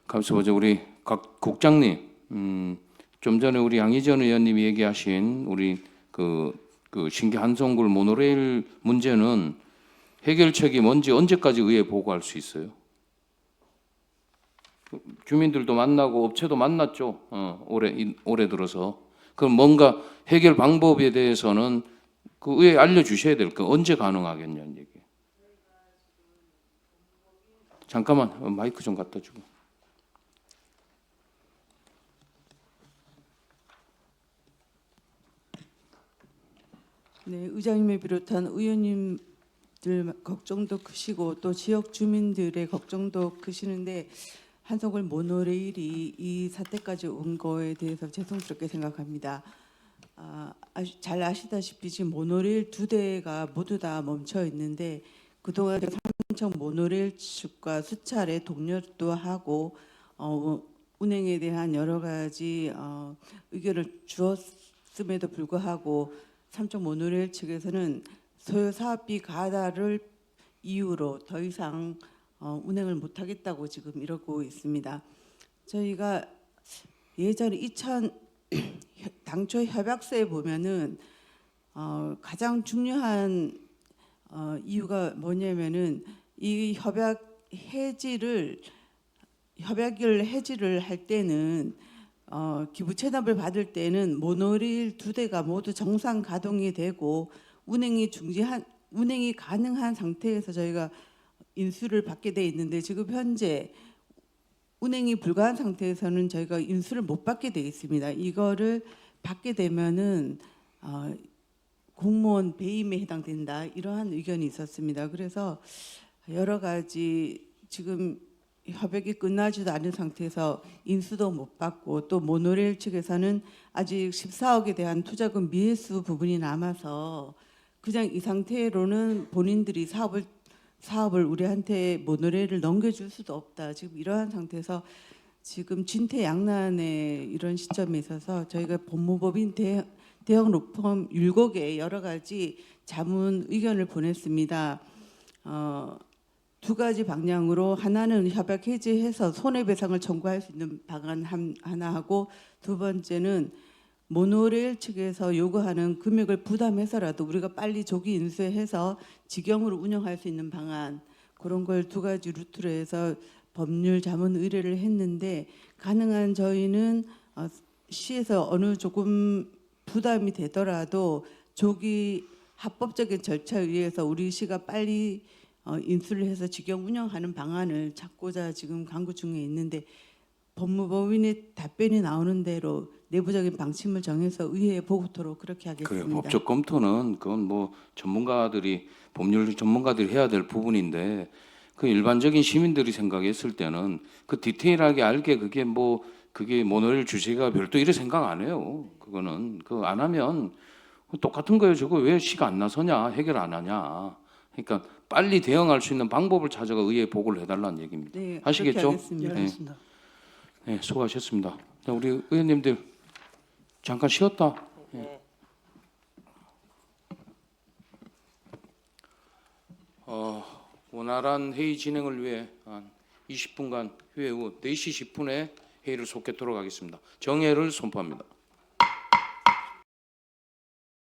감사 보죠. 우리 각 국장님, 좀 전에 우리 양희전 의원님이 얘기하신 우리 그 신기 한성굴 모노레일 문제는 해결책이 뭔지 언제까지 의회에 보고할 수 있어요? 주민들도 만나고 업체도 만났죠. 올해 들어서. 그럼 뭔가 해결 방법에 대해서는 그 의회에 알려주셔야 될 거 언제 가능하겠냐는 얘기. 잠깐만 마이크 좀 갖다 주고. 네, 의장님을 비롯한 의원님들 걱정도 크시고 또 지역 주민들의 걱정도 크시는데 한성굴 모노레일이 이 사태까지 온 거에 대해서 죄송스럽게 생각합니다. 잘 아시다시피 지금 모노레일 2대가 모두 다 멈춰 있는데 그동안 삼척 모노레일 측과 수차례 독려도 하고 운행에 대한 여러 가지 의견을 주었음에도 불구하고 삼척 모노레일 측에서는 소요 사업비 가다를 이유로 더 이상 운행을 못하겠다고 지금 이러고 있습니다. 저희가 예전에 당초 협약서에 보면은 가장 중요한 이유가 뭐냐면은 이 협약을 해지를 할 때는 기부 체납을 받을 때는 모노레일 2대가 모두 정상 가동이 되고 운행이 가능한 상태에서 저희가 인수를 받게 돼 있는데 지금 현재 운행이 불가한 상태에서는 저희가 인수를 못 받게 돼 있습니다. 이거를 받게 되면은 공무원 배임에 해당된다 이러한 의견이 있었습니다. 그래서 여러 가지 지금 협약이 끝나지도 않은 상태에서 인수도 못 받고 또 모노레일 측에서는 아직 14억에 대한 투자금 미회수 부분이 남아서 그냥 이 상태로는 본인들이 사업을 우리한테 모노레일을 넘겨줄 수도 없다. 지금 이러한 상태에서 지금 진퇴양난의 이런 시점에 있어서 저희가 법무법인 대형 로펌 율곡에 여러 가지 자문 의견을 보냈습니다. 두 가지 방향으로 하나는 협약 해지해서 손해배상을 청구할 수 있는 방안 하나 하고, 두 번째는 모노레일 측에서 요구하는 금액을 부담해서라도 우리가 빨리 조기 인수해서 직영으로 운영할 수 있는 방안, 그런 걸 두 가지 루트로 해서 법률 자문 의뢰를 했는데, 가능한 저희는 시에서 어느 조금 부담이 되더라도 조기 합법적인 절차에 의해서 우리 시가 빨리 인수를 해서 직영 운영하는 방안을 찾고자 지금 강구 중에 있는데, 법무법인의 답변이 나오는 대로 내부적인 방침을 정해서 의회에 보고토록 그렇게 하겠습니다. 그 법적 검토는 그건 뭐 전문가들이 법률 전문가들이 해야 될 부분인데, 그 일반적인 시민들이 생각했을 때는 그 디테일하게 알게 그게 모노레일 주체가 별도 이래 생각 안 해요. 그거는 그 안 하면 똑같은 거예요. 저거 왜 시가 안 나서냐, 해결 안 하냐. 그러니까 빨리 대응할 수 있는 방법을 찾아가 의회에 보고를 해달라는 얘기입니다. 네, 아시겠죠? 그렇게 하겠습니다. 네. 알겠습니다. 네, 수고하셨습니다. 자, 우리 의원님들 잠깐 쉬었다. 네. 원활한 회의 진행을 위해 한 20분간 휴회 후 4시 10분에 회의를 속개토록 하겠습니다. 정회를 선포합니다.